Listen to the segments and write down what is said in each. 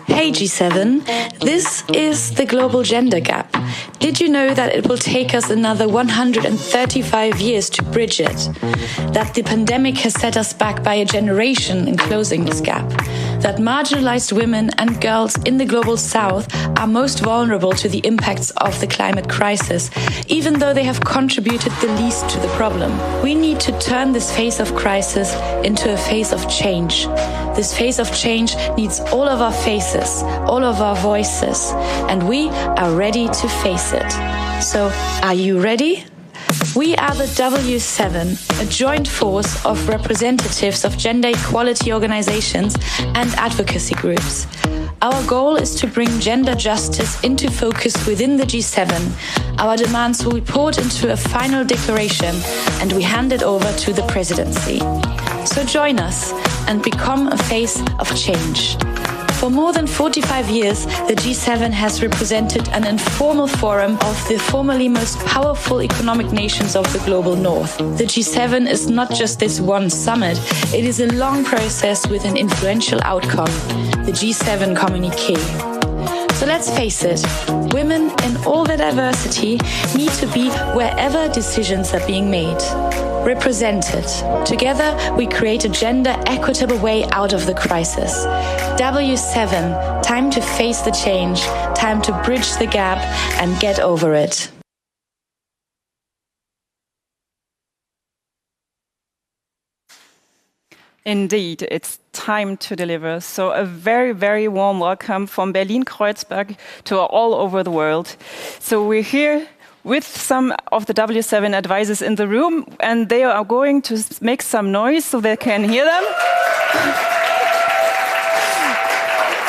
Hey G7, this is the global gender gap. Did you know that it will take us another 135 years to bridge it? That the pandemic has set us back by a generation in closing this gap? That marginalized women and girls in the global south are most vulnerable to the impacts of the climate crisis, even though they have contributed the least to the problem? We need to turn this phase of crisis into a phase of change. This phase of change needs all of our faces, all of our voices, and we are ready to face it. So, are you ready? We are the W7, a joint force of representatives of gender equality organizations and advocacy groups. Our goal is to bring gender justice into focus within the G7. Our demands will be poured into a final declaration, and we hand it over to the presidency. So join us and become a face of change. For more than 45 years, the G7 has represented an informal forum of the formerly most powerful economic nations of the global north. The G7 is not just this one summit, it is a long process with an influential outcome, the G7 communique. So let's face it, women in all their diversity need to be wherever decisions are being made. Represented. Together, we create a gender equitable way out of the crisis. W7, time to face the change, time to bridge the gap and get over it. Indeed, it's time to deliver. So a very, very warm welcome from Berlin-Kreuzberg to all over the world. So we're here with some of the W7 advisors in the room, and they are going to make some noise so they can hear them.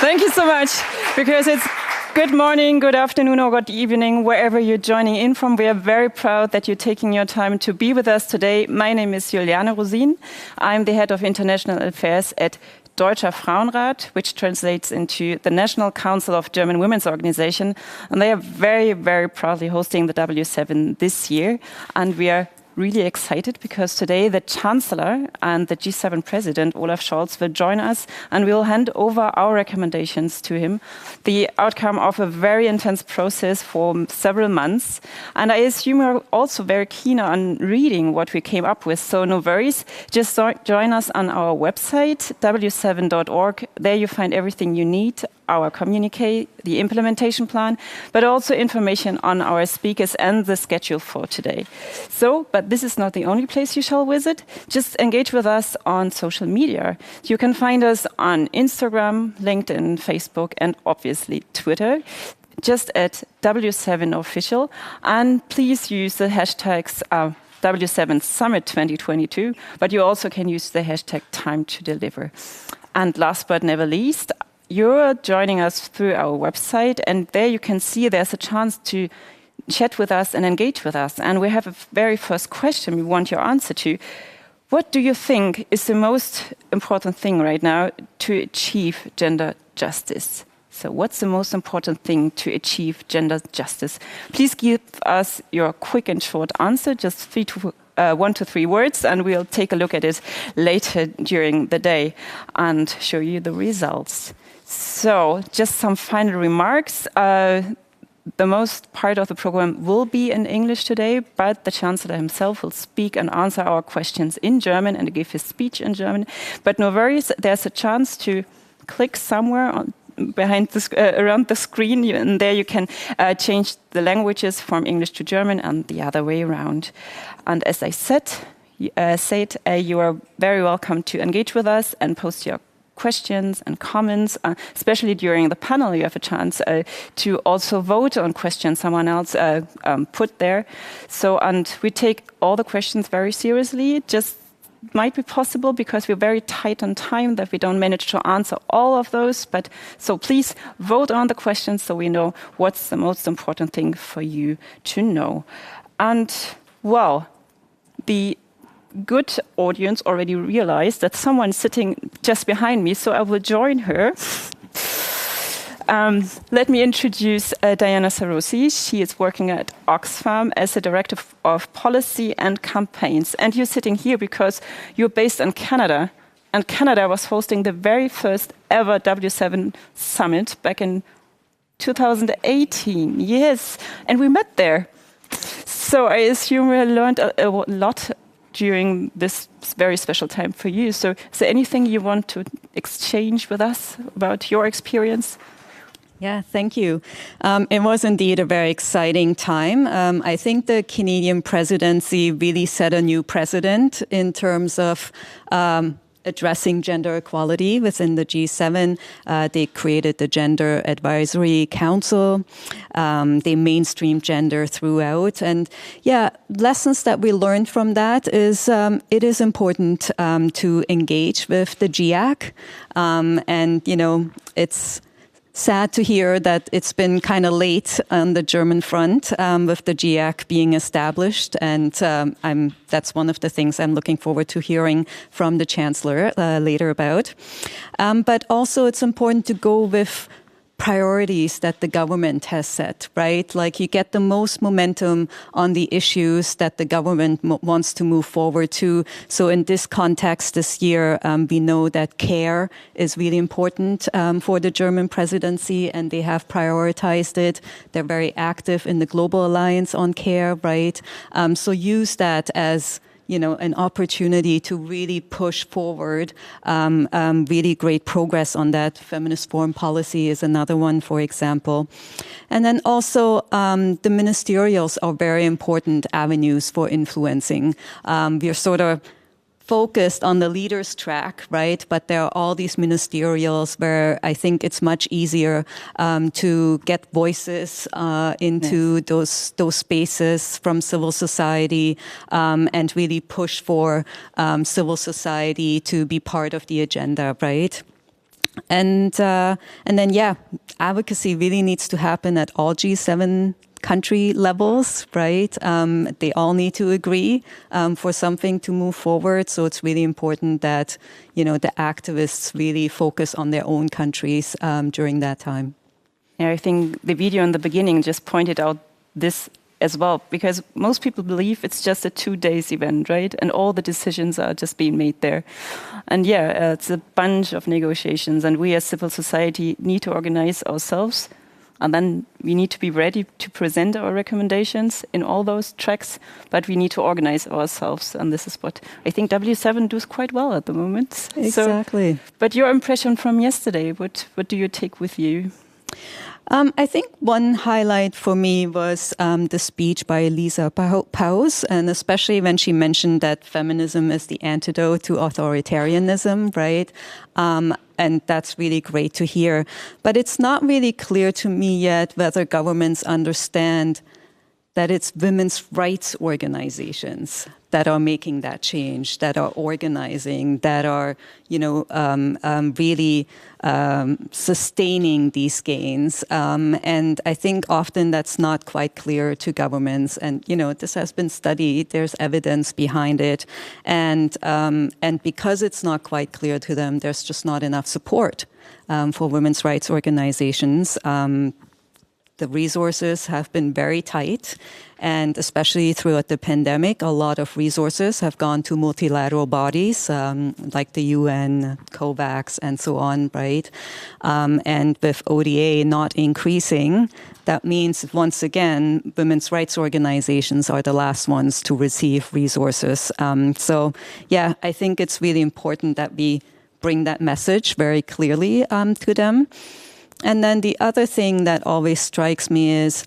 Thank you so much, because it's good morning, good afternoon, or good evening, wherever you're joining in from. We are very proud that you're taking your time to be with us today. My name is Juliane Rosin. I'm the head of international affairs at Deutscher Frauenrat, which translates into the National Council of German Women's Organization. And they are very, very proudly hosting the W7 this year. And we are really excited because today the Chancellor and the G7 President, Olaf Scholz, will join us and we'll hand over our recommendations to him, the outcome of a very intense process for several months. And I assume you're also very keen on reading what we came up with, so no worries. Just join us on our website, w7.org. There you find everything you need, our communique, the implementation plan, but also information on our speakers and the schedule for today. So, but this is not the only place you shall visit. Just engage with us on social media. You can find us on Instagram, LinkedIn, Facebook, and obviously Twitter, just at W7Official. And please use the hashtags W7 Summit 2022, but you also can use the hashtag Time to Deliver. And last but never least, you're joining us through our website, and there you can see there's a chance to chat with us and engage with us. And we have a very first question we want your answer to. What do you think is the most important thing right now to achieve gender justice? So what's the most important thing to achieve gender justice? Please give us your quick and short answer, just 1 to 3 words, and we'll take a look at it later during the day and show you the results. So, just some final remarks. The most part of the program will be in English today, but the Chancellor himself will speak and answer our questions in German and give his speech in German. But no worries, there's a chance to click somewhere behind around the screen, and there you can change the languages from English to German and the other way around. And as I said, you are very welcome to engage with us and post your questions and comments, especially during the panel. You have a chance to also vote on questions someone else put there. So, and we take all the questions very seriously. Just might be possible because we're very tight on time that we don't manage to answer all of those. But so please vote on the questions so we know what's the most important thing for you to know. And well, the good audience already realized that someone's sitting just behind me, so I will join her. Let me introduce Diana Sarosi. She is working at Oxfam as a Director of Policy and Campaigns. And you're sitting here because you're based in Canada. and Canada was hosting the very first ever W7 summit back in 2018. Yes, and we met there. So I assume we learned a lot during this very special time for you. So is there anything you want to exchange with us about your experience? Yeah, thank you. It was indeed a very exciting time. I think the Canadian presidency really set a new precedent in terms of addressing gender equality within the G7. They created the Gender Advisory Council. They mainstreamed gender throughout. And yeah, lessons that we learned from that is it is important to engage with the GIAC. And, you know, it's sad to hear that it's been kind of late on the German front with the GIAC being established. And that's one of the things I'm looking forward to hearing from the Chancellor later about. But also it's important to go with priorities that the government has set, right? Like you get the most momentum on the issues that the government wants to move forward to. So in this context this year, we know that care is really important for the German presidency, and they have prioritized it. They're very active in the Global Alliance on Care, right? So use that as an opportunity to really push forward really great progress on that. Feminist foreign policy is another one, for example. And then also the ministerials are very important avenues for influencing. We're sort of focused on the leaders track, right? But there are all these ministerials where I think it's much easier to get voices into those spaces from civil society and really push for civil society to be part of the agenda, right? And then, yeah, advocacy really needs to happen at all G7 country levels, right? They all need to agree for something to move forward. So it's really important that, the activists really focus on their own countries during that time. Yeah, I think the video in the beginning just pointed out this as well, because most people believe it's just a 2 days event, right? And all the decisions are just being made there. And yeah, it's a bunch of negotiations, and we as civil society need to organize ourselves. And then we need to be ready to present our recommendations in all those tracks, but we need to organize ourselves. And this is what I think W7 does quite well at the moment. Exactly. But your impression from yesterday, what do you take with you? I think one highlight for me was the speech by Lisa Paus, and especially when she mentioned that feminism is the antidote to authoritarianism, right? And that's really great to hear. But it's not really clear to me yet whether governments understand that it's women's rights organizations that are making that change, that are organizing, that are, really sustaining these gains. And I think often that's not quite clear to governments. And, this has been studied. There's evidence behind it. And because it's not quite clear to them, there's just not enough support for women's rights organizations. The resources have been very tight, and especially throughout the pandemic, a lot of resources have gone to multilateral bodies like the UN, COVAX, and so on, right? And with ODA not increasing, that means, once again, women's rights organizations are the last ones to receive resources. So, yeah, I think it's really important that we bring that message very clearly to them. And then the other thing that always strikes me is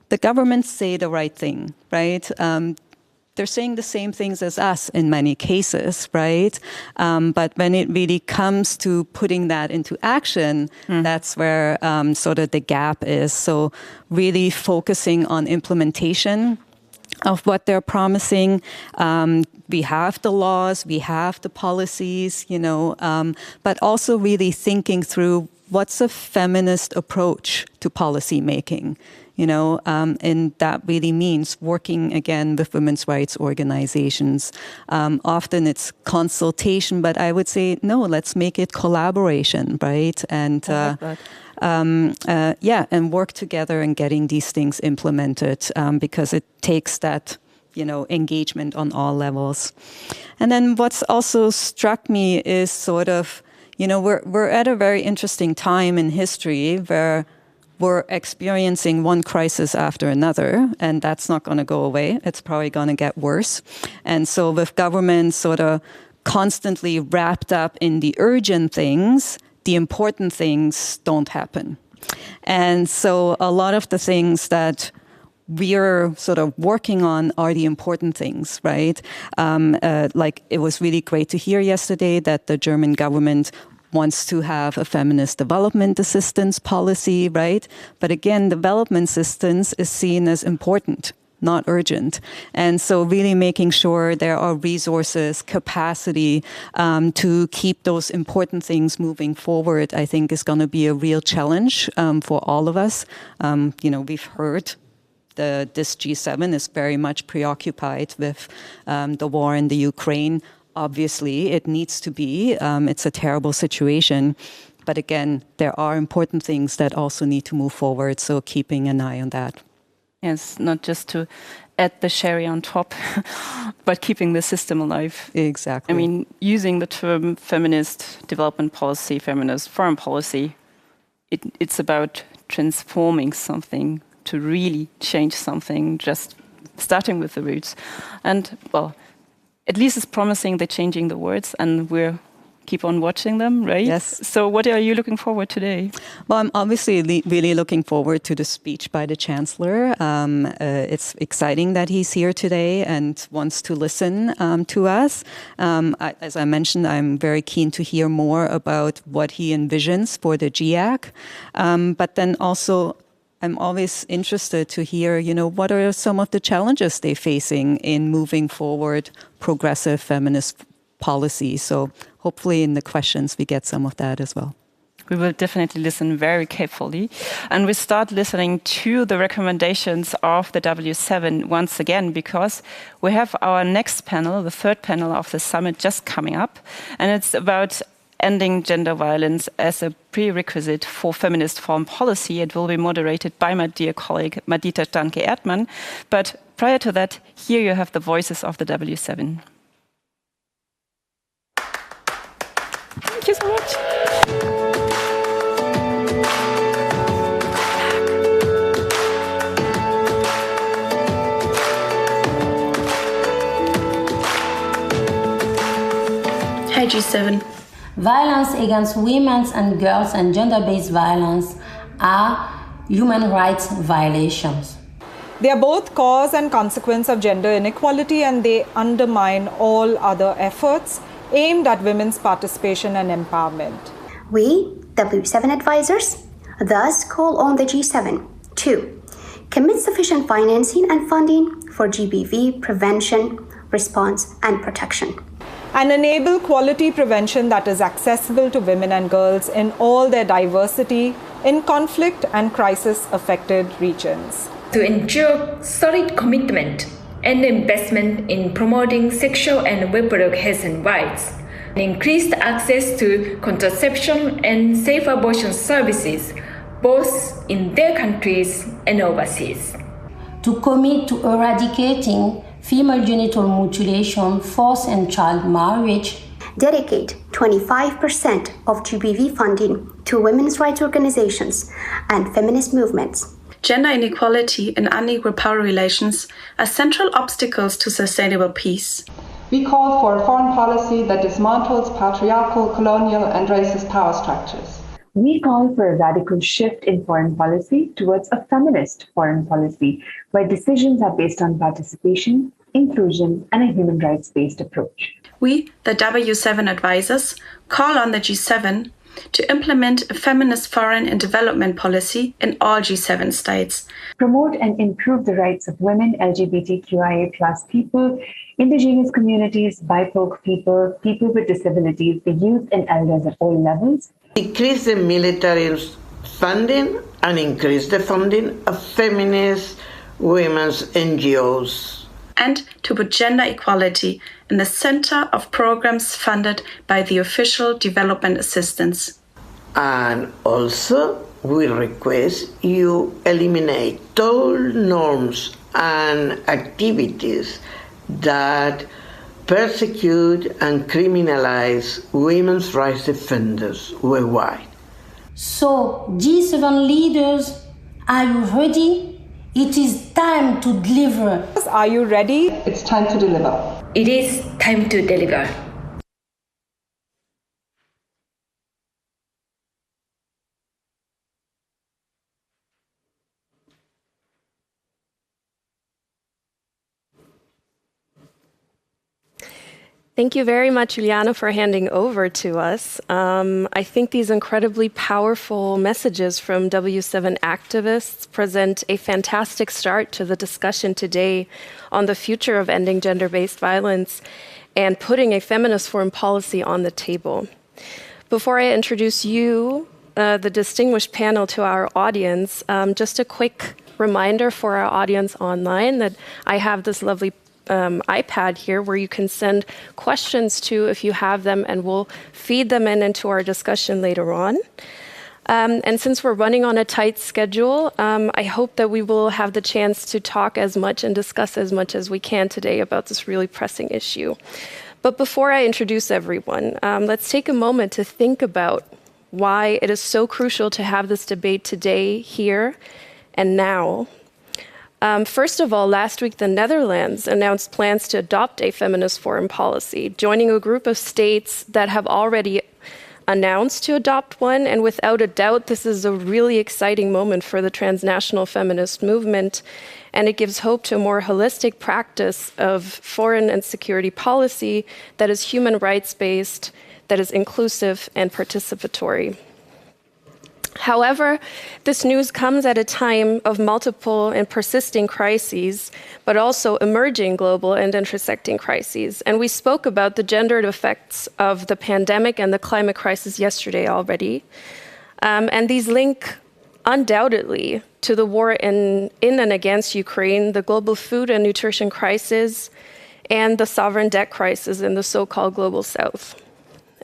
the governments say the right thing, right? They're saying the same things as us in many cases, right? But when it really comes to putting that into action, that's where sort of the gap is. So really focusing on implementation of what they're promising. We have the laws, we have the policies, but also really thinking through what's a feminist approach to policy making, and that really means working again with women's rights organizations. Often it's consultation, but I would say, no, let's make it collaboration, right? And and work together in getting these things implemented because it takes that, engagement on all levels. And then what's also struck me is sort of, we're at a very interesting time in history where we're experiencing one crisis after another, and that's not going to go away. It's probably going to get worse. And so with governments sort of constantly wrapped up in the urgent things, the important things don't happen. And so a lot of the things that we're sort of working on are the important things, right? Like it was really great to hear yesterday that the German government wants to have a feminist development assistance policy, right? But again, development assistance is seen as important, not urgent. And so really making sure there are resources, capacity to keep those important things moving forward, I think is going to be a real challenge for all of us. We've heard this G7 is very much preoccupied with the war in the Ukraine. Obviously, it needs to be. It's a terrible situation. But again, there are important things that also need to move forward. So keeping an eye on that. Yes, not just to add the cherry on top, but keeping the system alive. Exactly. I mean, using the term feminist development policy, feminist foreign policy, it's about transforming something to really change something, just starting with the roots. And, well, at least it's promising they're changing the words, and we'll keep on watching them, right? Yes. So what are you looking forward today? Well, I'm obviously really looking forward to the speech by the Chancellor. It's exciting that he's here today and wants to listen to us. As I mentioned, I'm very keen to hear more about what he envisions for the GIAC. But then also, I'm always interested to hear, what are some of the challenges they're facing in moving forward progressive feminist policy. So hopefully in the questions we get some of that as well. We will definitely listen very carefully. And we start listening to the recommendations of the W7 once again, because we have our next panel, the third panel of the summit, just coming up. And it's about ending gender violence as a prerequisite for feminist foreign policy. It will be moderated by my dear colleague, Madita Stanke-Erdmann. But prior to that, here you have the voices of the W7. Thank you so much. Hi G7. Violence against women and girls and gender-based violence are human rights violations. They are both cause and consequence of gender inequality, and they undermine all other efforts aimed at women's participation and empowerment. We, W7 advisors, thus call on the G7 to commit sufficient financing and funding for GBV prevention, response, and protection. And enable quality prevention that is accessible to women and girls in all their diversity in conflict and crisis-affected regions. To ensure solid commitment and investment in promoting sexual and reproductive health and rights, and increased access to contraception and safe abortion services, both in their countries and overseas. To commit to eradicating female genital mutilation, forced and child marriage. Dedicate 25% of GBV funding to women's rights organizations and feminist movements. Gender inequality and unequal power relations are central obstacles to sustainable peace. We call for a foreign policy that dismantles patriarchal, colonial, and racist power structures. We call for a radical shift in foreign policy towards a feminist foreign policy, where decisions are based on participation, inclusion, and a human rights-based approach. We, the W7 advisors, call on the G7 to implement a feminist foreign and development policy in all G7 states. Promote and improve the rights of women, LGBTQIA+ people, indigenous communities, BIPOC people, people with disabilities, the youth and elders at all levels. Increase the military funding and increase the funding of feminist women's NGOs. And to put gender equality in the center of programs funded by the official development assistance. And also, we request you eliminate all norms and activities that persecute and criminalize women's rights defenders worldwide. So, G7 leaders, are you ready? It is time to deliver. Are you ready? It's time to deliver. It is time to deliver. Thank you very much, Juliana, for handing over to us. I think these incredibly powerful messages from W7 activists present a fantastic start to the discussion today on the future of ending gender-based violence and putting a feminist foreign policy on the table. Before I introduce you, the distinguished panel, to our audience, just a quick reminder for our audience online that I have this lovely iPad here where you can send questions to if you have them, and we'll feed them into our discussion later on. And since we're running on a tight schedule, I hope that we will have the chance to talk as much and discuss as much as we can today about this really pressing issue. But before I introduce everyone, let's take a moment to think about why it is so crucial to have this debate today, here, and now. First of all, last week, the Netherlands announced plans to adopt a feminist foreign policy, joining a group of states that have already announced to adopt one. And without a doubt, this is a really exciting moment for the transnational feminist movement. And it gives hope to a more holistic practice of foreign and security policy that is human rights-based, that is inclusive and participatory. However, this news comes at a time of multiple and persisting crises, but also emerging global and intersecting crises. And we spoke about the gendered effects of the pandemic and the climate crisis yesterday already. And these link undoubtedly to the war in and against Ukraine, the global food and nutrition crisis, and the sovereign debt crisis in the so-called global south.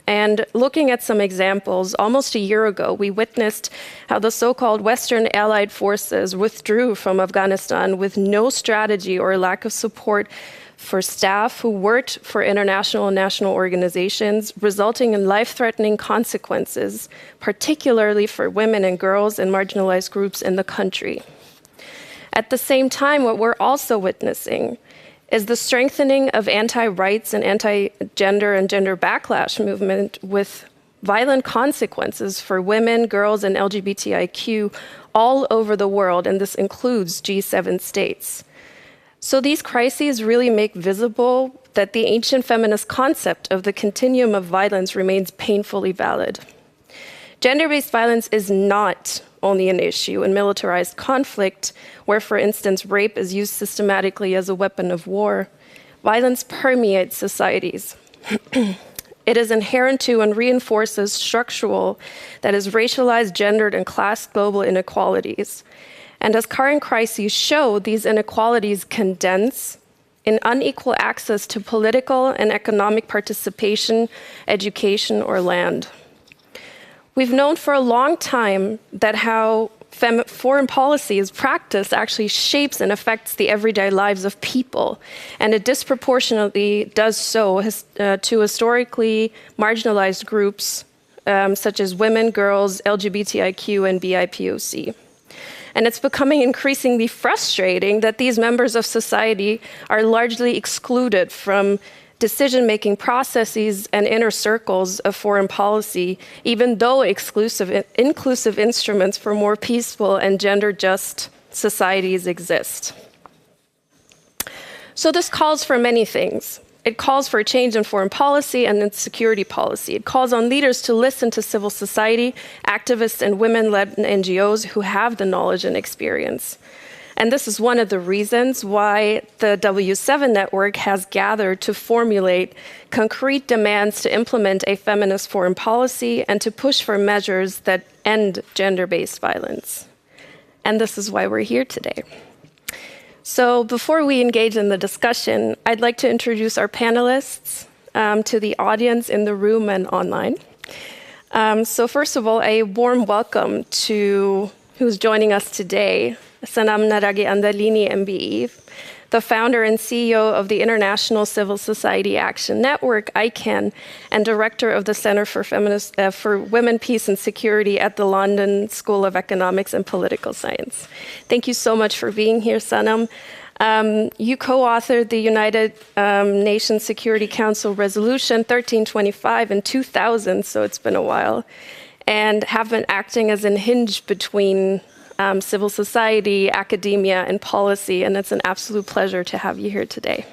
And looking at some examples, almost a year ago, we witnessed how the so-called Western allied forces withdrew from Afghanistan with no strategy or lack of support for staff who worked for international and national organizations, resulting in life-threatening consequences, particularly for women and girls and marginalized groups in the country. At the same time, what we're also witnessing is the strengthening of anti-rights and anti-gender and gender backlash movement with violent consequences for women, girls, and LGBTIQ all over the world, and this includes G7 states. So these crises really make visible that the ancient feminist concept of the continuum of violence remains painfully valid. Gender-based violence is not only an issue in militarized conflict, where, for instance, rape is used systematically as a weapon of war. Violence permeates societies. It is inherent to and reinforces structural, that is, racialized, gendered, and class global inequalities. And as current crises show, these inequalities condense in unequal access to political and economic participation, education, or land. We've known for a long time that how foreign policy is practiced actually shapes and affects the everyday lives of people, and it disproportionately does so to historically marginalized groups such as women, girls, LGBTIQ, and BIPOC. And it's becoming increasingly frustrating that these members of society are largely excluded from decision-making processes and inner circles of foreign policy, even though inclusive instruments for more peaceful and gender-just societies exist. So this calls for many things. It calls for a change in foreign policy and in security policy. It calls on leaders to listen to civil society, activists, and women-led NGOs who have the knowledge and experience. And this is one of the reasons why the W7 network has gathered to formulate concrete demands to implement a feminist foreign policy and to push for measures that end gender-based violence. And this is why we're here today. So before we engage in the discussion, I'd like to introduce our panelists to the audience in the room and online. So first of all, a warm welcome to who's joining us today. Sanam Naragi Andalini, MBE, the founder and CEO of the International Civil Society Action Network, ICANN, and director of the Center for Women, Peace and Security at the London School of Economics and Political Science. Thank you so much for being here, Sanam. You co-authored the United Nations Security Council Resolution 1325 in 2000, so it's been a while, and have been acting as a hinge between civil society, academia, and policy, and it's an absolute pleasure to have you here today.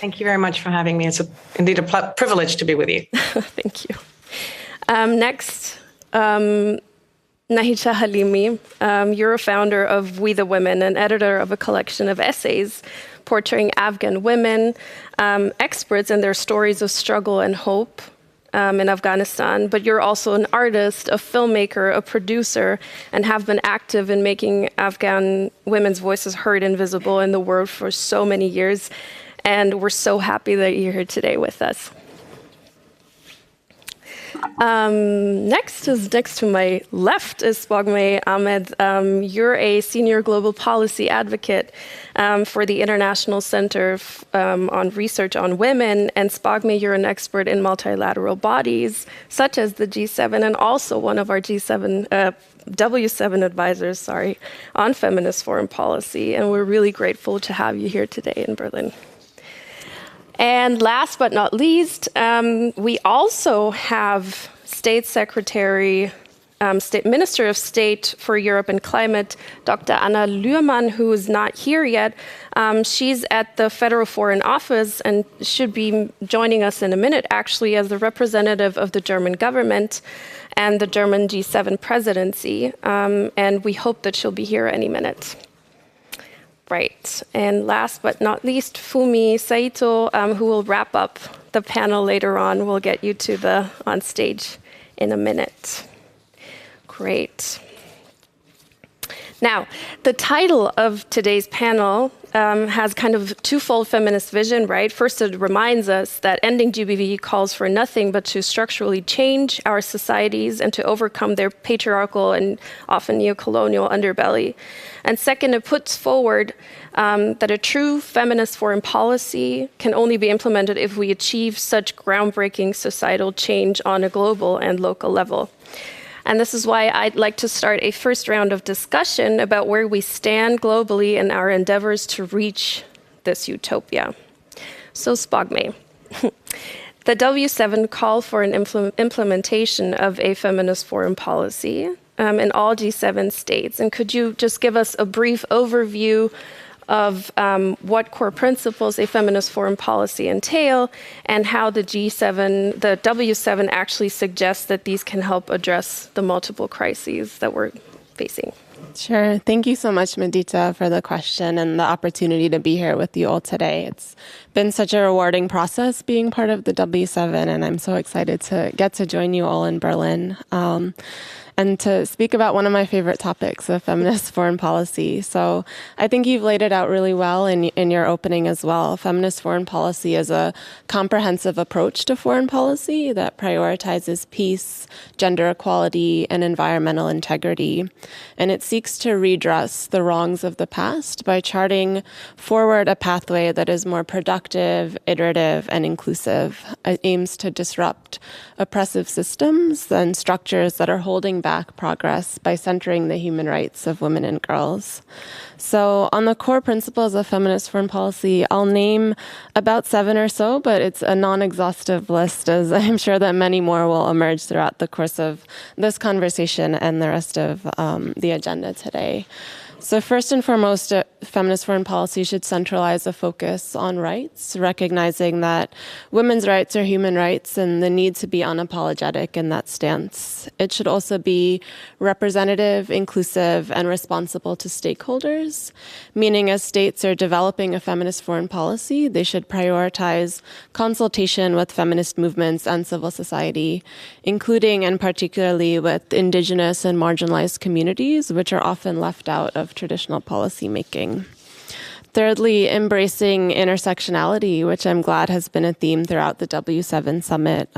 Thank you very much for having me. It's indeed a privilege to be with you. Thank you. Next, Nahisha Halimi, you're a founder of We the Women, and editor of a collection of essays portraying Afghan women, experts in their stories of struggle and hope in Afghanistan. But you're also an artist, a filmmaker, a producer, and have been active in making Afghan women's voices heard and visible in the world for so many years. And we're so happy that you're here today with us. Next to my left is Spogme Ahmed. You're a senior global policy advocate for the International Center on Research on Women. And Spogme, you're an expert in multilateral bodies, such as the G7, and also one of our W7 advisors, on feminist foreign policy. And we're really grateful to have you here today in Berlin. And last but not least, we also have State Secretary, Minister of State for Europe and Climate, Dr. Anna Luhrmann, who is not here yet. She's at the Federal Foreign Office and should be joining us in a minute, actually, as the representative of the German government and the German G7 presidency. And we hope that she'll be here any minute. Right. And last but not least, Fumi Saito, who will wrap up the panel later on. We'll get you to on stage in a minute. Great. Now, the title of today's panel has kind of twofold feminist vision, right? First, it reminds us that ending GBV calls for nothing but to structurally change our societies and to overcome their patriarchal and often neo-colonial underbelly. And second, it puts forward that a true feminist foreign policy can only be implemented if we achieve such groundbreaking societal change on a global and local level. And this is why I'd like to start a first round of discussion about where we stand globally in our endeavors to reach this utopia. So Spogme, the W7 call for an implementation of a feminist foreign policy in all G7 states. And could you just give us a brief overview of what core principles a feminist foreign policy entail and how the W7 actually suggests that these can help address the multiple crises that we're facing? Sure. Thank you so much, Medita, for the question and the opportunity to be here with you all today. It's been such a rewarding process being part of the W7, and I'm so excited to get to join you all in Berlin. And to speak about one of my favorite topics, of feminist foreign policy. So I think you've laid it out really well in your opening as well. Feminist foreign policy is a comprehensive approach to foreign policy that prioritizes peace, gender equality, and environmental integrity. And it seeks to redress the wrongs of the past by charting forward a pathway that is more productive, iterative, and inclusive. It aims to disrupt oppressive systems and structures that are holding back progress by centering the human rights of women and girls. So on the core principles of feminist foreign policy, I'll name about 7 or so, but it's a non-exhaustive list, as I'm sure that many more will emerge throughout the course of this conversation and the rest of the agenda today. So first and foremost, feminist foreign policy should centralize a focus on rights, recognizing that women's rights are human rights and the need to be unapologetic in that stance. It should also be representative, inclusive, and responsible to stakeholders, meaning as states are developing a feminist foreign policy, they should prioritize consultation with feminist movements and civil society, including and particularly with indigenous and marginalized communities, which are often left out of traditional policy making. thirdly, embracing intersectionality, which I'm glad has been a theme throughout the W7 summit,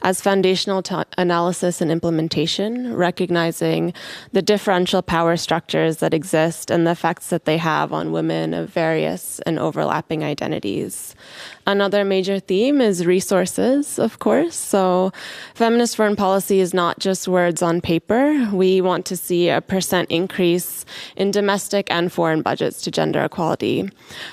as foundational to analysis and implementation, recognizing the differential power structures that exist and the effects that they have on women of various and overlapping identities. Another major theme is resources, of course. So feminist foreign policy is not just words on paper. We want to see a % increase in domestic and foreign budgets to gender equality.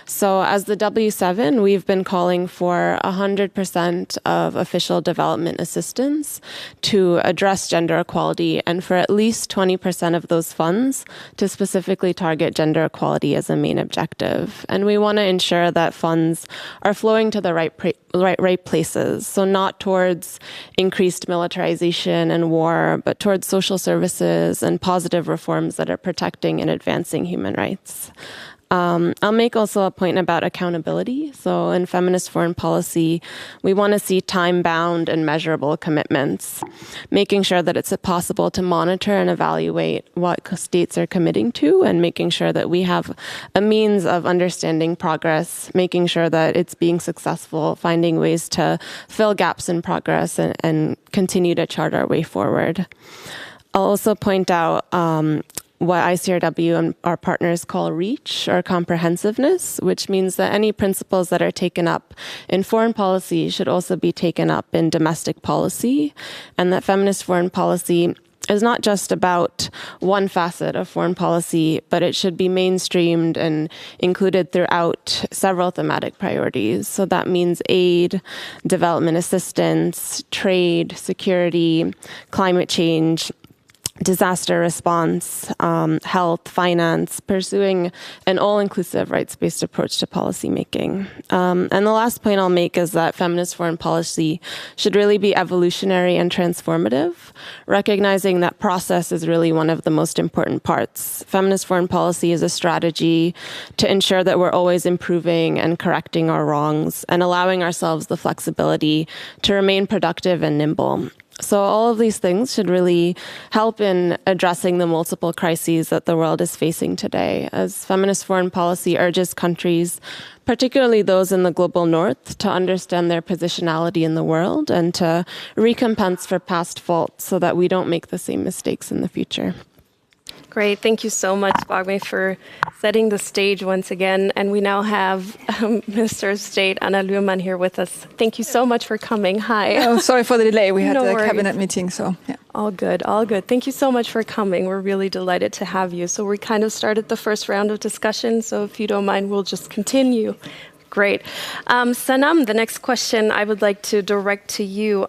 So as the W7, we've been calling for 100% of official development assistance to address gender equality, and for at least 20% of those funds to specifically target gender equality as a main objective. And we want to ensure that funds are flowing to the right places. So not towards increased militarization and war, but towards social services and positive reforms that are protecting and advancing human rights. I'll make also a point about accountability. So in feminist foreign policy, we want to see time-bound and measurable commitments, making sure that it's possible to monitor and evaluate what states are committing to, and making sure that we have a means of understanding progress, making sure that it's being successful, finding ways to fill gaps in progress and continue to chart our way forward. I'll also point out what ICRW and our partners call REACH, or comprehensiveness, which means that any principles that are taken up in foreign policy should also be taken up in domestic policy, and that feminist foreign policy is not just about one facet of foreign policy, but it should be mainstreamed and included throughout several thematic priorities. So that means aid, development assistance, trade, security, climate change, disaster response, health, finance, pursuing an all-inclusive rights-based approach to policymaking. And the last point I'll make is that feminist foreign policy should really be evolutionary and transformative, recognizing that process is really one of the most important parts. Feminist foreign policy is a strategy to ensure that we're always improving and correcting our wrongs and allowing ourselves the flexibility to remain productive and nimble. So all of these things should really help in addressing the multiple crises that the world is facing today, as feminist foreign policy urges countries, particularly those in the global north, to understand their positionality in the world and to recompense for past faults so that we don't make the same mistakes in the future. Great. Thank you so much, Bagme, for setting the stage once again. And we now have Minister of State Anna Luhrmann here with us. Thank you so much for coming. Hi. Oh, sorry for the delay. We had a cabinet meeting, so yeah. All good, all good. Thank you so much for coming. We're really delighted to have you. So we kind of started the first round of discussion. So if you don't mind, we'll just continue. Great. Sanam, the next question I would like to direct to you.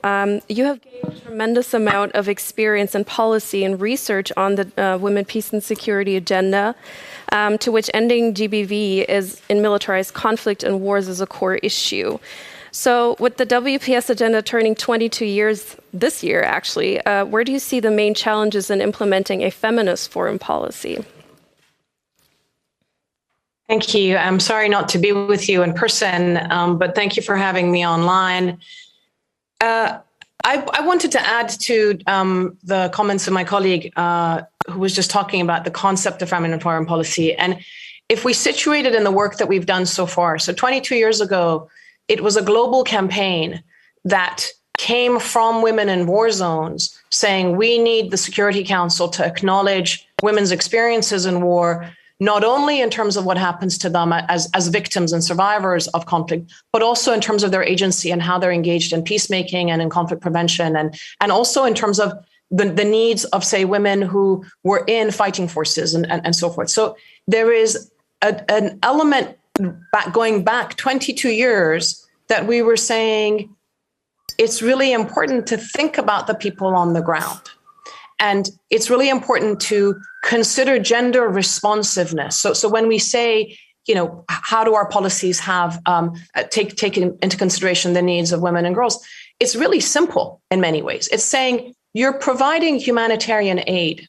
You have gained a tremendous amount of experience in policy and research on the Women, Peace and Security agenda, to which ending GBV is in militarized conflict and wars is a core issue. So with the WPS agenda turning 22 years this year, actually, where do you see the main challenges in implementing a feminist foreign policy? Thank you. I'm sorry not to be with you in person, but thank you for having me online. I wanted to add to the comments of my colleague who was just talking about the concept of feminine foreign policy. And if we situate it in the work that we've done so far, so 22 years ago, it was a global campaign that came from women in war zones saying we need the Security Council to acknowledge women's experiences in war, not only in terms of what happens to them as victims and survivors of conflict, but also in terms of their agency and how they're engaged in peacemaking and in conflict prevention, and also in terms of the needs of, say, women who were in fighting forces and so forth. So there is an element going back 22 years that we were saying it's really important to think about the people on the ground. And it's really important to consider gender responsiveness. So when we say, how do our policies have take into consideration the needs of women and girls? It's really simple in many ways. It's saying you're providing humanitarian aid.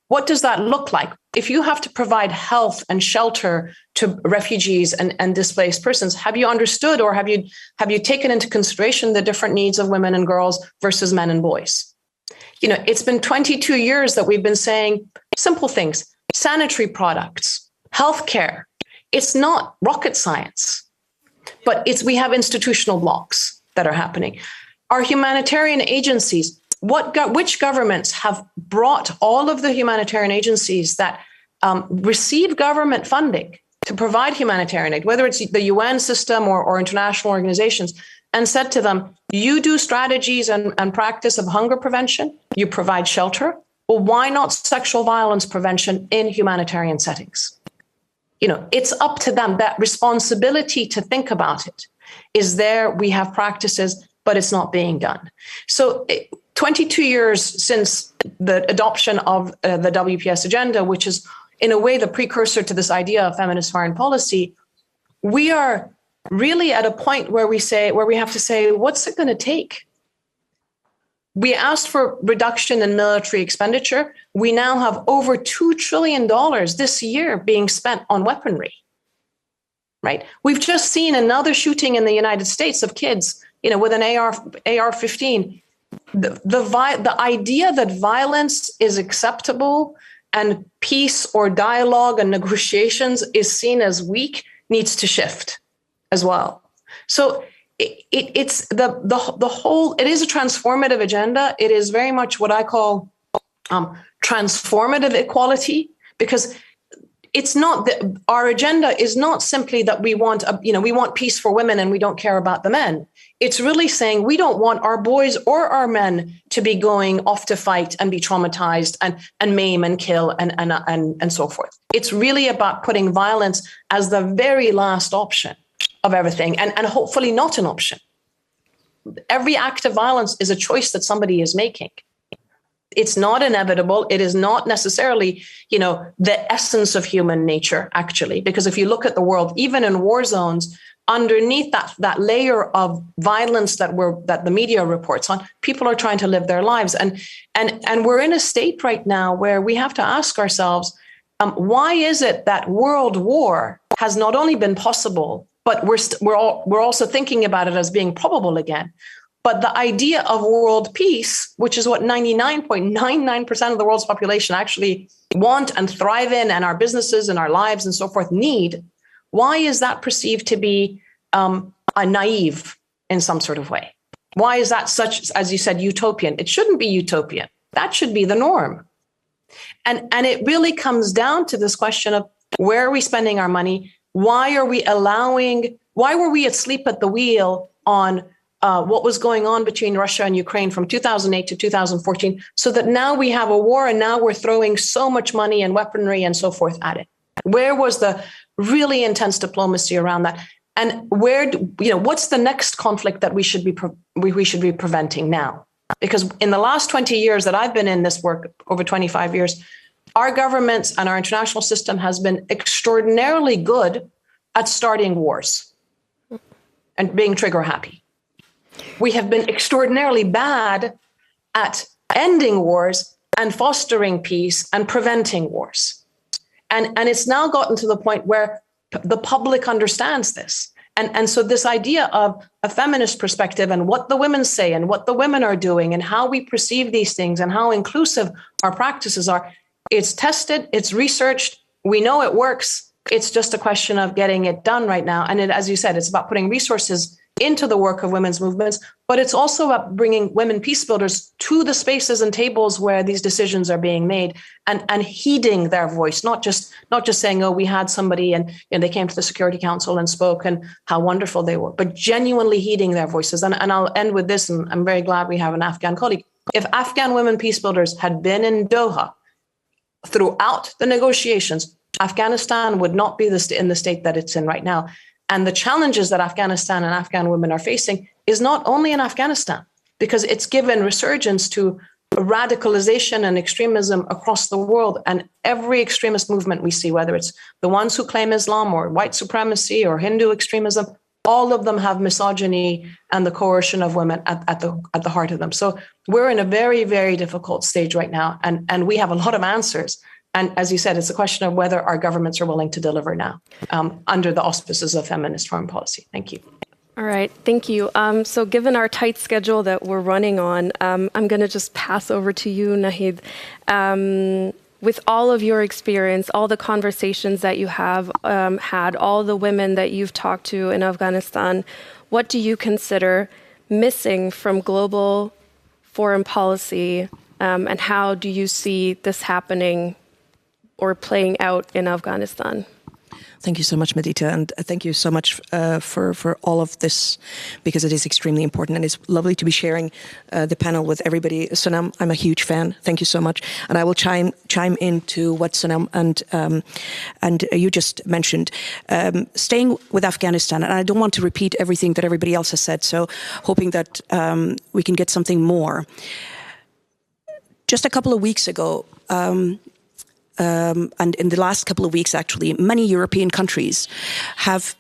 What does that look like? If you have to provide health and shelter to refugees and displaced persons, have you understood or have you taken into consideration the different needs of women and girls versus men and boys? It's been 22 years that we've been saying simple things, sanitary products, healthcare, It's not rocket science, but we have institutional blocks that are happening. Our humanitarian agencies, which governments have brought all of the humanitarian agencies that receive government funding to provide humanitarian aid, whether it's the UN system or international organizations, and said to them, you do strategies and practice of hunger prevention, you provide shelter. Well, why not sexual violence prevention in humanitarian settings? It's up to them. That responsibility to think about it is there. We have practices, but it's not being done. So 22 years since the adoption of the WPS agenda, which is in a way the precursor to this idea of feminist foreign policy, we are really at a point where we have to say, what's it going to take? We asked for reduction in military expenditure. We now have over $2 trillion this year being spent on weaponry, right? We've just seen another shooting in the United States of kids, with an AR-15. The idea that violence is acceptable and peace or dialogue and negotiations is seen as weak needs to shift as well. So it's the whole, it is a transformative agenda. It is very much what I call transformative equality, because it's not that our agenda is not simply that we want peace for women and we don't care about the men. It's really saying we don't want our boys or our men to be going off to fight and be traumatized and maim and kill and so forth. It's really about putting violence as the very last option of everything, and hopefully not an option. Every act of violence is a choice that somebody is making. It's not inevitable. It is not necessarily, the essence of human nature, actually, because if you look at the world, even in war zones, underneath that layer of violence that the media reports on, people are trying to live their lives. And we're in a state right now where we have to ask ourselves, why is it that world war has not only been possible, but we're also thinking about it as being probable again. But the idea of world peace, which is what 99.99% of the world's population actually want and thrive in, and our businesses and our lives and so forth need, why is that perceived to be a naive in some sort of way? Why is that such, as you said, utopian? It shouldn't be utopian. That should be the norm. And it really comes down to this question of where are we spending our money? Why were we asleep at the wheel on what was going on between Russia and Ukraine from 2008 to 2014, so that now we have a war and now we're throwing so much money and weaponry and so forth at it? Where was the really intense diplomacy around that? And what's the next conflict that we should be preventing now? Because in the last 20 years that I've been in this work, over 25 years, our governments and our international system has been extraordinarily good at starting wars and being trigger happy. We have been extraordinarily bad at ending wars and fostering peace and preventing wars. And it's now gotten to the point where the public understands this. And so this idea of a feminist perspective and what the women say and what the women are doing and how we perceive these things and how inclusive our practices are, it's tested, it's researched, we know it works. It's just a question of getting it done right now. And as you said, it's about putting resources into the work of women's movements, but it's also about bringing women peace builders to the spaces and tables where these decisions are being made and heeding their voice, not just saying, oh, we had somebody and they came to the Security Council and spoke and how wonderful they were, but genuinely heeding their voices. And I'll end with this, and I'm very glad we have an Afghan colleague. If Afghan women peace builders had been in Doha throughout the negotiations, Afghanistan would not be in the state that it's in right now. And the challenges that Afghanistan and Afghan women are facing is not only in Afghanistan, because it's given resurgence to radicalization and extremism across the world. And every extremist movement we see, whether it's the ones who claim Islam or white supremacy or Hindu extremism, all of them have misogyny and the coercion of women at the heart of them. So we're in a very, very difficult stage right now. And we have a lot of answers. And as you said, it's a question of whether our governments are willing to deliver now under the auspices of feminist foreign policy. Thank you. All right, thank you. So given our tight schedule that we're running on, I'm going to just pass over to you, Nahid. with all of your experience, all the conversations that you have had, all the women that you've talked to in Afghanistan, what do you consider missing from global foreign policy, and how do you see this happening or playing out in Afghanistan? Thank you so much, Medita, and thank you so much for all of this, because it is extremely important, and it's lovely to be sharing the panel with everybody. Sonam, I'm a huge fan. Thank you so much, and I will chime into what Sonam and you just mentioned. Staying with Afghanistan, and I don't want to repeat everything that everybody else has said, so hoping that we can get something more. Just a couple of weeks ago, and in the last couple of weeks, actually, many European countries have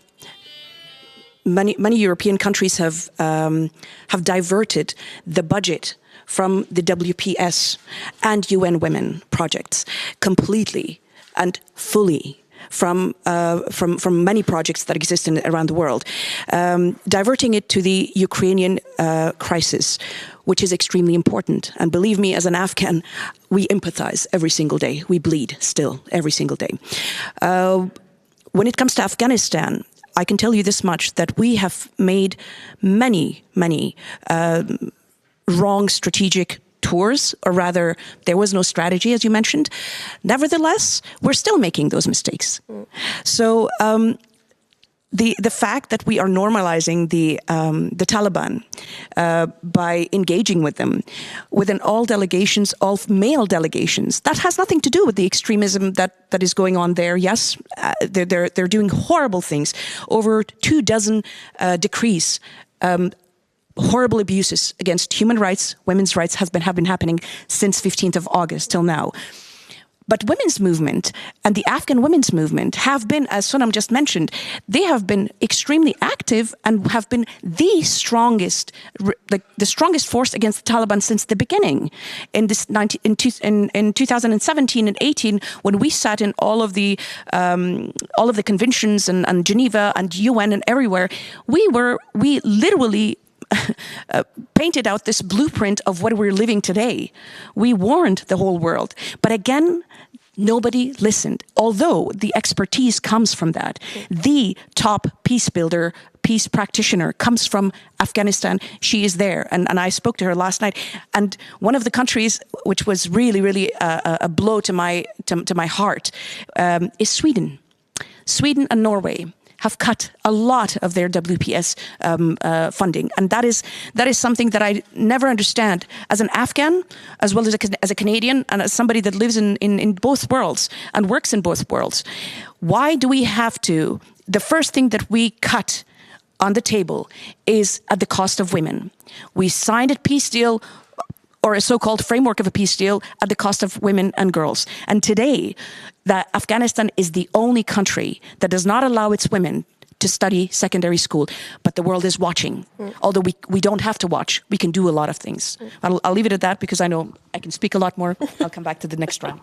diverted the budget from the WPS and UN Women projects completely and fully from many projects that exist around the world, diverting it to the Ukrainian crisis, which is extremely important. And believe me, as an Afghan, we empathize every single day. We bleed still every single day. When it comes to Afghanistan, I can tell you this much, that we have made many wrong strategic tours, or rather, there was no strategy, as you mentioned. Nevertheless, we're still making those mistakes. So the fact that we are normalizing the Taliban by engaging with them, within all delegations, all male delegations, that has nothing to do with the extremism that is going on there. Yes, they're doing horrible things. Over 24 decrees. Horrible abuses against human rights, women's rights have been happening since 15th of August till now. But women's movement and the Afghan women's movement have been, as Sonam just mentioned, they have been extremely active and have been the strongest force against the Taliban since the beginning. In 2017 and 18, when we sat in all of the conventions and Geneva and UN and everywhere, we literally painted out this blueprint of what we're living today. We warned the whole world. But again, nobody listened. Although the expertise comes from that. The top peace builder, peace practitioner comes from Afghanistan. She is there. And I spoke to her last night. And one of the countries which was really, really a blow to my heart is Sweden. Sweden and Norway have cut a lot of their WPS funding. And that is something that I never understand as an Afghan, as well as a Canadian, and as somebody that lives in both worlds and works in both worlds. Why do we have to, the first thing that we cut on the table is at the cost of women. We signed a peace deal, or a so-called framework of a peace deal, at the cost of women and girls. And today, Afghanistan is the only country that does not allow its women to study secondary school, but the world is watching. Although we don't have to watch, we can do a lot of things. I'll leave it at that, because I know I can speak a lot more. I'll come back to the next round.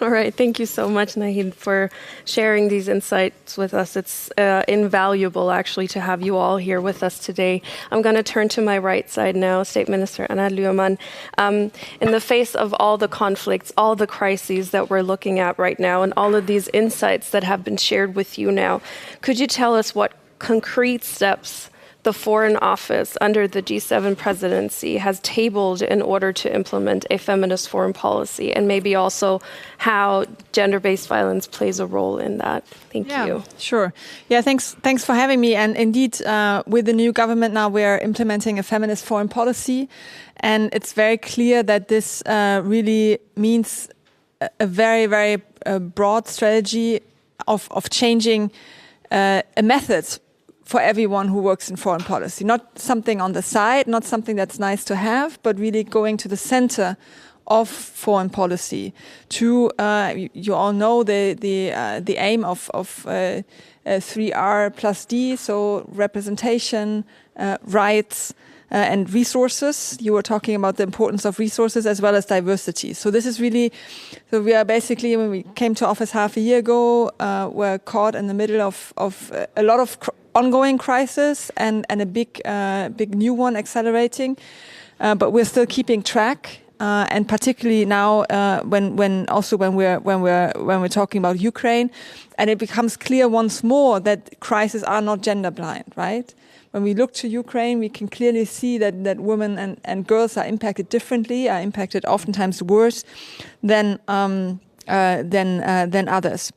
All right. Thank you so much, Nahid, for sharing these insights with us. It's invaluable, actually, to have you all here with us today. I'm going to turn to my right side now, State Minister Anna Lyuman. In the face of all the conflicts, all the crises that we're looking at right now, and all of these insights that have been shared with you now, could you tell us what concrete steps the Foreign Office under the G7 presidency has tabled in order to implement a feminist foreign policy, and maybe also how gender-based violence plays a role in that? Thank you. Sure. Yeah, thanks for having me. And indeed, with the new government now, we're implementing a feminist foreign policy. And it's very clear that this really means a very, very broad strategy of changing a method for everyone who works in foreign policy. Not something on the side, not something that's nice to have, but really going to the center of foreign policy. To you all know the aim of 3R plus D, so representation, rights, and resources. You were talking about the importance of resources as well as diversity. So this is really, so we are basically, when we came to office half a year ago, we're caught in the middle of a lot of ongoing crisis and a big new one accelerating. But we're still keeping track and particularly now when we're talking about Ukraine, and it becomes clear once more that crises are not gender blind, right? When we look to Ukraine, we can clearly see that women and girls are impacted differently, are impacted oftentimes worse than others.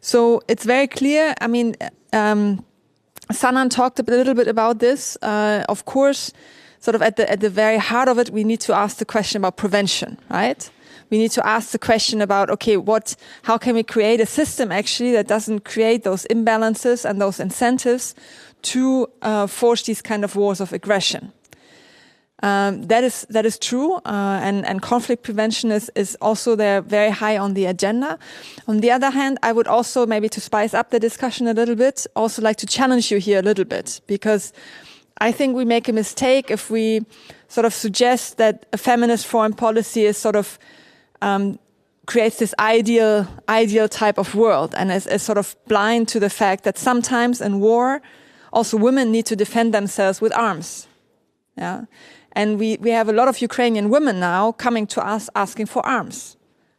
So it's very clear. I mean, Sanan talked a little bit about this. Of course, sort of at the very heart of it, we need to ask the question about prevention, right? We need to ask the question about, okay, how can we create a system actually that doesn't create those imbalances and those incentives to forge these kind of wars of aggression. That is true, and conflict prevention is also there very high on the agenda. On the other hand, I would also, maybe to spice up the discussion a little bit, also like to challenge you here a little bit, because I think we make a mistake if we sort of suggest that a feminist foreign policy is sort of creates this ideal type of world and is sort of blind to the fact that sometimes in war, also women need to defend themselves with arms. Yeah. And we have a lot of Ukrainian women now coming to us asking for arms,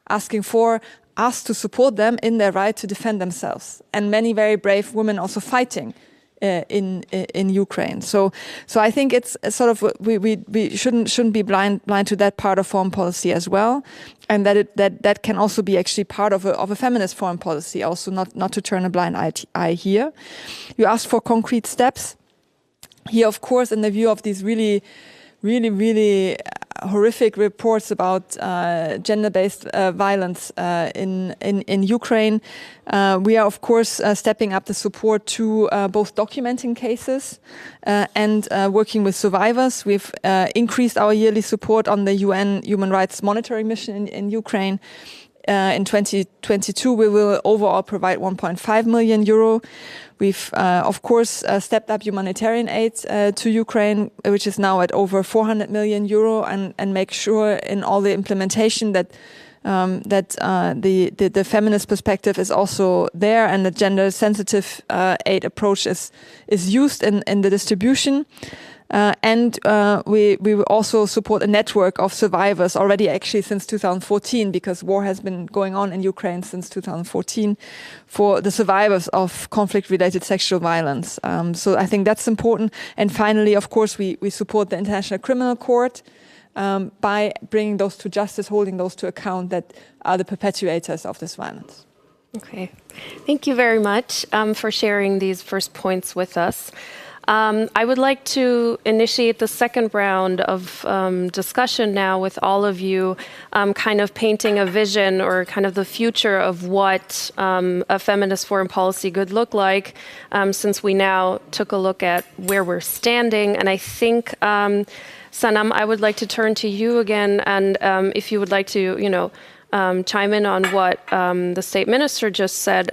asking for us to support them in their right to defend themselves. And many very brave women also fighting in Ukraine. So I think it's sort of we shouldn't be blind to that part of foreign policy as well, and that can also be actually part of a feminist foreign policy. Also, not to turn a blind eye here. You asked for concrete steps. Here, of course, in the view of these really horrific reports about gender-based violence in Ukraine, we are of course stepping up the support to both documenting cases and working with survivors. We've increased our yearly support on the UN Human Rights Monitoring Mission in Ukraine. In 2022, we will overall provide 1.5 million euro. We've, of course, stepped up humanitarian aid to Ukraine, which is now at over 400 million euro, and make sure in all the implementation that the feminist perspective is also there, and the gender-sensitive aid approach is used in the distribution. And we will also support a network of survivors already actually since 2014, because war has been going on in Ukraine since 2014 for the survivors of conflict-related sexual violence. So I think that's important. And finally, of course, we support the International Criminal Court by bringing those to justice, holding those to account that are the perpetuators of this violence. Okay. Thank you very much for sharing these first points with us. I would like to initiate the second round of discussion now with all of you, kind of painting a vision or kind of the future of what a feminist foreign policy could look like, since we now took a look at where we're standing. And I think, Sanam, I would like to turn to you again, and if you would like to, chime in on what the State Minister just said.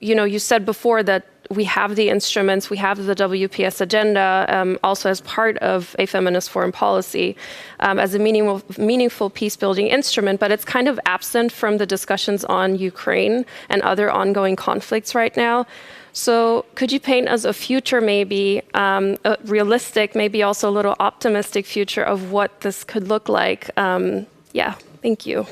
You said before that we have the instruments, we have the WPS agenda, also as part of a feminist foreign policy, as a meaningful peace-building instrument, but it's kind of absent from the discussions on Ukraine and other ongoing conflicts right now. So could you paint us a future, maybe a realistic, maybe also a little optimistic future of what this could look like? Thank you.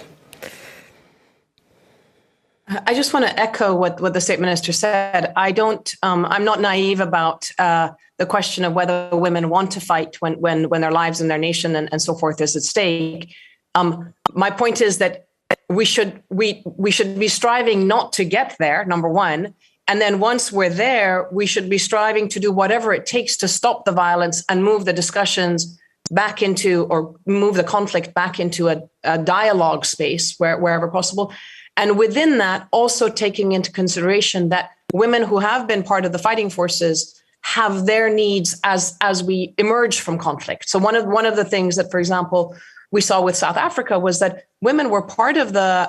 I just want to echo what the State Minister said. I'm not naive about the question of whether women want to fight when their lives and their nation and so forth is at stake. My point is that we should be striving not to get there, number one. And then once we're there, we should be striving to do whatever it takes to stop the violence and move the discussions back into, or move the conflict back into a dialogue space wherever possible. And within that, also taking into consideration that women who have been part of the fighting forces have their needs as we emerge from conflict. So one of the things that, for example, we saw with South Africa was that women were part of the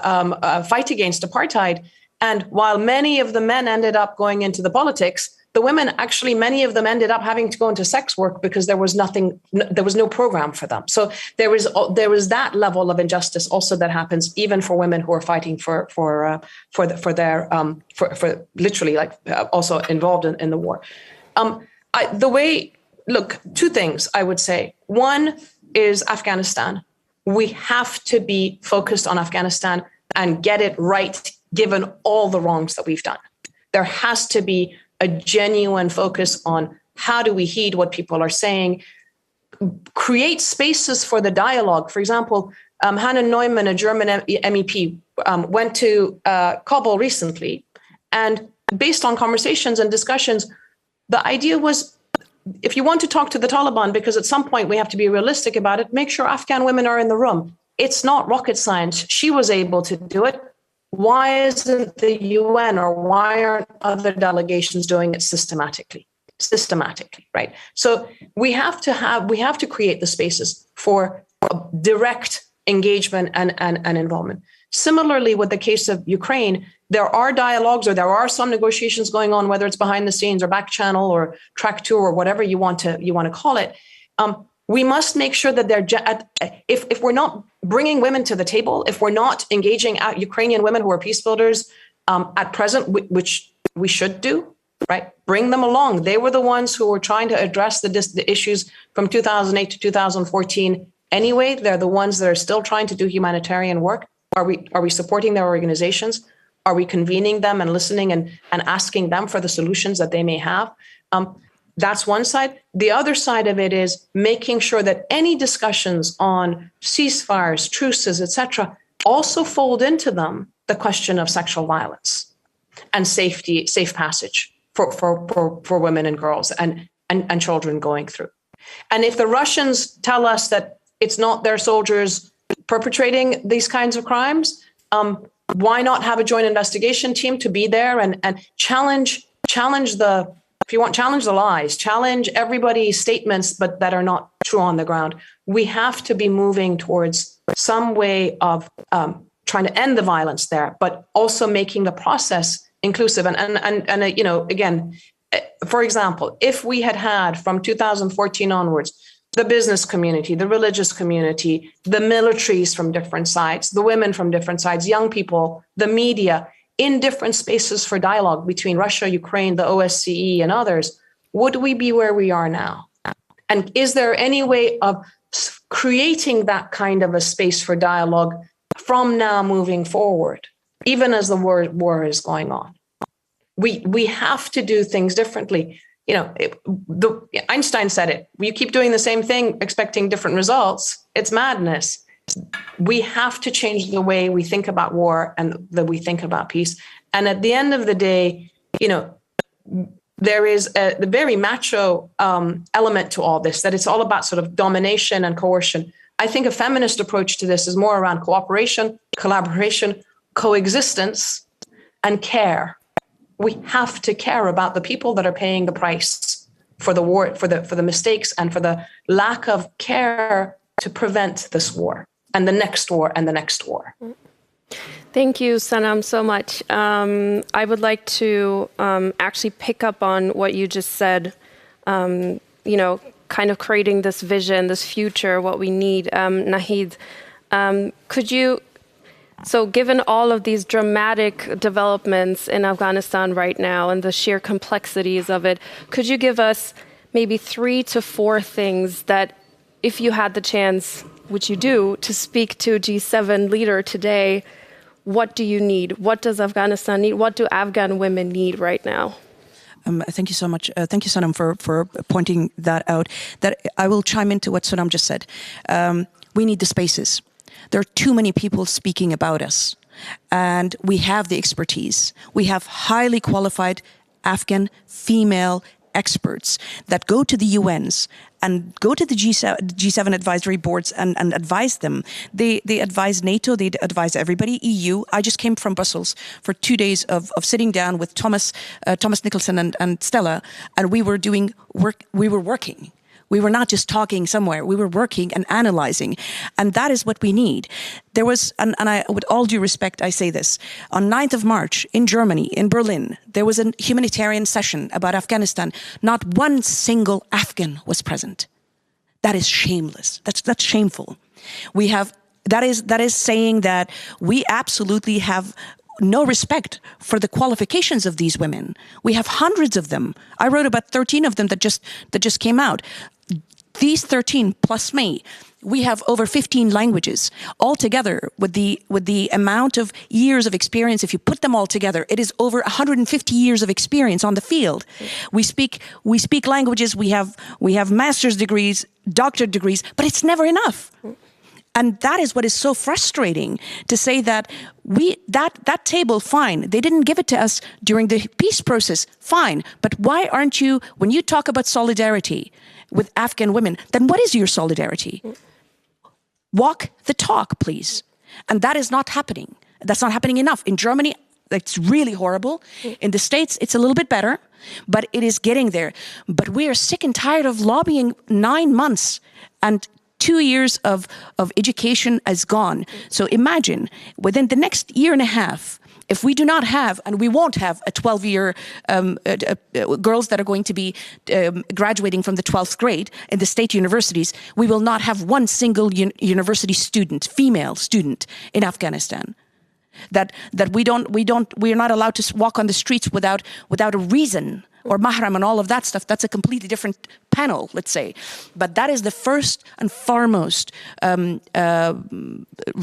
fight against apartheid. And while many of the men ended up going into the politics, the women, actually, many of them ended up having to go into sex work because there was no program for them. So there was that level of injustice also that happens even for women who are fighting for literally also involved in the war. Two things I would say. One is Afghanistan. we have to be focused on Afghanistan and get it right, given all the wrongs that we've done. There has to be a genuine focus on how do we heed what people are saying, create spaces for the dialogue. For example, Hannah Neumann, a German MEP, went to Kabul recently, and based on conversations and discussions, the idea was, if you want to talk to the Taliban, because at some point we have to be realistic about it, make sure Afghan women are in the room. It's not rocket science. She was able to do it. Why isn't the UN or why aren't other delegations doing it systematically, right? So we have to create the spaces for direct engagement and involvement. Similarly, with the case of Ukraine, there are dialogues or there are some negotiations going on, whether it's behind the scenes or back channel or track 2 or whatever you want to call it. We must make sure that if we're not bringing women to the table, if we're not engaging Ukrainian women who are peace builders at present, which we should do, right? Bring them along. They were the ones who were trying to address the issues from 2008 to 2014. Anyway, they're the ones that are still trying to do humanitarian work. Are we supporting their organizations? Are we convening them and listening and asking them for the solutions that they may have? That's one side. The other side of it is making sure that any discussions on ceasefires, truces, etc., also fold into them the question of sexual violence and safe passage for women and girls and children going through. And if the Russians tell us that it's not their soldiers perpetrating these kinds of crimes, why not have a joint investigation team to be there and challenge the, if you want, challenge the lies, challenge everybody's statements, but that are not true on the ground. We have to be moving towards some way of trying to end the violence there, but also making the process inclusive. And you know, again, for example, if we had from 2014 onwards, the business community, the religious community, the militaries from different sides, the women from different sides, young people, the media, in different spaces for dialogue between Russia, Ukraine, the OSCE, and others, would we be where we are now? And is there any way of creating that kind of a space for dialogue from now moving forward, even as the war is going on? We have to do things differently. You know, Einstein said it. You keep doing the same thing, expecting different results. It's madness. We have to change the way we think about war and that we think about peace. And at the end of the day, you know, there is the very macho element to all this, that it's all about sort of domination and coercion. I think a feminist approach to this is more around cooperation, collaboration, coexistence, and care. We have to care about the people that are paying the price for the war, for the mistakes, and for the lack of care to prevent this war and the next war and the next war. Thank you, Sanam, so much. I would like to actually pick up on what you just said, you know, kind of creating this vision, this future, what we need. Nahid, could you... So given all of these dramatic developments in Afghanistan right now and the sheer complexities of it, could you give us maybe 3 to 4 things that, if you had the chance, which you do, to speak to a G7 leader today, what do you need? What does Afghanistan need? What do Afghan women need right now? Thank you so much. Thank you, Sanam, for pointing that out. That I will chime into what Sanam just said. We need the spaces. There are too many people speaking about us, and we have the expertise. We have highly qualified Afghan female experts that go to the UNs and go to the G7 advisory boards and advise them. They advise NATO, they advise everybody, EU. I just came from Brussels for 2 days of sitting down with Thomas Nicholson and Stella, and we were doing work. We were working. We were not just talking somewhere. We were working and analyzing. And that is what we need. There was, and I, with all due respect, I say this, on 9th of March in Germany, in Berlin, there was a humanitarian session about Afghanistan. Not one single Afghan was present. That is shameless. That's shameful. We have, that is saying that we absolutely have no respect for the qualifications of these women. We have hundreds of them. I wrote about 13 of them that just came out. these 13 plus me, we have over 15 languages. Altogether, with the amount of years of experience, if you put them all together, it is over 150 years of experience on the field. We speak languages, we have master's degrees, doctorate degrees, but it's never enough. And that is what is so frustrating, to say that that table, fine, they didn't give it to us during the peace process, fine, but why aren't you, when you talk about solidarity with Afghan women, then what is your solidarity? Walk the talk, please. And that is not happening. That's not happening enough. In Germany, it's really horrible. In the States, it's a little bit better, but it is getting there. But we are sick and tired of lobbying 9 months, and 2 years of education is gone. So imagine, within the next year and a half, if we do not have, and we won't have, a 12-year girls that are going to be graduating from the 12th grade in the state universities, we will not have one single university student, female student, in Afghanistan. That we are not allowed to walk on the streets without a reason, or mahram and all of that stuff. That's a completely different panel, let's say. But that is the first and foremost,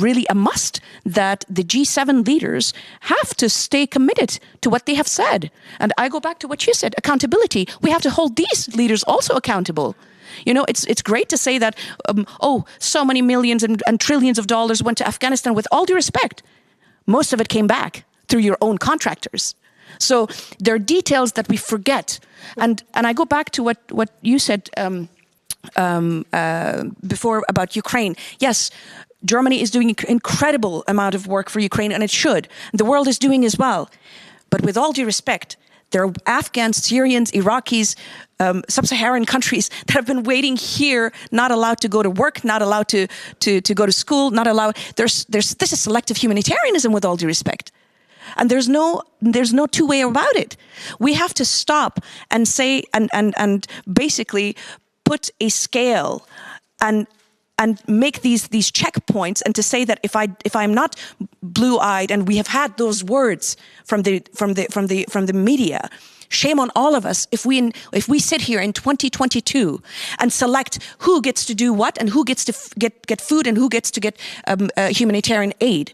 really a must, that the G7 leaders have to stay committed to what they have said. And I go back to what you said, accountability. We have to hold these leaders also accountable. You know, it's great to say that, so many millions and trillions of dollars went to Afghanistan. With all due respect, most of it came back through your own contractors. So there are details that we forget. And I go back to what you said before about Ukraine. Yes, Germany is doing an incredible amount of work for Ukraine, and it should. The world is doing as well. But with all due respect, there are Afghans, Syrians, Iraqis, sub-Saharan countries that have been waiting here, not allowed to go to work, not allowed to go to school, not allowed. This is selective humanitarianism, with all due respect. And there's no two way about it. We have to stop and say and basically put a scale and make these checkpoints, and to say that if I'm not blue-eyed, and we have had those words from the media, shame on all of us if we sit here in 2022 and select who gets to do what, and who gets to get food, and who gets to get humanitarian aid.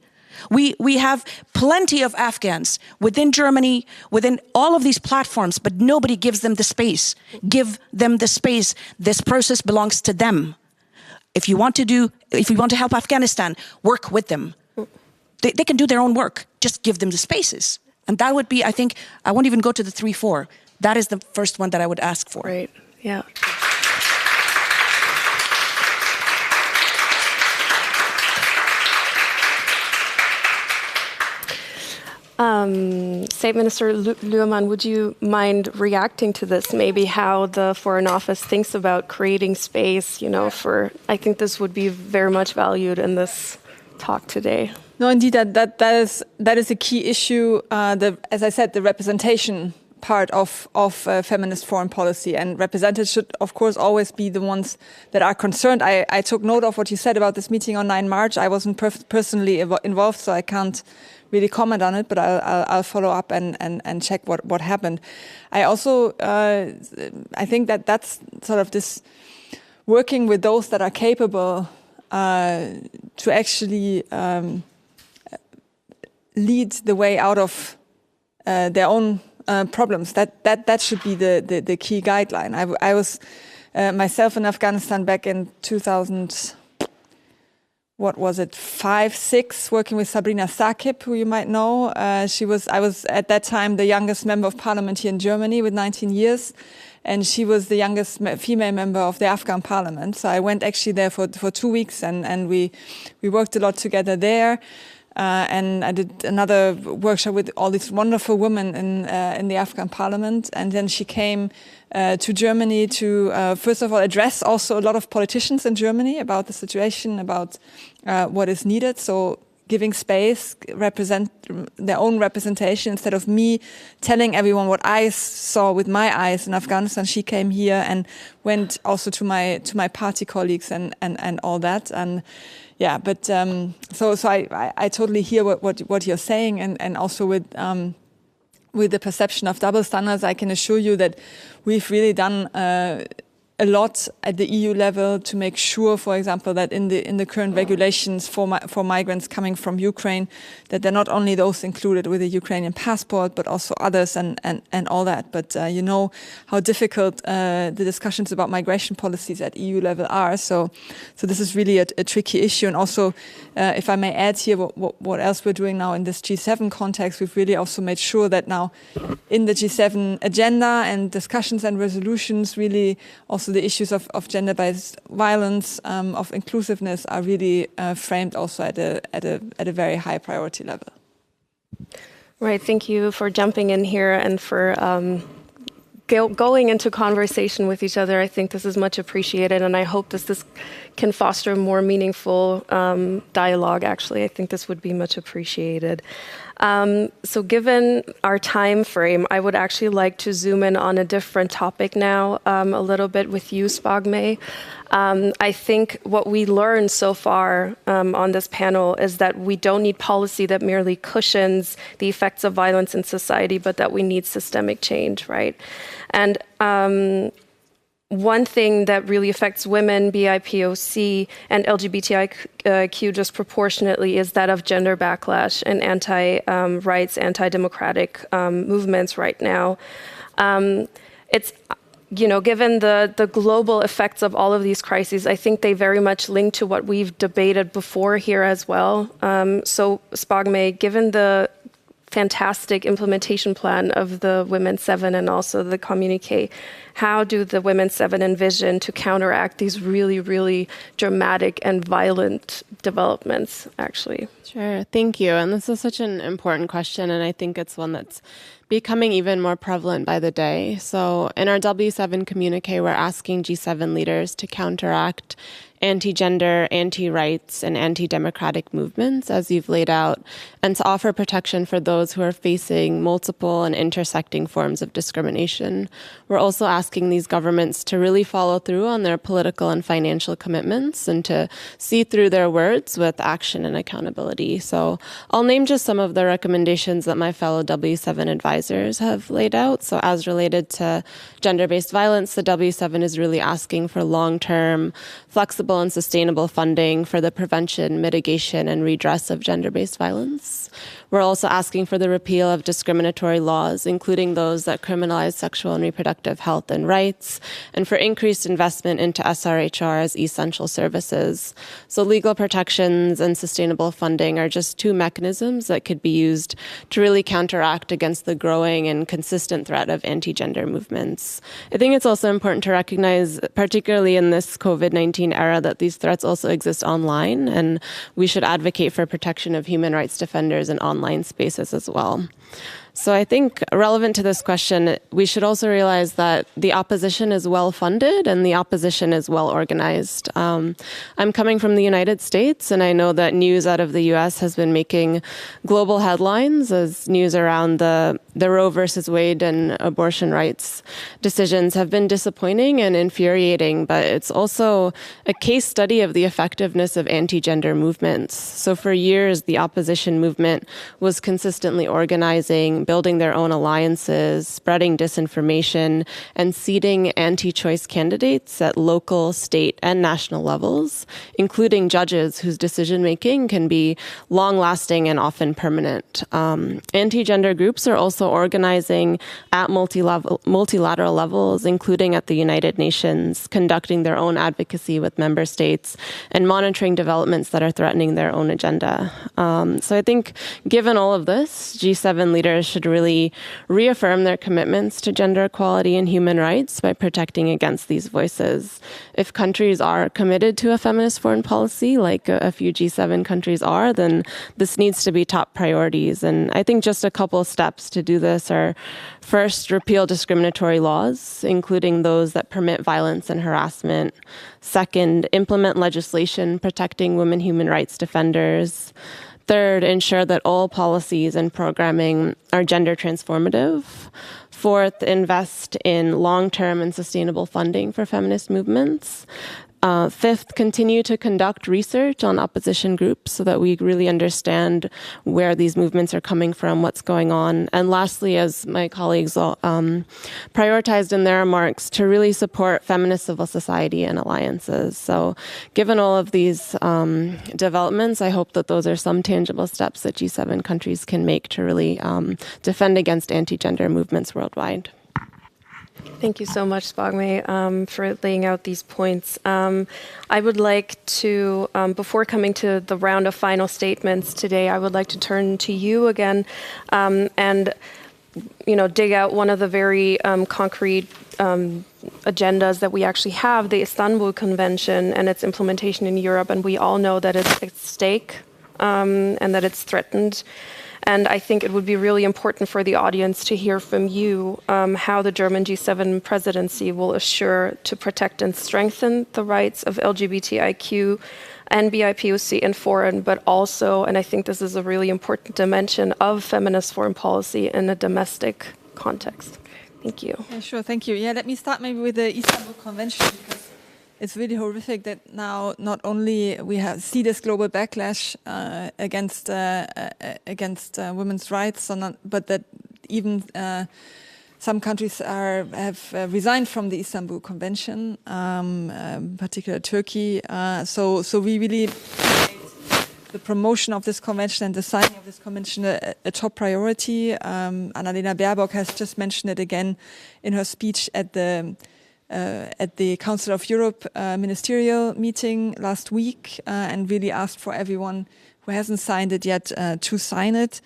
We have plenty of Afghans within Germany, within all of these platforms, but nobody gives them the space. Give them the space. This process belongs to them. If you want to help Afghanistan, work with them. They can do their own work. Just give them the spaces. And that would be, I think, I won't even go to the 3-4. That is the first one that I would ask for. Right. Yeah. State Minister Luhrmann, would you mind reacting to this? Maybe how the Foreign Office thinks about creating space, I think this would be very much valued in this talk today. No, indeed, that is a key issue. As I said, the representation part of feminist foreign policy, and representatives should, of course, always be the ones that are concerned. I took note of what you said about this meeting on 9 March. I wasn't personally involved, so I can't really comment on it, but I'll follow up and check what happened. I also I think that's sort of this working with those that are capable to actually lead the way out of their own problems. That should be the key guideline. I was myself in Afghanistan back in 2000. What was it, 5, 6, working with Sabrina Saqib, who you might know. I was at that time the youngest member of parliament here in Germany with 19 years. And she was the youngest female member of the Afghan parliament. So I went actually there for 2 weeks, and we worked a lot together there. And I did another workshop with all these wonderful women in the Afghan parliament. And then she came to Germany to, first of all, address also a lot of politicians in Germany about the situation, about what is needed. So giving space, represent their own representation, instead of me telling everyone what I saw with my eyes in Afghanistan. She came here and went also to my party colleagues and all that. And yeah, but so I totally hear what you're saying, and also with the perception of double standards, I can assure you that we've really done a lot at the EU level to make sure, for example, that in the current regulations for migrants coming from Ukraine, that they're not only those included with a Ukrainian passport, but also others and all that. But you know how difficult the discussions about migration policies at EU level are. So this is really a tricky issue. And also, if I may add here, what else we're doing now in this G7 context, we've really also made sure that now in the G7 agenda and discussions and resolutions, really also the issues of gender-based violence, of inclusiveness are really framed also at a very high priority level. Right, thank you for jumping in here and for going into conversation with each other. I think this is much appreciated, and I hope this can foster more meaningful dialogue, actually. I think this would be much appreciated. So given our time frame, I would actually like to zoom in on a different topic now, a little bit with you, Spagme. I think what we learned so far on this panel is that we don't need policy that merely cushions the effects of violence in society, but that we need systemic change, right? And one thing that really affects women, BIPOC, and LGBTIQ disproportionately is that of gender backlash and anti-rights, anti-democratic movements right now. It's, you know, given the global effects of all of these crises, I think they very much link to what we've debated before here as well. So, Spagme, given the fantastic implementation plan of the Women's 7 and also the communique, how do the Women's 7 envision to counteract these really, really dramatic and violent developments, actually? Sure, thank you. And this is such an important question, and I think it's one that's becoming even more prevalent by the day. So in our W7 communique, we're asking G7 leaders to counteract anti-gender, anti-rights, and anti-democratic movements, as you've laid out, and to offer protection for those who are facing multiple and intersecting forms of discrimination. We're also asking these governments to really follow through on their political and financial commitments and to see through their words with action and accountability. So I'll name just some of the recommendations that my fellow W7 advisors have laid out. So as related to gender-based violence, the W7 is really asking for long-term, flexible and sustainable funding for the prevention, mitigation, and redress of gender-based violence. We're also asking for the repeal of discriminatory laws, including those that criminalize sexual and reproductive health and rights, and for increased investment into SRHR as essential services. So legal protections and sustainable funding are just two mechanisms that could be used to really counteract against the growing and consistent threat of anti-gender movements. I think it's also important to recognize, particularly in this COVID-19 era, that these threats also exist online, and we should advocate for protection of human rights defenders in online spaces as well. So I think relevant to this question, we should also realize that the opposition is well funded and the opposition is well organized. I'm coming from the United States, and I know that news out of the US has been making global headlines as news around the Roe versus Wade and abortion rights decisions have been disappointing and infuriating, but it's also a case study of the effectiveness of anti-gender movements. So for years, the opposition movement was consistently organizing, building their own alliances, spreading disinformation, and seating anti-choice candidates at local, state, and national levels, including judges whose decision-making can be long-lasting and often permanent. Anti-gender groups are also organizing at multilateral levels, including at the United Nations, conducting their own advocacy with member states, and monitoring developments that are threatening their own agenda. So I think, given all of this, G7 leaders should really reaffirm their commitments to gender equality and human rights by protecting against these voices. If countries are committed to a feminist foreign policy, like a few G7 countries are, then this needs to be top priorities. And I think just a couple steps to do this are, first, repeal discriminatory laws, including those that permit violence and harassment. Second, implement legislation protecting women human rights defenders. Third, ensure that all policies and programming are gender transformative. Fourth, invest in long-term and sustainable funding for feminist movements. Fifth, continue to conduct research on opposition groups so that we really understand where these movements are coming from, what's going on. And lastly, as my colleagues prioritized in their remarks, to really support feminist civil society and alliances. So given all of these developments, I hope that those are some tangible steps that G7 countries can make to really defend against anti-gender movements worldwide. Thank you so much, Spagme, for laying out these points. I would like to, before coming to the round of final statements today, I would like to turn to you again and dig out one of the very concrete agendas that we actually have, the Istanbul Convention and its implementation in Europe. And we all know that it's at stake and that it's threatened. And I think it would be really important for the audience to hear from you how the German G7 presidency will assure to protect and strengthen the rights of LGBTIQ and BIPOC in foreign, but also, and I think this is a really important dimension of feminist foreign policy in a domestic context. Thank you. Yeah, sure, thank you. Yeah, let me start maybe with the Istanbul Convention, because it's really horrific that now not only we see this global backlash against women's rights, but that even some countries have resigned from the Istanbul Convention, particularly Turkey. So we really made the promotion of this convention and the signing of this convention a top priority. Annalena Baerbock has just mentioned it again in her speech at the Council of Europe ministerial meeting last week, and really asked for everyone who hasn't signed it yet to sign it.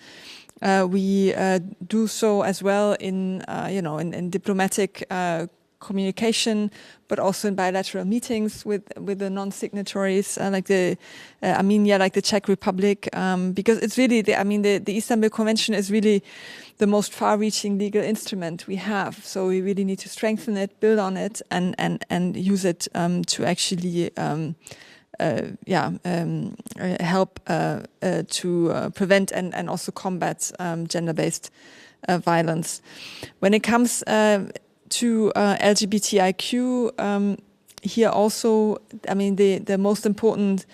We do so as well in diplomatic communication, but also in bilateral meetings with the non-signatories, like the Armenia, like the Czech Republic, because it's really the Istanbul Convention is really the most far-reaching legal instrument we have. So we really need to strengthen it, build on it, and use it to actually help to prevent and also combat gender-based violence. When it comes to LGBTIQ, here also, the most important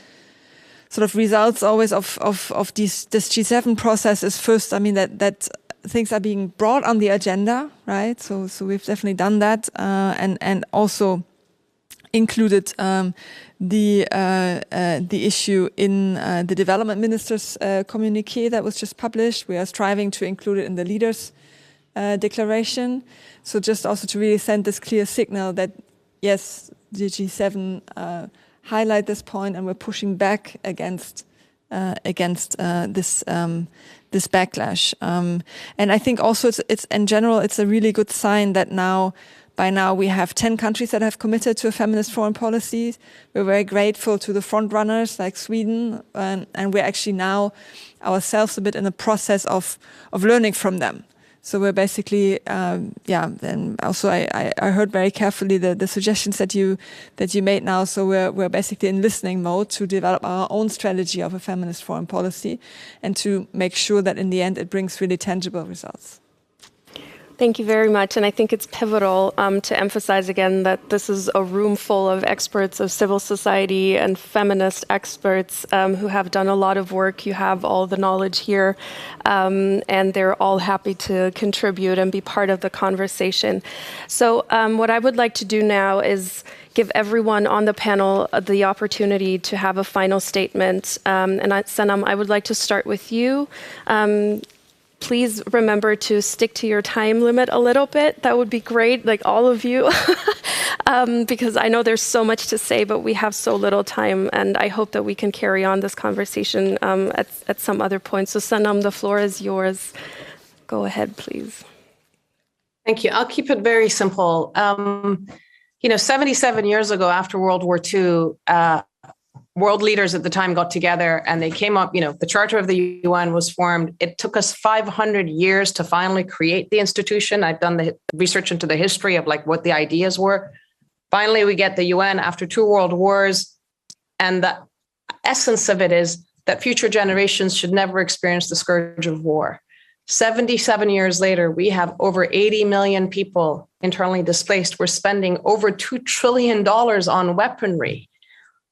sort of results always of this G7 process is first, that things are being brought on the agenda, right? So we've definitely done that, and also included the issue in the development ministers' communique that was just published. We are striving to include it in the leaders' declaration. So just also to really send this clear signal that yes, the G7 highlight this point, and we're pushing back against this backlash. And I think also it's in general it's a really good sign that by now we have 10 countries that have committed to a feminist foreign policy. We're very grateful to the front runners like Sweden, and we're actually now ourselves a bit in the process of learning from them. So we're basically, and also I heard very carefully the suggestions that you made now. So we're basically in listening mode to develop our own strategy of a feminist foreign policy, and to make sure that in the end it brings really tangible results. Thank you very much. And I think it's pivotal to emphasize again that this is a room full of experts of civil society and feminist experts who have done a lot of work. You have all the knowledge here, and they're all happy to contribute and be part of the conversation. So what I would like to do now is give everyone on the panel the opportunity to have a final statement. And Sanam, I would like to start with you. Please remember to stick to your time limit a little bit. That would be great, like all of you, because I know there's so much to say, but we have so little time, and I hope that we can carry on this conversation at some other point. So Sanam, the floor is yours. Go ahead, please. Thank you. I'll keep it very simple. 77 years ago, after World War II, world leaders at the time got together and they came up, the Charter of the UN was formed. It took us 500 years to finally create the institution. I've done the research into the history of what the ideas were. Finally, we get the UN after 2 world wars. And the essence of it is that future generations should never experience the scourge of war. 77 years later, we have over 80 million people internally displaced. We're spending over $2 trillion on weaponry.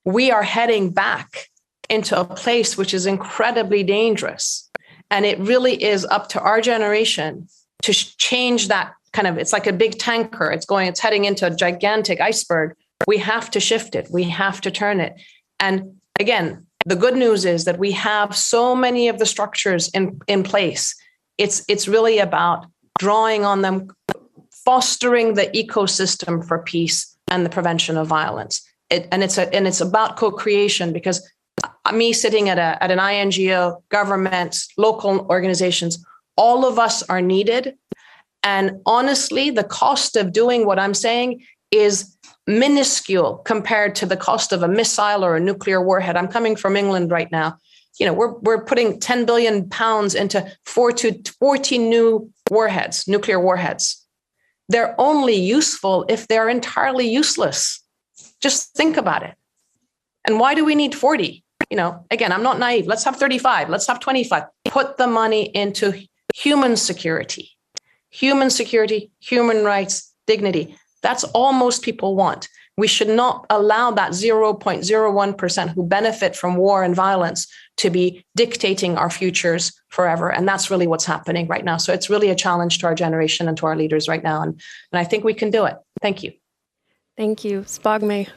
we are heading back into a place which is incredibly dangerous. And it really is up to our generation to change that kind of, it's like a big tanker. It's heading into a gigantic iceberg. We have to shift it. We have to turn it. And again, the good news is that we have so many of the structures in place. It's really about drawing on them, fostering the ecosystem for peace and the prevention of violence. It's about co-creation, because me sitting at an INGO, government, local organizations, all of us are needed. And honestly, the cost of doing what I'm saying is minuscule compared to the cost of a missile or a nuclear warhead. I'm coming from England right now. You know, we're putting 10 billion pounds into 40 new warheads, nuclear warheads. They're only useful if they're entirely useless. Just think about it. And why do we need 40? You know, again, I'm not naive. Let's have 35. Let's have 25. Put the money into human security, human rights, dignity. That's all most people want. We should not allow that 0.01% who benefit from war and violence to be dictating our futures forever. And that's really what's happening right now. So it's really a challenge to our generation and to our leaders right now. And I think we can do it. Thank you. Thank you. Spagme,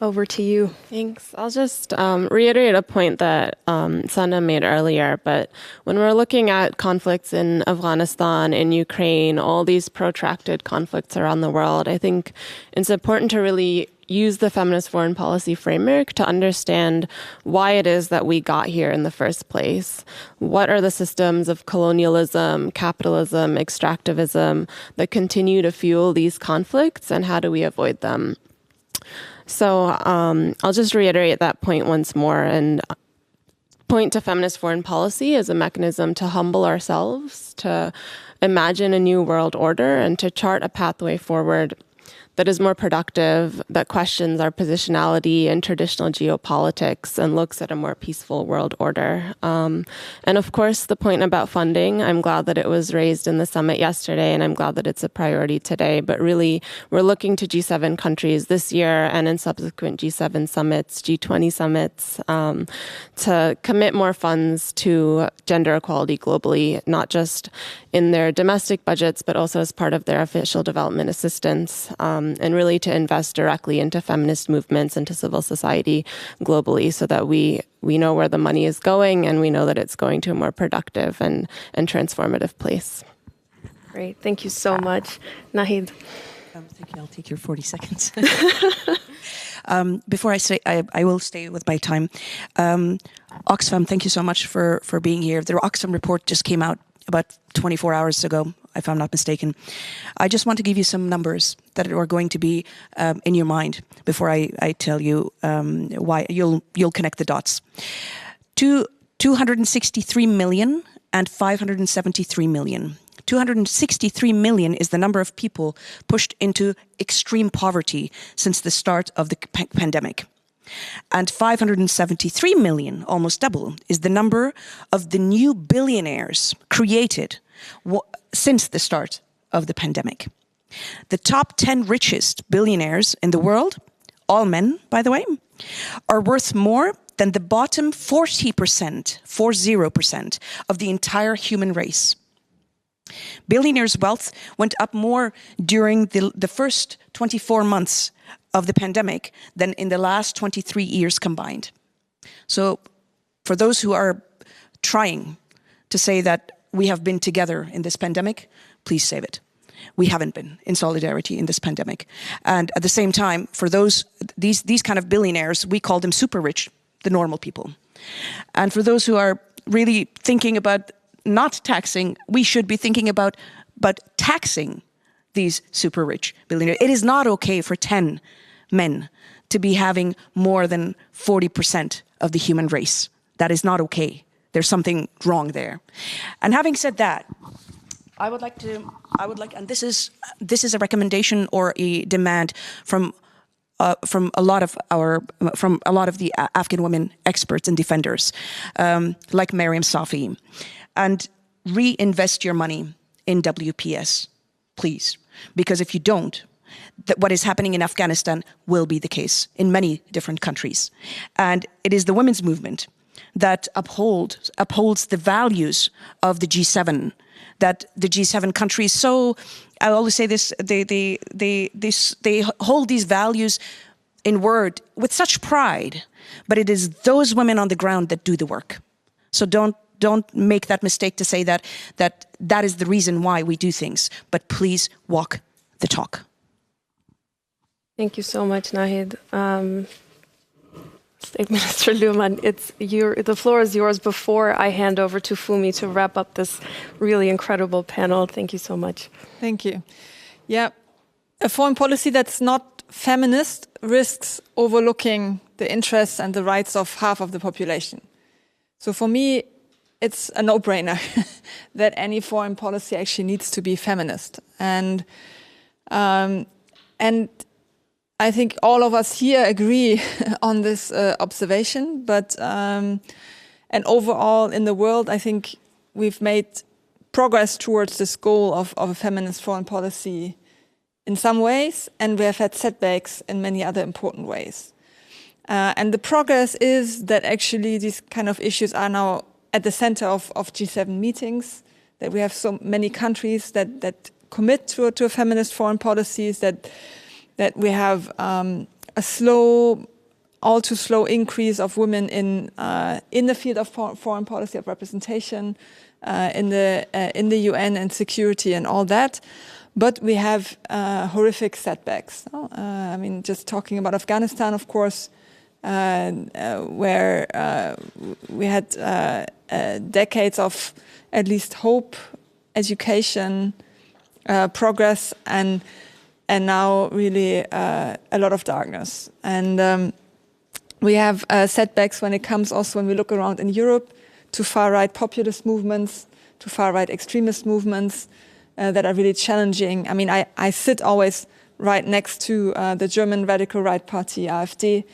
over to you. Thanks. I'll just reiterate a point that Sana made earlier. But when we're looking at conflicts in Afghanistan, in Ukraine, all these protracted conflicts around the world, I think it's important to really use the feminist foreign policy framework to understand why it is that we got here in the first place. What are the systems of colonialism, capitalism, extractivism that continue to fuel these conflicts, and how do we avoid them? So I'll just reiterate that point once more and point to feminist foreign policy as a mechanism to humble ourselves, to imagine a new world order, and to chart a pathway forward that is more productive, that questions our positionality in traditional geopolitics and looks at a more peaceful world order. And of course, the point about funding, I'm glad that it was raised in the summit yesterday, and I'm glad that it's a priority today. But really, we're looking to G7 countries this year and in subsequent G7 summits, G20 summits, to commit more funds to gender equality globally, not just in their domestic budgets, but also as part of their official development assistance. And really to invest directly into feminist movements and to civil society globally, so that we know where the money is going, and we know that it's going to a more productive and transformative place. Great. Thank you so much. Nahid. Thank you. I'll take your 40 seconds. Before I say, I will stay with my time. Oxfam, thank you so much for being here. The Oxfam report just came out about 24 hours ago, if I'm not mistaken. I just want to give you some numbers that are going to be in your mind before I tell you why you'll connect the dots. 263 million and 573 million. 263 million is the number of people pushed into extreme poverty since the start of the pandemic. And 573 million, almost double, is the number of the new billionaires created since the start of the pandemic. The top 10 richest billionaires in the world, all men, by the way, are worth more than the bottom 40% of the entire human race. Billionaires' wealth went up more during the first 24 months of the pandemic than in the last 23 years combined. So for those who are trying to say that we have been together in this pandemic, please save it. We haven't been in solidarity in this pandemic. And at the same time, for these kind of billionaires, we call them super rich, the normal people. And for those who are really thinking about not taxing, we should be thinking about taxing these super rich billionaires. It is not okay for 10 men to be having more than 40% of the human race. That is not okay. There's something wrong there. And having said that, I would like, and this is a recommendation or a demand from a lot of the Afghan women experts and defenders, like Maryam Safi, and reinvest your money in WPS, please. Because if you don't, that what is happening in Afghanistan will be the case in many different countries. And it is the women's movement that upholds the values of the G7, that the G7 countries, so I always say this, they hold these values in word with such pride, but it is those women on the ground that do the work. So don't make that mistake to say that is the reason why we do things, but please walk the talk. Thank you so much, Nahid. State Minister Luhrmann, the floor is yours before I hand over to Fumi to wrap up this really incredible panel. Thank you so much. Thank you. Yeah, a foreign policy that's not feminist risks overlooking the interests and the rights of half of the population. So for me, it's a no-brainer that any foreign policy actually needs to be feminist. And I think all of us here agree on this observation, but and overall in the world, I think we've made progress towards this goal of a feminist foreign policy in some ways, and we have had setbacks in many other important ways. And the progress is that actually these kind of issues are now at the center of G7 meetings, that we have so many countries that commit to a feminist foreign policies, that we have a all too slow increase of women in the field of foreign policy, of representation, in the UN and security and all that. But we have horrific setbacks. I mean, just talking about Afghanistan, of course, where we had decades of at least hope, education, progress, and now really a lot of darkness. And we have setbacks when it comes also when we look around in Europe to far-right populist movements, to far-right extremist movements that are really challenging. I mean, I sit always right next to the German radical right party, AfD,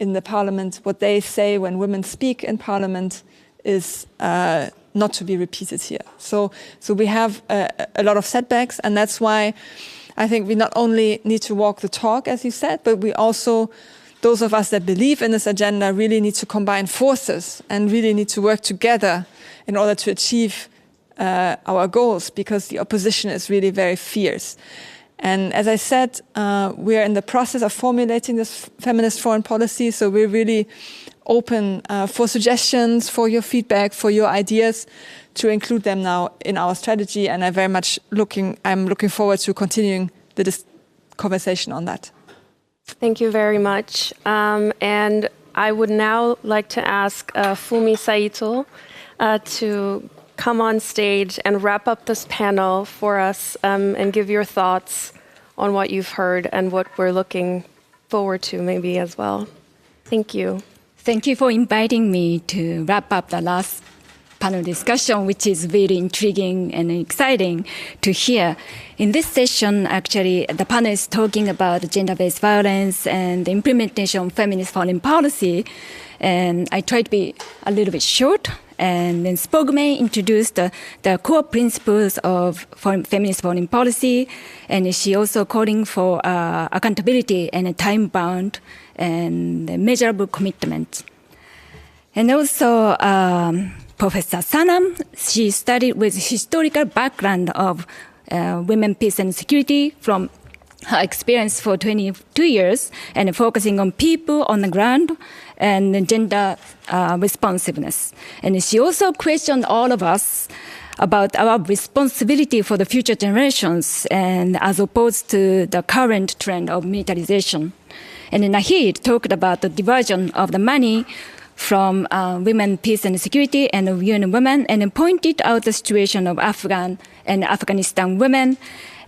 in the parliament. What they say when women speak in parliament is not to be repeated here. So we have a lot of setbacks, and that's why I think we not only need to walk the talk, as you said, but we also, those of us that believe in this agenda, really need to combine forces and really need to work together in order to achieve our goals, because the opposition is really very fierce. And as I said, we are in the process of formulating this feminist foreign policy, so we're really open for suggestions, for your feedback, for your ideas, to include them now in our strategy. And I'm looking forward to continuing the conversation on that. Thank you very much. And I would now like to ask Fumi Saito to come on stage and wrap up this panel for us and give your thoughts on what you've heard and what we're looking forward to maybe as well. Thank you. Thank you for inviting me to wrap up the last panel discussion, which is really intriguing and exciting to hear. In this session, actually, the panel is talking about gender-based violence and the implementation of feminist foreign policy. And I tried to be a little bit short. And then Spogmay introduced the core principles of feminist foreign policy. And she also calling for accountability and a time-bound and measurable commitment. And also, Professor Sanam, she studied with historical background of women, peace and security from her experience for 22 years and focusing on people on the ground and gender responsiveness. And she also questioned all of us about our responsibility for the future generations and as opposed to the current trend of militarization. And Nahid talked about the diversion of the money from women, peace and security and UN women and pointed out the situation of Afghan and Afghanistan women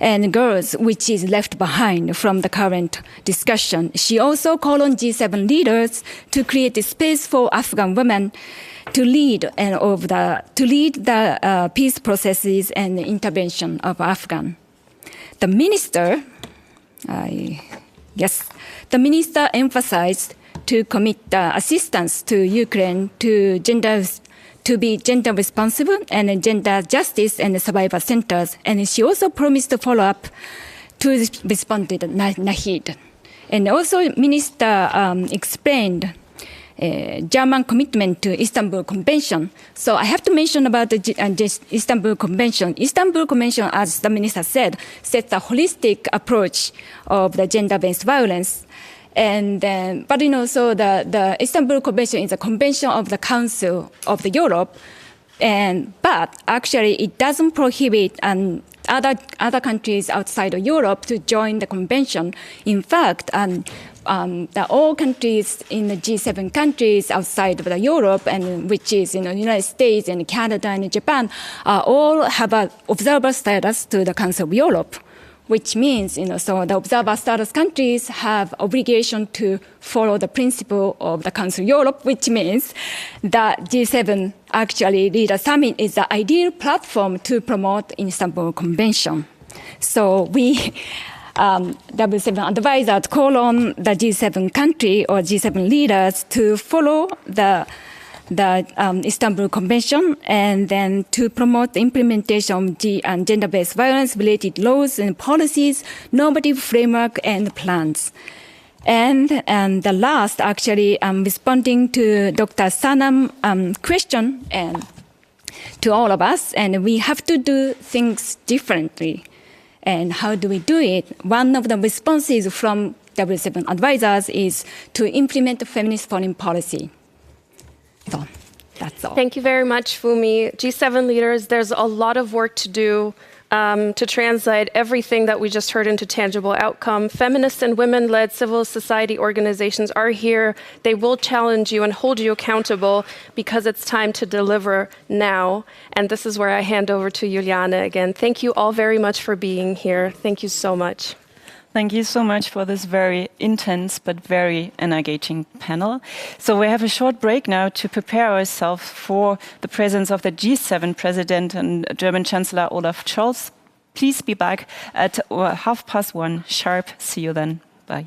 and girls, which is left behind from the current discussion. She also called on G7 leaders to create a space for Afghan women to lead the peace processes and intervention of Afghan. The minister emphasized to commit assistance to Ukraine to be gender responsive and gender justice and survivor centers. And she also promised to follow up to respond to the Nahid. And also, Minister explained German commitment to Istanbul Convention. So I have to mention about the Istanbul Convention. Istanbul Convention, as the minister said, sets a holistic approach of the gender-based violence. And but so the Istanbul Convention is a convention of the Council of the Europe, but actually it doesn't prohibit other countries outside of Europe to join the convention. In fact, all countries in the G7 countries outside of the Europe, and which is the United States and Canada and Japan, all have an observer status to the Council of Europe, which means so the observer status countries have obligation to follow the principle of the Council of Europe, which means that G7 actually leader summit is the ideal platform to promote Istanbul Convention. So we. W7 advisors call on the G7 country or G7 leaders to follow the Istanbul Convention and then to promote the implementation of gender-based violence-related laws and policies, normative framework, and plans. And the last, actually, responding to Dr. Sanam's question and to all of us, and we have to do things differently. And how do we do it? One of the responses from W7 advisors is to implement feminist foreign policy. So that's all. Thank you very much, Fumi. G7 leaders, there's a lot of work to do to translate everything that we just heard into tangible outcome. Feminist and women-led civil society organizations are here. They will challenge you and hold you accountable because it's time to deliver now. And this is where I hand over to Juliane again. Thank you all very much for being here. Thank you so much. Thank you so much for this very intense but very engaging panel. So we have a short break now to prepare ourselves for the presence of the G7 President and German Chancellor Olaf Scholz. Please be back at 1:30 sharp. See you then. Bye.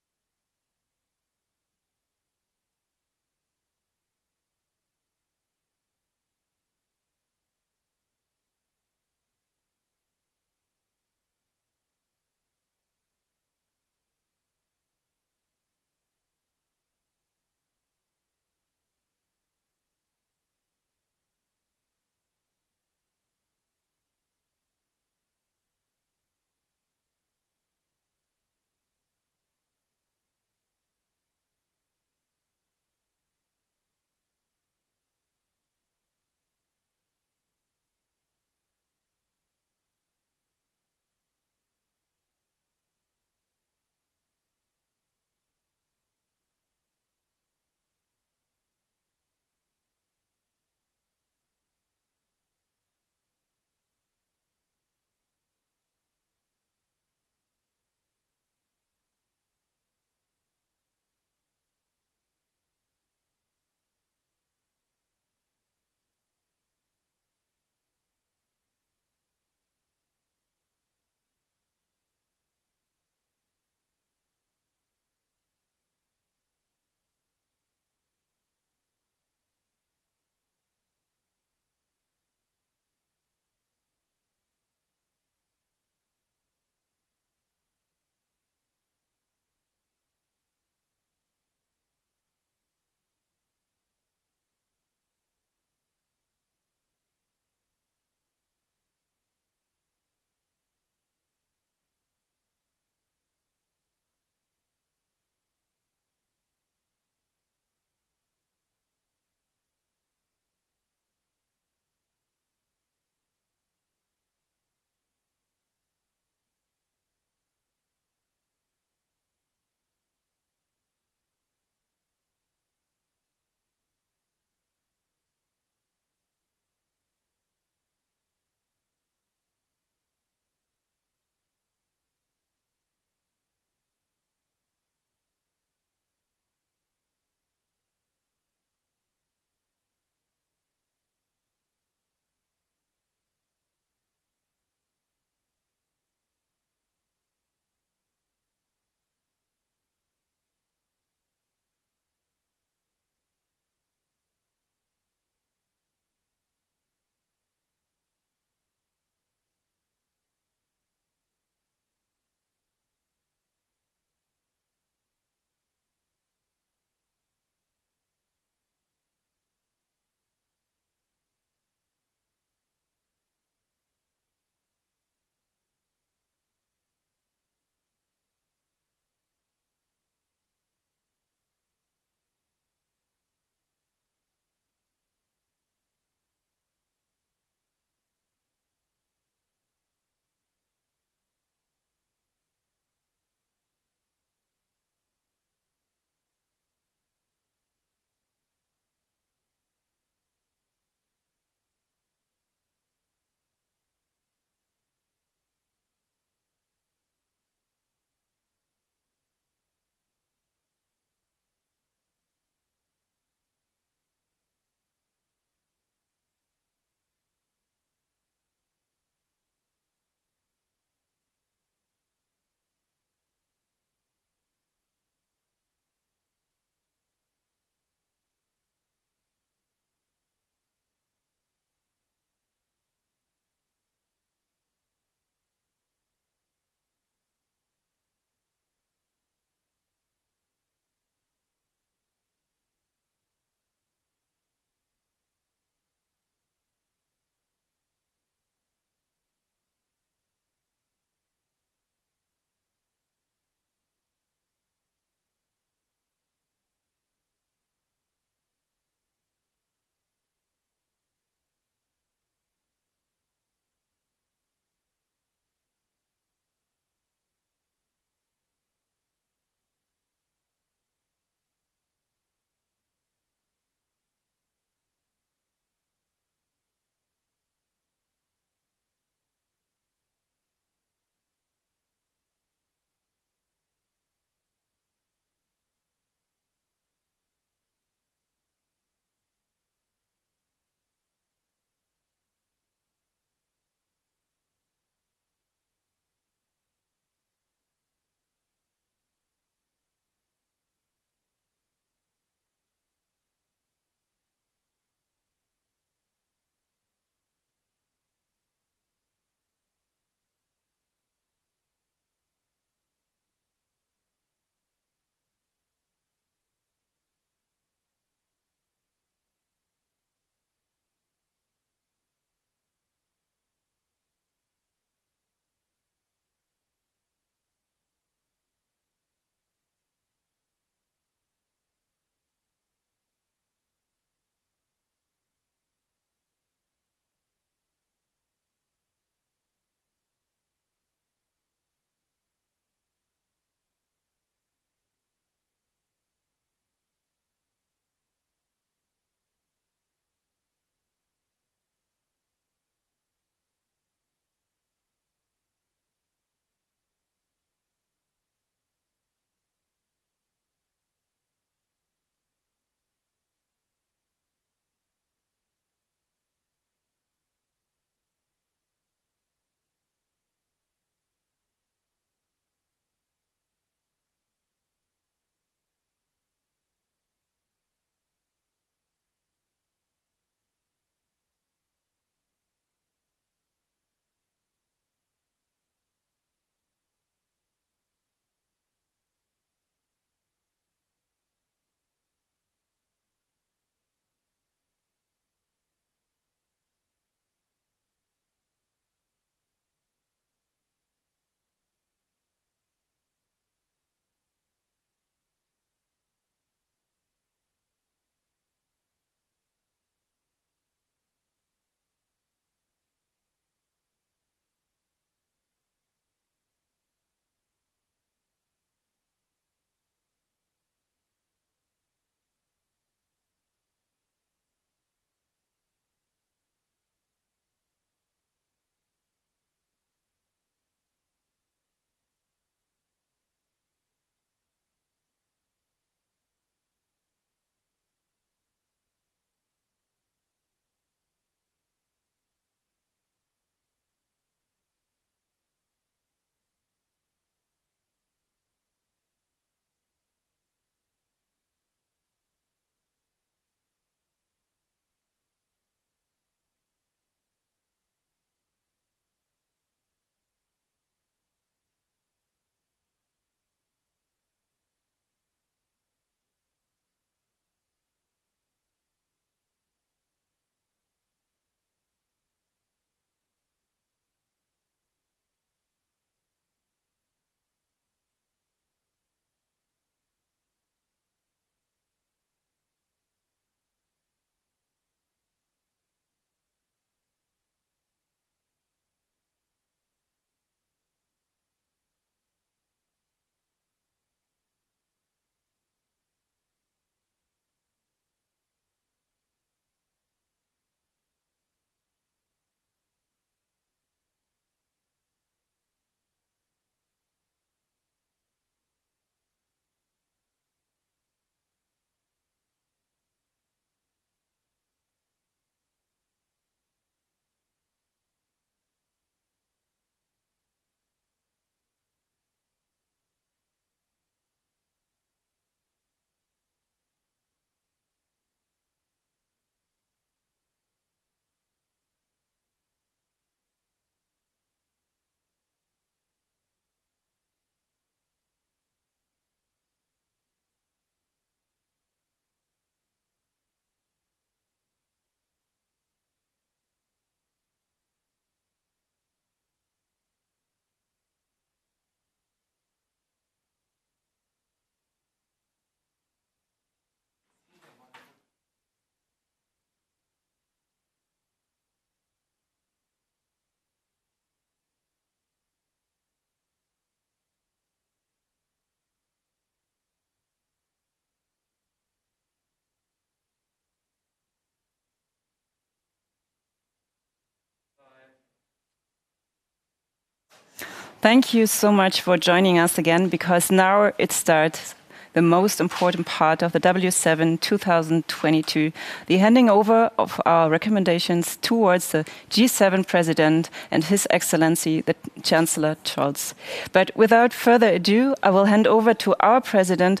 Thank you so much for joining us again, because now it starts the most important part of the W7 2022, the handing over of our recommendations towards the G7 President and His Excellency, the Chancellor Scholz. But without further ado, I will hand over to our President,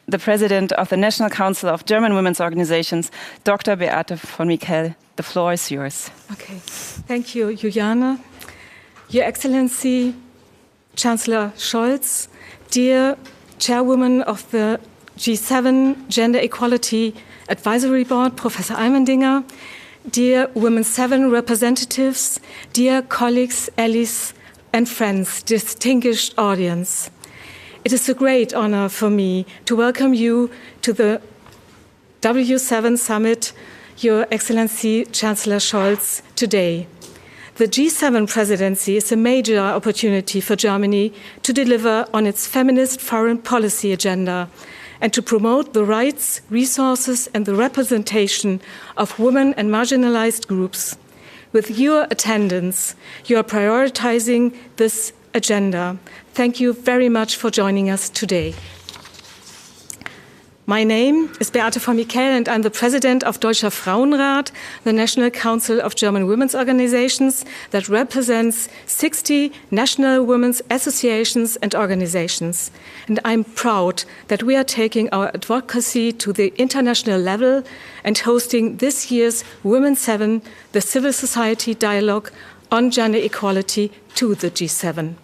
the President of the National Council of German Women's Organizations, Dr. Beate von Michel. The floor is yours. Okay, thank you, Juliane. Your Excellency, Chancellor Scholz, dear Chairwoman of the G7 Gender Equality Advisory Board, Professor Almendinger, dear Women 7 representatives, dear colleagues, allies, and friends, distinguished audience. It is a great honor for me to welcome you to the W7 Summit, Your Excellency Chancellor Scholz, today. The G7 presidency is a major opportunity for Germany to deliver on its feminist foreign policy agenda and to promote the rights, resources, and the representation of women and marginalized groups. With your attendance, you are prioritizing this agenda. Thank you very much for joining us today. My name is Beate von Michel, and I'm the president of Deutscher Frauenrat, the National Council of German Women's Organizations that represents 60 national women's associations and organizations. And I'm proud that we are taking our advocacy to the international level and hosting this year's Women 7, the Civil Society Dialogue on Gender Equality to the G7.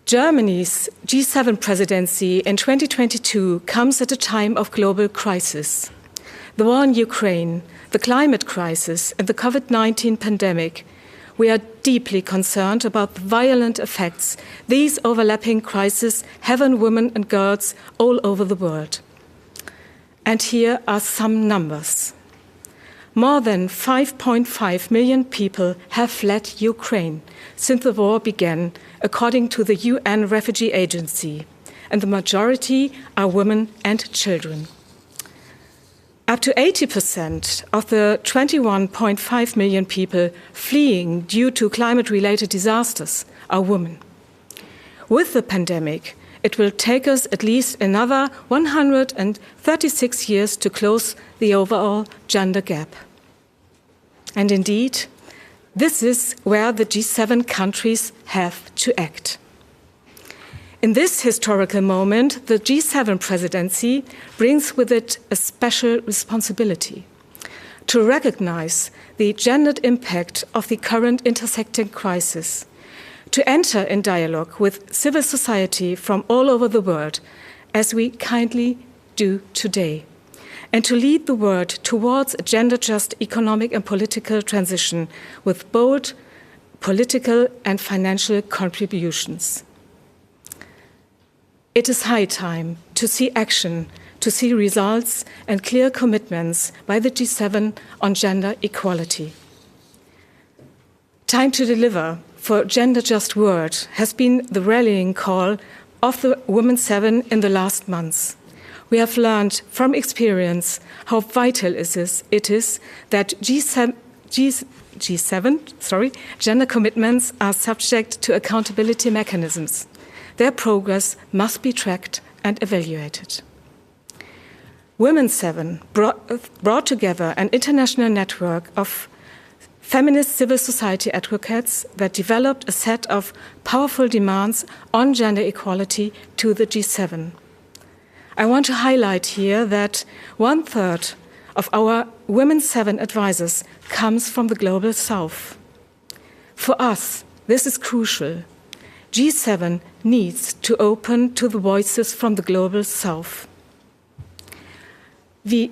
Germany's G7 presidency in 2022 comes at a time of global crisis. The war in Ukraine, the climate crisis, and the COVID-19 pandemic. We are deeply concerned about the violent effects these overlapping crises have on women and girls all over the world. And here are some numbers. More than 5.5 million people have fled Ukraine since the war began, according to the UN Refugee Agency, and the majority are women and children. Up to 80% of the 21.5 million people fleeing due to climate-related disasters are women. With the pandemic, it will take us at least another 136 years to close the overall gender gap. And indeed, this is where the G7 countries have to act. In this historical moment, the G7 presidency brings with it a special responsibility to recognize the gendered impact of the current intersecting crisis, to enter in dialogue with civil society from all over the world, as we kindly do today, and to lead the world towards a gender-just economic and political transition with bold political and financial contributions. It is high time to see action, to see results and clear commitments by the G7 on gender equality. Time to deliver for a gender-just world has been the rallying call of the Women 7 in the last months. We have learned from experience how vital it is that G7 gender commitments are subject to accountability mechanisms. Their progress must be tracked and evaluated. Women 7 brought together an international network of feminist civil society advocates that developed a set of powerful demands on gender equality to the G7. I want to highlight here that 1/3 of our Women 7 advisors comes from the Global South. For us, this is crucial. G7 needs to open to the voices from the Global South. We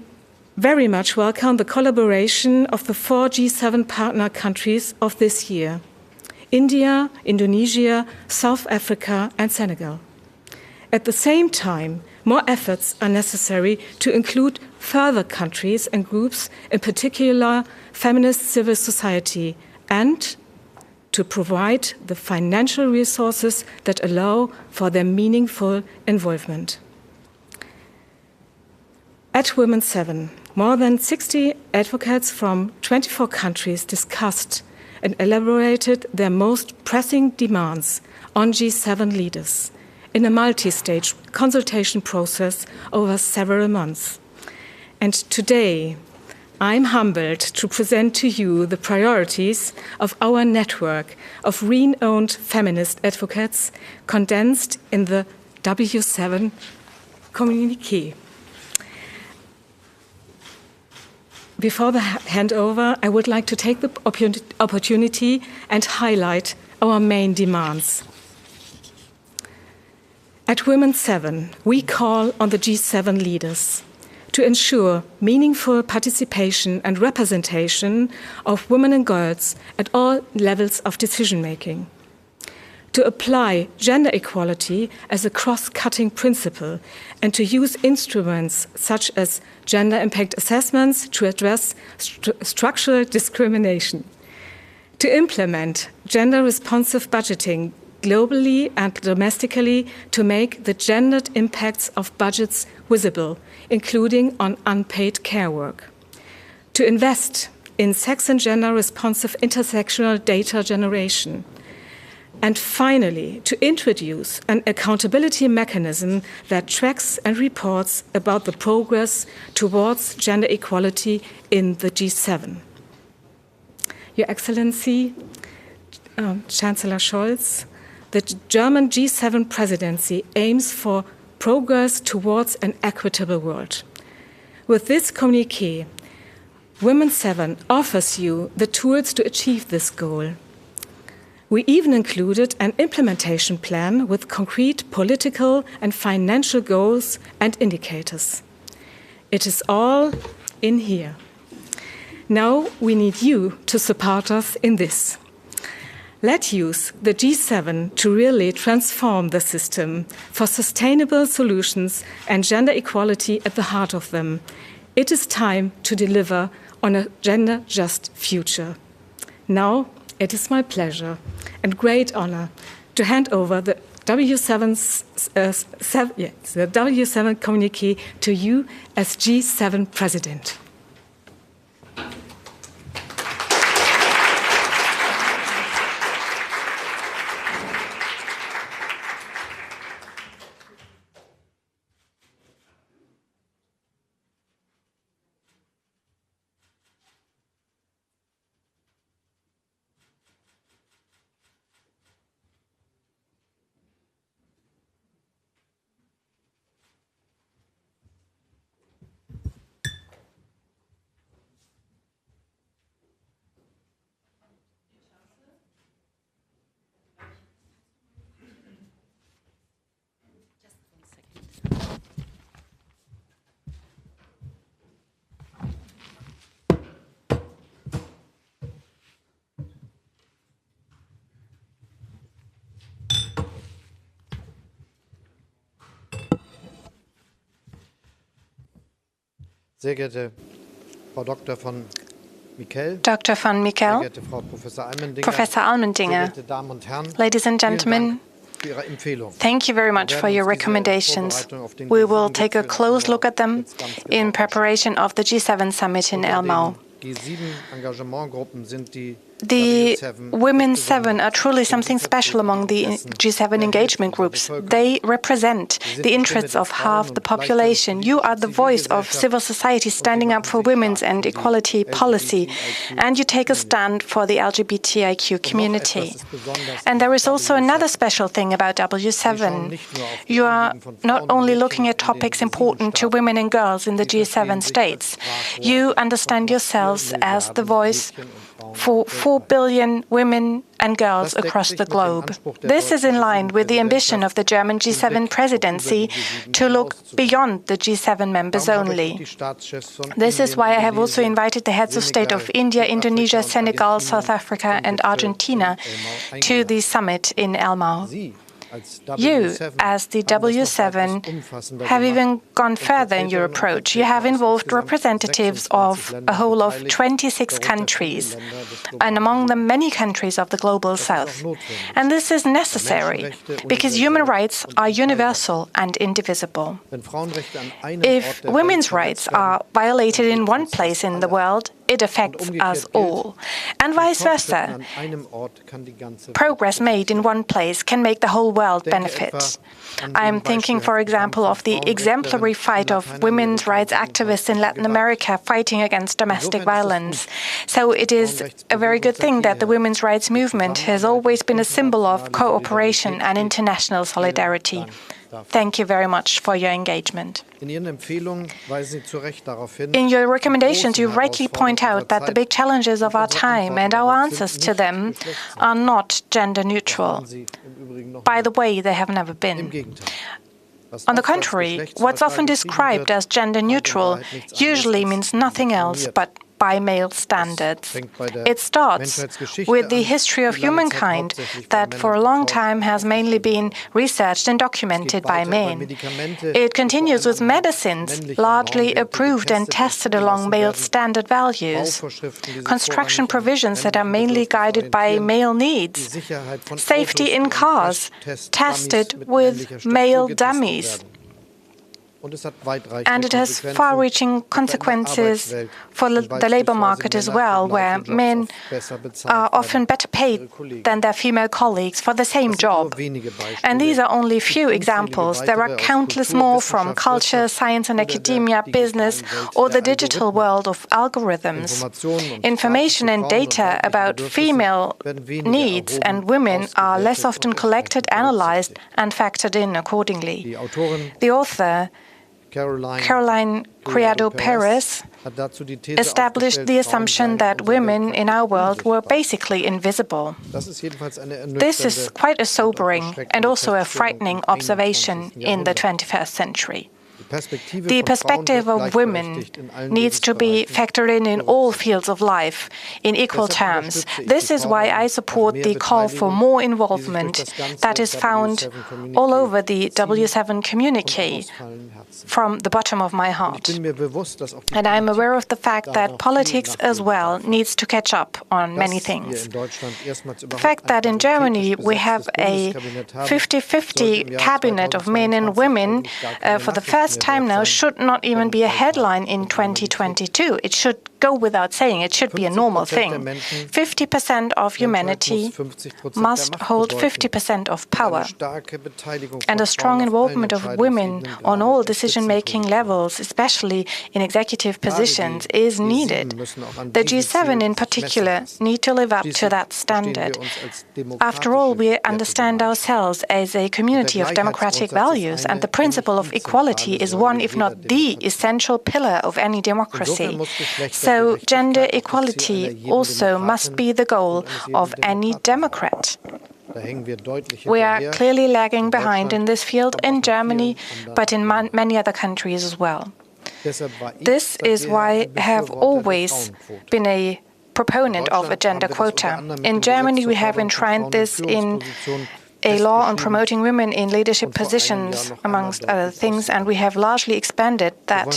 very much welcome the collaboration of the 4 G7 partner countries of this year: India, Indonesia, South Africa, and Senegal. At the same time, more efforts are necessary to include further countries and groups, in particular feminist civil society, and to provide the financial resources that allow for their meaningful involvement. At Women 7, more than 60 advocates from 24 countries discussed and elaborated their most pressing demands on G7 leaders in a multi-stage consultation process over several months. And today, I'm humbled to present to you the priorities of our network of renowned feminist advocates condensed in the W7 communiqué. Before the handover, I would like to take the opportunity and highlight our main demands. At Women 7, we call on the G7 leaders to ensure meaningful participation and representation of women and girls at all levels of decision-making, to apply gender equality as a cross-cutting principle and to use instruments such as gender impact assessments to address structural discrimination, to implement gender-responsive budgeting globally and domestically to make the gendered impacts of budgets visible, including on unpaid care work, to invest in sex and gender-responsive intersectional data generation, and finally, to introduce an accountability mechanism that tracks and reports about the progress towards gender equality in the G7. Your Excellency, Chancellor Scholz, the German G7 presidency aims for progress towards an equitable world. With this communiqué, Women 7 offers you the tools to achieve this goal. We even included an implementation plan with concrete political and financial goals and indicators. It is all in here. Now we need you to support us in this. Let's use the G7 to really transform the system for sustainable solutions and gender equality at the heart of them. It is time to deliver on a gender-just future. Now, it is my pleasure and great honor to hand over the W7 communiqué to you as G7 President. Sehr geehrte Frau Dr. von Miquel, Dr. von Miquel, sehr geehrte Frau Professor Allmendinger, sehr geehrte Damen und Herren, ladies and gentlemen, für Ihre Empfehlung. thank you very much for your recommendations. We will take a close look at them in preparation of the G7 summit in Elmau. G7-Engagementgruppen sind die The Women 7 are truly something special among the G7 engagement groups. They represent the interests of half the population. You are the voice of civil society standing up for women's and equality policy, and you take a stand for the LGBTIQ community. And there is also another special thing about W7. You are not only looking at topics important to women and girls in the G7 states. You understand yourselves as the voice for 4 billion women and girls across the globe. This is in line with the ambition of the German G7 presidency to look beyond the G7 members only. This is why I have also invited the heads of state of India, Indonesia, Senegal, South Africa and Argentina to the summit in Elmau. You, as the W7, have even gone further in your approach. You have involved representatives of a whole of 26 countries, and among them many countries of the Global South. And this is necessary, because human rights are universal and indivisible. If women's rights are violated in one place in the world, it affects us all. And vice versa. Progress made in one place can make the whole world benefit. I'm thinking, for example, of the exemplary fight of women's rights activists in Latin America fighting against domestic violence. So it is a very good thing that the women's rights movement has always been a symbol of cooperation and international solidarity. Thank you very much for your engagement. In your recommendations, you rightly point out that the big challenges of our time and our answers to them are not gender neutral. By the way, they have never been. On the contrary, what's often described as gender neutral usually means nothing else but by male standards. It starts with the history of humankind that for a long time has mainly been researched and documented by men. It continues with medicines largely approved and tested along male standard values, construction provisions that are mainly guided by male needs, safety in cars tested with male dummies. And it has far-reaching consequences for the labor market as well, where men are often better paid than their female colleagues for the same job. And these are only a few examples. There are countless more from culture, science and academia, business, or the digital world of algorithms. Information and data about female needs and women are less often collected, analyzed, and factored in accordingly. The author, Caroline Criado Perez, established the assumption that women in our world were basically invisible. This is quite a sobering and also a frightening observation in the 21st century. The perspective of women needs to be factored in all fields of life in equal terms. This is why I support the call for more involvement that is found all over the W7 communique from the bottom of my heart. And I'm aware of the fact that politics as well needs to catch up on many things. The fact that in Germany we have a 50-50 cabinet of men and women for the first time now should not even be a headline in 2022. It should go without saying. It should be a normal thing. 50% of humanity must hold 50% of power. And a strong involvement of women on all decision-making levels, especially in executive positions, is needed. The G7 in particular need to live up to that standard. After all, we understand ourselves as a community of democratic values, and the principle of equality is one, if not the essential pillar of any democracy. So gender equality also must be the goal of any democrat. We are clearly lagging behind in this field in Germany, but in many other countries as well. This is why I have always been a proponent of a gender quota. In Germany, we have enshrined this in a law on promoting women in leadership positions, amongst other things, and we have largely expanded that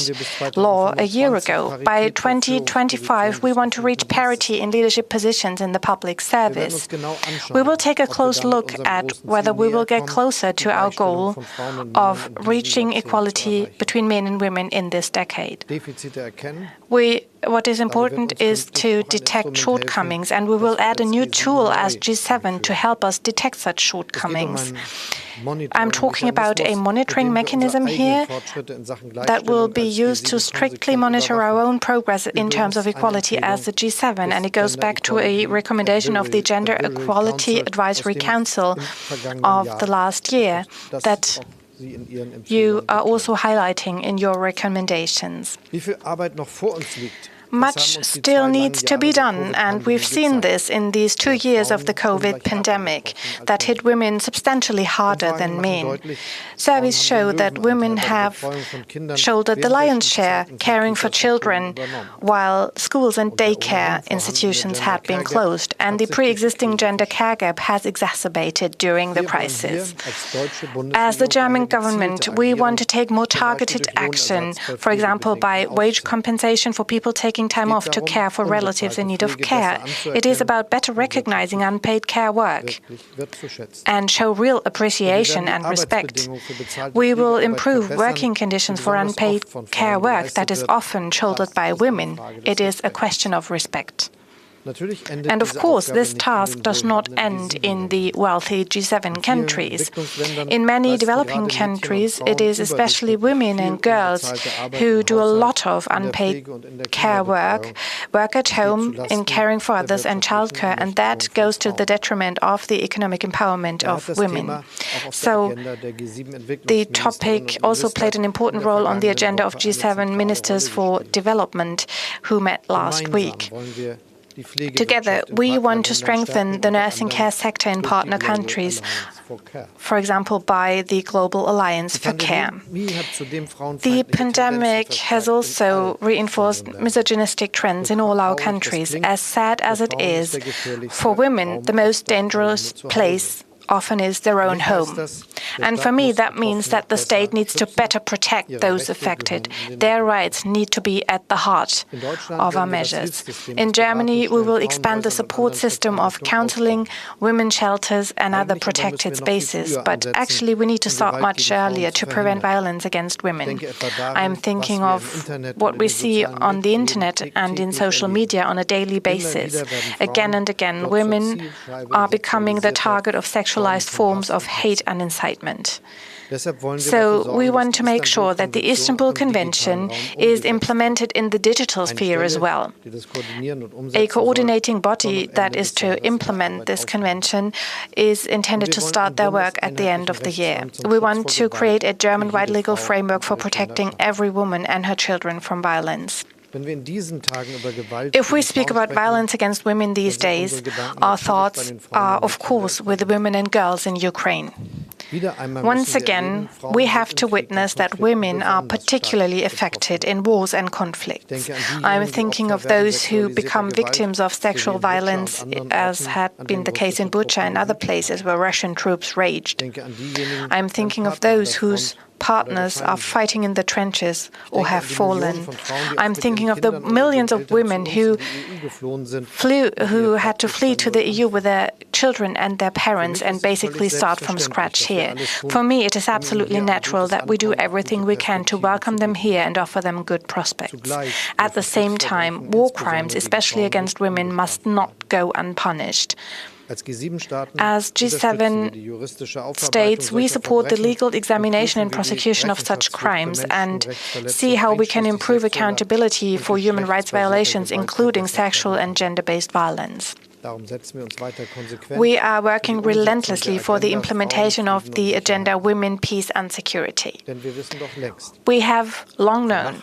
law a year ago. By 2025, we want to reach parity in leadership positions in the public service. We will take a close look at whether we will get closer to our goal of reaching equality between men and women in this decade. What is important is to detect shortcomings, and we will add a new tool as G7 to help us detect such shortcomings. I'm talking about a monitoring mechanism here that will be used to strictly monitor our own progress in terms of equality as the G7, and it goes back to a recommendation of the Gender Equality Advisory Council of the last year that you are also highlighting in your recommendations. Much still needs to be done, and we've seen this in these 2 years of the COVID pandemic that hit women substantially harder than men. Surveys show that women have shouldered the lion's share caring for children while schools and daycare institutions had been closed, and the pre-existing gender care gap has exacerbated during the crisis. As the German government, we want to take more targeted action, for example, by wage compensation for people taking taking time off to care for relatives in need of care. It is about better recognizing unpaid care work and show real appreciation and respect. We will improve working conditions for unpaid care work that is often shouldered by women. It is a question of respect. And of course, this task does not end in the wealthy G7 countries. In many developing countries, it is especially women and girls who do a lot of unpaid care work at home in caring for others and childcare, and that goes to the detriment of the economic empowerment of women. So the topic also played an important role on the agenda of G7 ministers for development who met last week. Together, we want to strengthen the nursing care sector in partner countries, for example, by the Global Alliance for Care. The pandemic has also reinforced misogynistic trends in all our countries. As sad as it is, for women, the most dangerous place often is their own home. And for me, that means that the state needs to better protect those affected. Their rights need to be at the heart of our measures. In Germany, we will expand the support system of counseling, women's shelters and other protected spaces. But actually, we need to start much earlier to prevent violence against women. I'm thinking of what we see on the internet and in social media on a daily basis. Again and again, women are becoming the target of sexualized forms of hate and incitement. So we want to make sure that the Istanbul Convention is implemented in the digital sphere as well. A coordinating body that is to implement this convention is intended to start their work at the end of the year. We want to create a German-wide legal framework for protecting every woman and her children from violence. If we speak about violence against women these days, our thoughts are, of course, with the women and girls in Ukraine. Once again, we have to witness that women are particularly affected in wars and conflicts. I'm thinking of those who become victims of sexual violence, as had been the case in Bucha and other places where Russian troops raged. I'm thinking of those whose partners are fighting in the trenches or have fallen. I'm thinking of the millions of women who had to flee to the EU with their children and their parents and basically start from scratch here. For me, it is absolutely natural that we do everything we can to welcome them here and offer them good prospects. At the same time, war crimes, especially against women, must not go unpunished. As G7 states, we support the legal examination and prosecution of such crimes and see how we can improve accountability for human rights violations, including sexual and gender-based violence. We are working relentlessly for the implementation of the agenda Women, Peace and Security. We have long known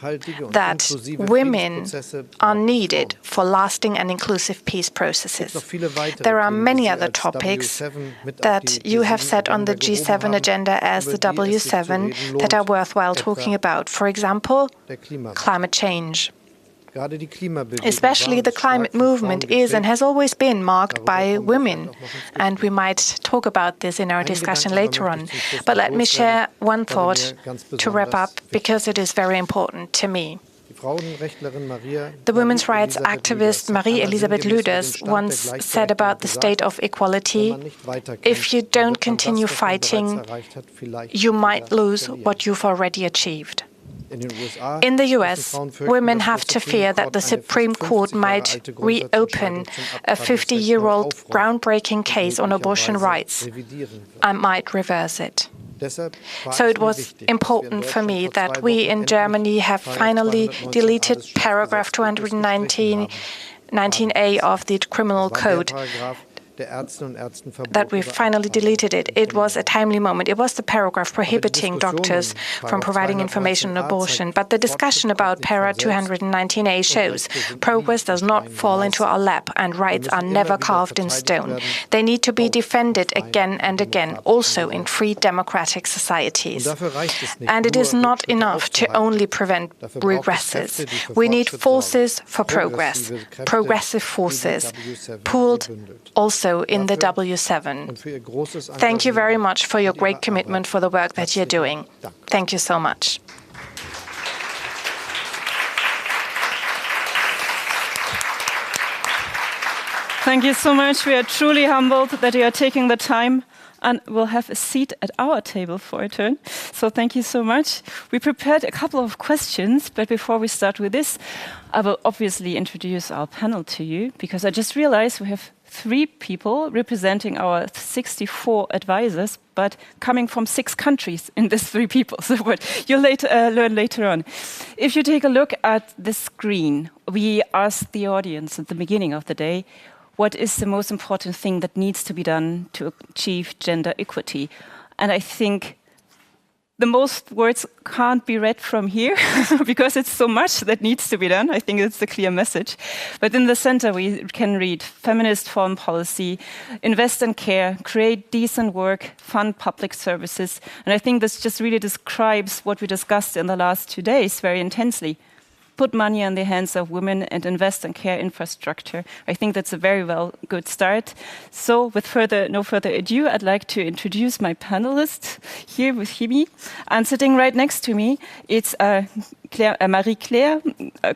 that women are needed for lasting and inclusive peace processes. There are many other topics that you have set on the G7 agenda as the W7 that are worthwhile talking about. For example, climate change. Especially the climate movement is and has always been marked by women. And we might talk about this in our discussion later on. But let me share one thought to wrap up, because it is very important to me. The women's rights activist Marie-Elisabeth Lüders once said about the state of equality, if you don't continue fighting, you might lose what you've already achieved. In the US, women have to fear that the Supreme Court might reopen a 50-year-old groundbreaking case on abortion rights and might reverse it. So it was important for me that we in Germany have finally deleted paragraph 219A of the Criminal Code. That we finally deleted it. It was a timely moment. It was the paragraph prohibiting doctors from providing information on abortion. But the discussion about para 219A shows progress does not fall into our lap and rights are never carved in stone. They need to be defended again and again, also in free democratic societies. And it is not enough to only prevent regresses. We need forces for progress, progressive forces, pooled also in the W7. Thank you very much for your great commitment for the work that you're doing. Thank you so much. Thank you so much. We are truly humbled that you are taking the time, and we'll have a seat at our table for a turn. So thank you so much. We prepared a couple of questions, but before we start with this, I will obviously introduce our panel to you, because I just realized we have 3 people representing our 64 advisors, but coming from 6 countries in these 3 people. So what you'll learn later on. If you take a look at the screen, we asked the audience at the beginning of the day, what is the most important thing that needs to be done to achieve gender equity? And I think the most words can't be read from here because it's so much that needs to be done. I think it's a clear message. But in the center, we can read feminist foreign policy, invest in care, create decent work, fund public services. And I think this just really describes what we discussed in the last 2 days very intensely. Put money in the hands of women and invest in care infrastructure. I think that's a very good start. So with no further ado, I'd like to introduce my panelists here with me. And sitting right next to me, it's Marie-Claire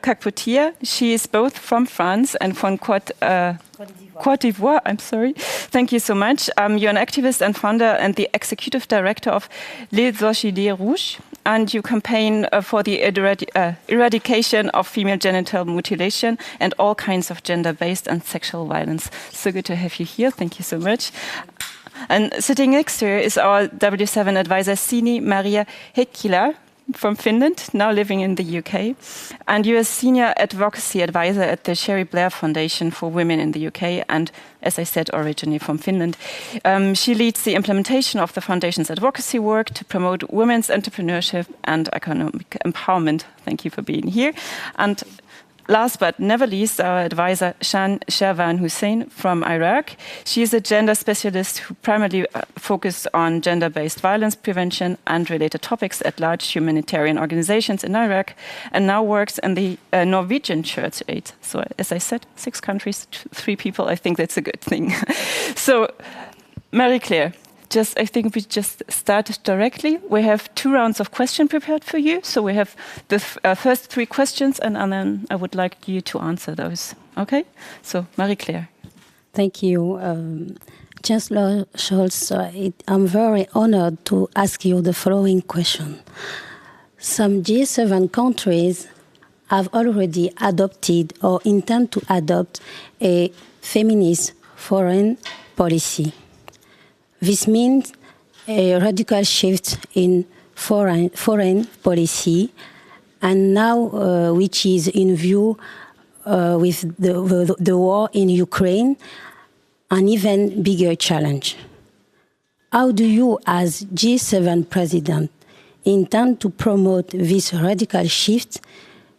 Capotier. She is both from France and from Côte d'Ivoire, I'm sorry. Thank you so much. You're an activist and founder and the executive director of Les Orchidées Rouges. And you campaign for the eradication of female genital mutilation and all kinds of gender-based and sexual violence. So good to have you here. Thank you so much. And sitting next to her is our W7 advisor, Sini Maria Heikkilä from Finland, now living in the UK. And you're a senior advocacy advisor at the Sherry Blair Foundation for Women in the UK, and as I said, originally from Finland. She leads the implementation of the foundation's advocacy work to promote women's entrepreneurship and economic empowerment. Thank you for being here. And last but never least, our advisor, Shervan Hussein from Iraq. She is a gender specialist who primarily focused on gender-based violence prevention and related topics at large humanitarian organizations in Iraq, and now works in the Norwegian Church Aid. So as I said, 6 countries, 3 people, I think that's a good thing. So Marie-Claire, I think we just start directly. We have 2 rounds of questions prepared for you. So we have the first 3 questions, and then I would like you to answer those. Okay? So Marie-Claire. Thank you. Chancellor Scholz, I'm very honored to ask you the following question. Some G7 countries have already adopted or intend to adopt a feminist foreign policy. This means a radical shift in foreign policy, and now which is in view with the war in Ukraine, an even bigger challenge. How do you, as G7 president, intend to promote this radical shift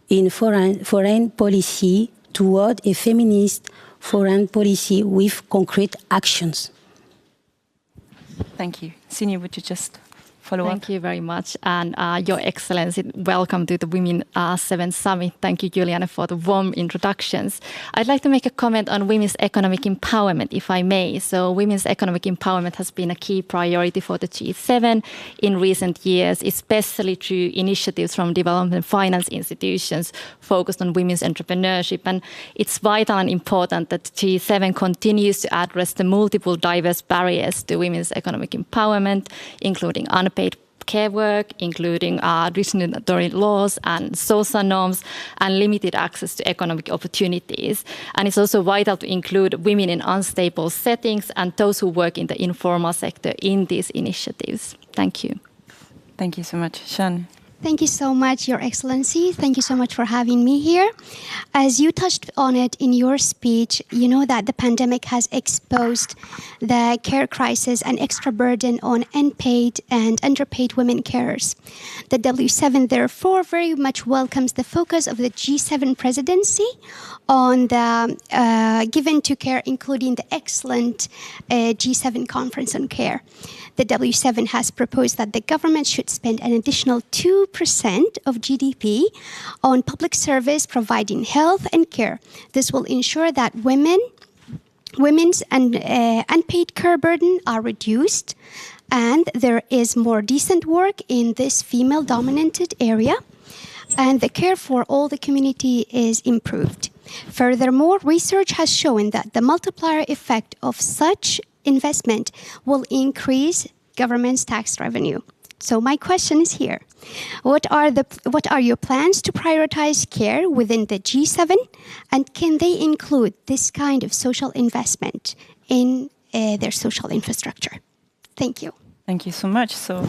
in foreign policy toward a feminist foreign policy with concrete actions? Thank you. Sini, would you just follow up? Thank you very much. And Your Excellency, welcome to the Women 7 Summit. Thank you, Juliana, for the warm introductions. I'd like to make a comment on women's economic empowerment, if I may. So women's economic empowerment has been a key priority for the G7 in recent years, especially through initiatives from development finance institutions focused on women's entrepreneurship. And it's vital and important that G7 continues to address the multiple diverse barriers to women's economic empowerment, including unpaid care work, including discriminatory laws and social norms, and limited access to economic opportunities. And it's also vital to include women in unstable settings and those who work in the informal sector in these initiatives. Thank you. Thank you so much. Shan. Thank you so much, Your Excellency. Thank you so much for having me here. As you touched on it in your speech, you know that the pandemic has exposed the care crisis and extra burden on unpaid and underpaid women carers. The W7, therefore, very much welcomes the focus of the G7 presidency on the given to care, including the excellent G7 conference on care. The W7 has proposed that the government should spend an additional 2% of GDP on public service providing health and care. This will ensure that women's unpaid care burden are reduced, and there is more decent work in this female-dominated area. and the care for all the community is improved. Furthermore, research has shown that the multiplier effect of such investment will increase government's tax revenue. So my question is here. What are your plans to prioritize care within the G7, and can they include this kind of social investment in their social infrastructure? Thank you. Thank you so much. So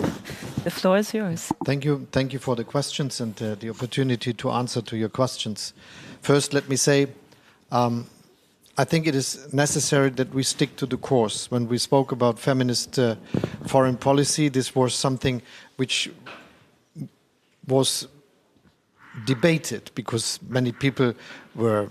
the floor is yours. Thank you for the questions and the opportunity to answer to your questions. First, let me say, I think it is necessary that we stick to the course. When we spoke about feminist foreign policy, this was something which was debated because many people were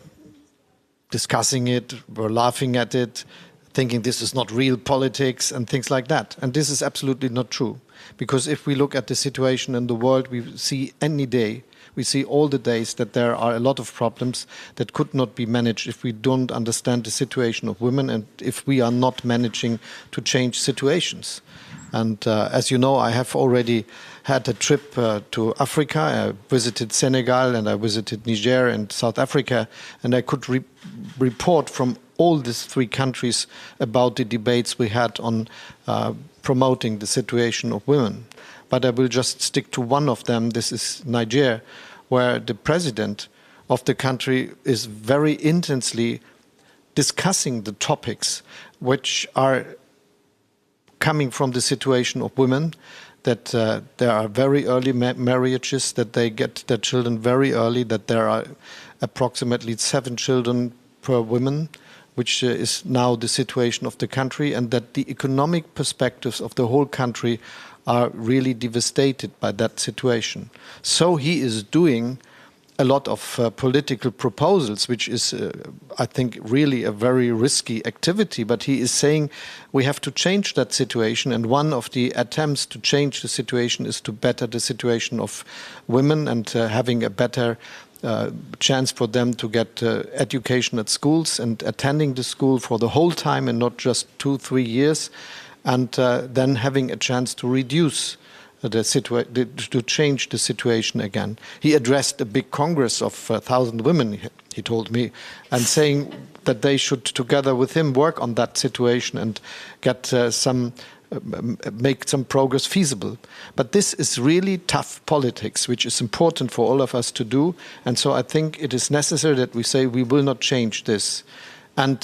discussing it, were laughing at it, thinking this is not real politics and things like that. And this is absolutely not true. Because if we look at the situation in the world, we see any day, we see all the days that there are a lot of problems that could not be managed if we don't understand the situation of women and if we are not managing to change situations. And as you know, I have already had a trip to Africa. I visited Senegal and I visited Niger and South Africa, and I could report from all these three countries about the debates we had on promoting the situation of women. But I will just stick to one of them. This is Niger, where the president of the country is very intensely discussing the topics which are coming from the situation of women, that there are very early marriages, that they get their children very early, that there are approximately 7 children per woman, which is now the situation of the country, and that the economic perspectives of the whole country are really devastated by that situation. So he is doing a lot of political proposals, which is, I think, really a very risky activity. But he is saying we have to change that situation. And one of the attempts to change the situation is to better the situation of women and having a better chance for them to get education at schools and attending the school for the whole time and not just 2-3 years. And then having a chance to reduce to change the situation again. He addressed a big congress of 1,000 women, he told me, and saying that they should, together with him, work on that situation and get make some progress feasible. But this is really tough politics, which is important for all of us to do. And so I think it is necessary that we say we will not change this. And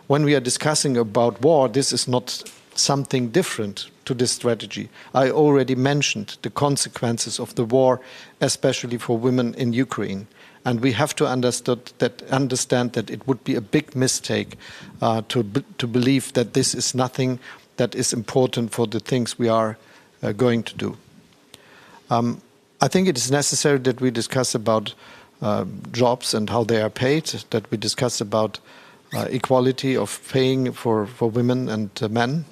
when we are discussing about war, this is not something different to this strategy. I already mentioned the consequences of the war, especially for women in Ukraine. And we have to understand that it would be a big mistake to believe that this is nothing that is important for the things we are going to do. I think it is necessary that we discuss about jobs and how they are paid, that we discuss about equality of paying for women and men.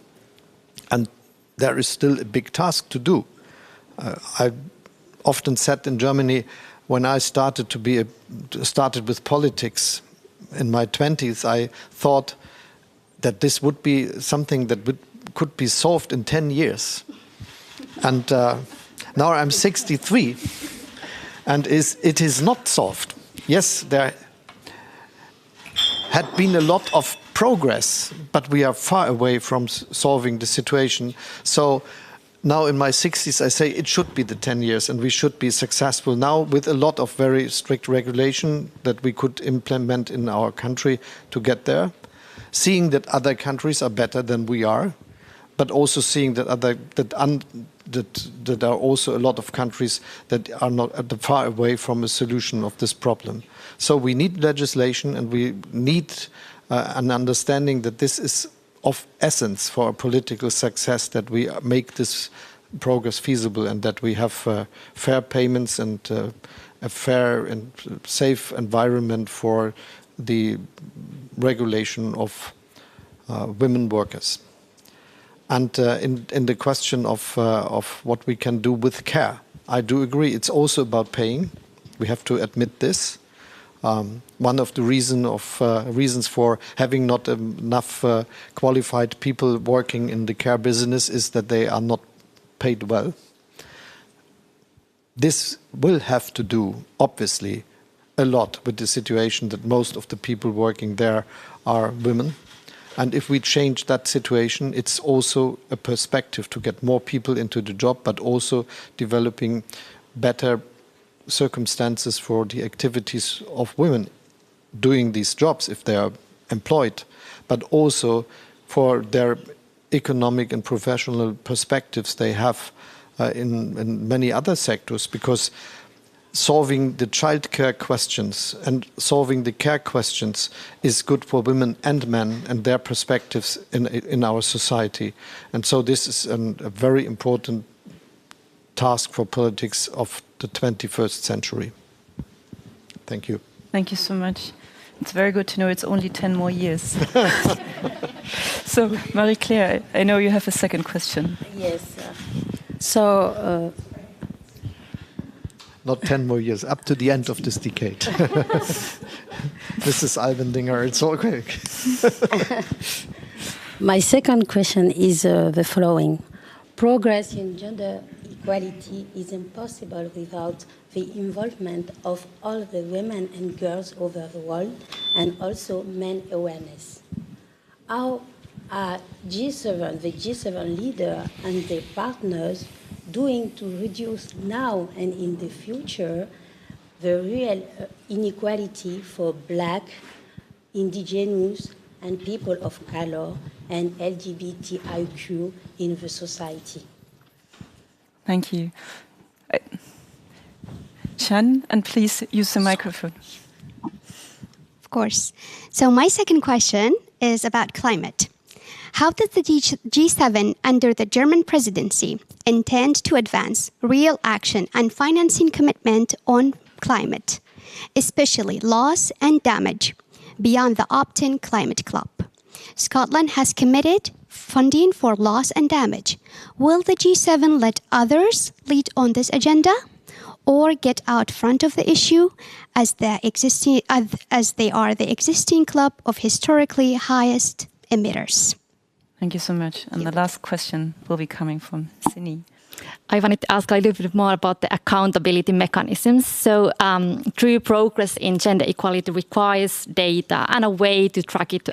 And there is still a big task to do. I often said in Germany, when I started with politics in my 20s, I thought that this would be something that could be solved in 10 years. And now I'm 63, and it is not solved. Yes, there had been a lot of progress, but we are far away from solving the situation. So now in my 60s, I say it should be the 10 years and we should be successful now with a lot of very strict regulation that we could implement in our country to get there. Seeing that other countries are better than we are, but also seeing that there are also a lot of countries that are not far away from a solution of this problem. So we need legislation and we need an understanding that this is of essence for a political success, that we make this progress feasible and that we have fair payments and a fair and safe environment for the regulation of women workers. And in the question of what we can do with care, I do agree. It's also about paying. We have to admit this. One of the reasons for having not enough qualified people working in the care business is that they are not paid well. this will have to do, obviously, a lot with the situation that most of the people working there are women. And if we change that situation, it's also a perspective to get more people into the job, but also developing better circumstances for the activities of women doing these jobs if they are employed, but also for their economic and professional perspectives they have in many other sectors, because solving the childcare questions and solving the care questions is good for women and men and their perspectives in our society. And so this is a very important task for politics of the 21st century. Thank you. Thank you so much. It's very good to know it's only 10 more years. So, Marie-Claire, I know you have a second question. Yes. So... Not 10 more years, up to the end of this decade. Mrs. Albendinger, it's all quick. My second question is the following. Progress in gender equality is impossible without the involvement of all the women and girls over the world, and also men awareness. How are G7, the G7 leader and their partners doing to reduce now and in the future the real inequality for Black, Indigenous, and people of color and LGBTIQ in the society? Thank you. Chan, and please use the microphone. Of course. So my second question is about climate. How does the G7 under the German presidency intend to advance real action and financing commitment on climate, especially loss and damage, beyond the opt-in climate club? Scotland has committed funding for loss and damage. Will the G7 let others lead on this agenda, or get out front of the issue as they are the existing club of historically highest emitters? Thank you so much. And the last question will be coming from Sini. I wanted to ask a little bit more about the accountability mechanisms. So true progress in gender equality requires data and a way to track it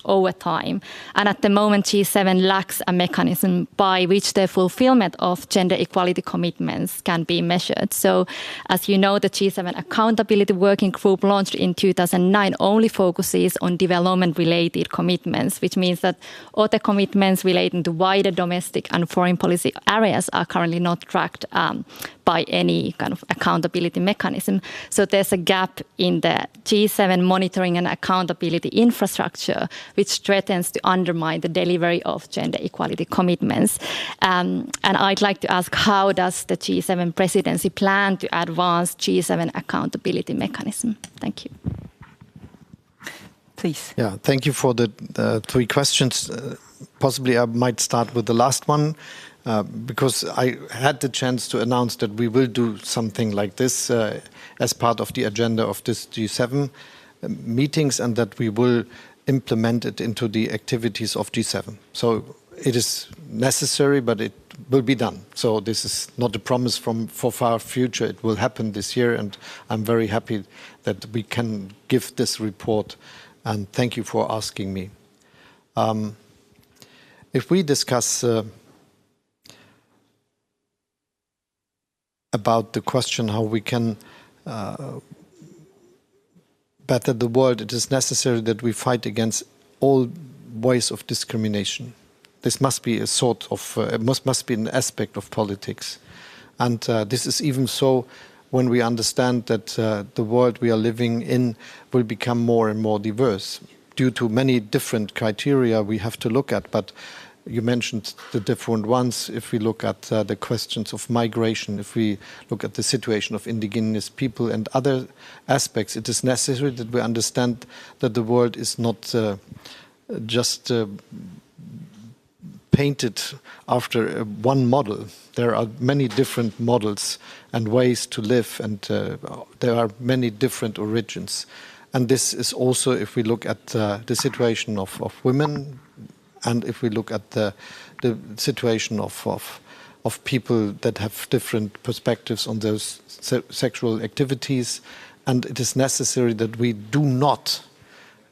over time. And at the moment, G7 lacks a mechanism by which the fulfillment of gender equality commitments can be measured. So as you know, the G7 Accountability Working Group launched in 2009 only focuses on development-related commitments, which means that other commitments relating to wider domestic and foreign policy areas are currently not tracked by any kind of accountability mechanism. So there's a gap in the G7 monitoring and accountability infrastructure, which threatens to undermine the delivery of gender equality commitments. And I'd like to ask, how does the G7 presidency plan to advance G7 accountability mechanism? Thank you. Please. Yeah, thank you for the three questions. Possibly I might start with the last one. Because I had the chance to announce that we will do something like this as part of the agenda of this G7 meetings, and that we will implement it into the activities of G7. So it is necessary, but it will be done. So this is not a promise for far future. It will happen this year, and I'm very happy that we can give this report. And thank you for asking me. If we discuss about the question how we can better the world, it is necessary that we fight against all ways of discrimination. This must be a sort of, must be an aspect of politics. And this is even so when we understand that the world we are living in will become more and more diverse due to many different criteria we have to look at. But you mentioned the different ones. If we look at the questions of migration, if we look at the situation of indigenous people and other aspects, it is necessary that we understand that the world is not just painted after one model. There are many different models and ways to live, and there are many different origins. And this is also, if we look at the situation of women, and if we look at the situation of of people that have different perspectives on those sexual activities, and it is necessary that we do not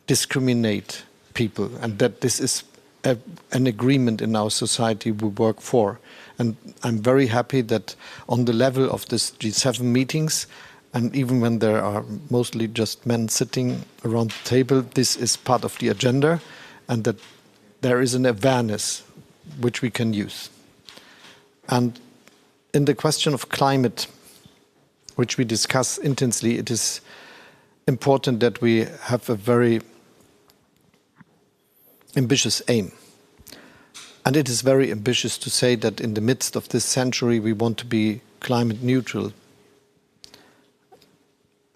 discriminate people, and that this is an agreement in our society we work for. And I'm very happy that on the level of this G7 meetings, and even when there are mostly just men sitting around the table, this is part of the agenda, and that there is an awareness which we can use. And in the question of climate, which we discuss intensely, it is important that we have a very ambitious aim. And it is very ambitious to say that in the midst of this century we want to be climate neutral.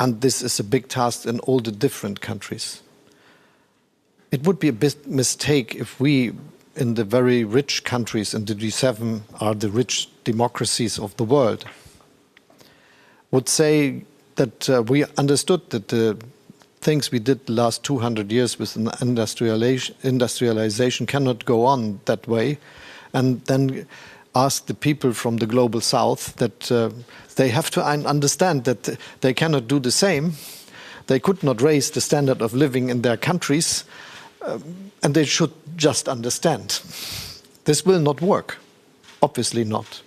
And this is a big task in all the different countries. It would be a big mistake if we, in the very rich countries, and the G7 are the rich democracies of the world, would say that we understood that the things we did the last 200 years with industrialization cannot go on that way, and then ask the people from the global south that they have to understand that they cannot do the same. They could not raise the standard of living in their countries, and they should just understand. This will not work, obviously not.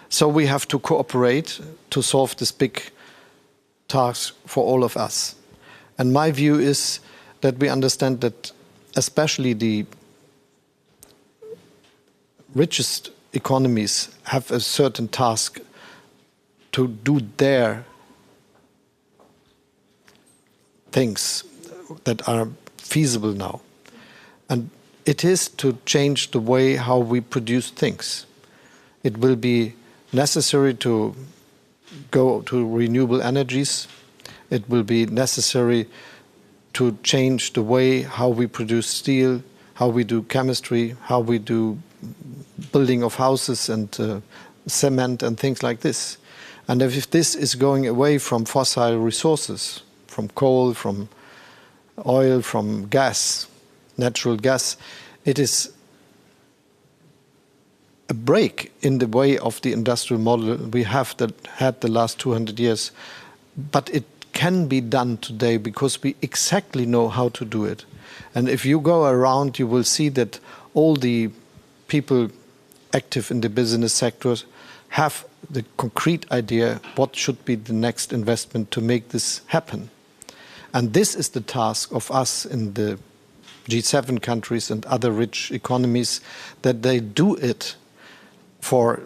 So we have to cooperate to solve this big task for all of us. And my view is that we understand that especially the richest economies have a certain task to do their things that are feasible now. And it is to change the way how we produce things. It will be necessary to go to renewable energies. It will be necessary to change the way how we produce steel, how we do chemistry, how we do building of houses and cement and things like this. And if this is going away from fossil resources, from coal, from oil, from gas, natural gas, it is a break in the way of the industrial model we have that had the last 200 years. But it can be done today because we exactly know how to do it. And if you go around, you will see that all the people active in the business sectors have the concrete idea what should be the next investment to make this happen. And this is the task of us in the G7 countries and other rich economies, that they do it for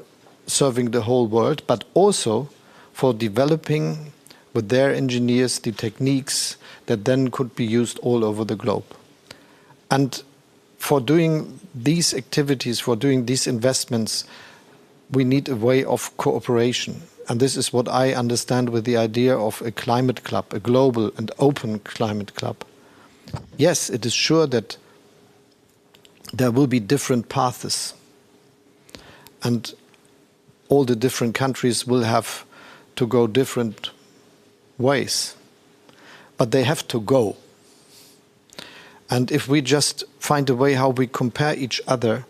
serving the whole world, but also for developing with their engineers the techniques that then could be used all over the globe. And for doing these activities, for doing these investments, we need a way of cooperation. And this is what I understand with the idea of a climate club, a global and open climate club. Yes, it is sure that there will be different paths, and all the different countries will have to go different ways, but they have to go. And if we just find a way how we compare each other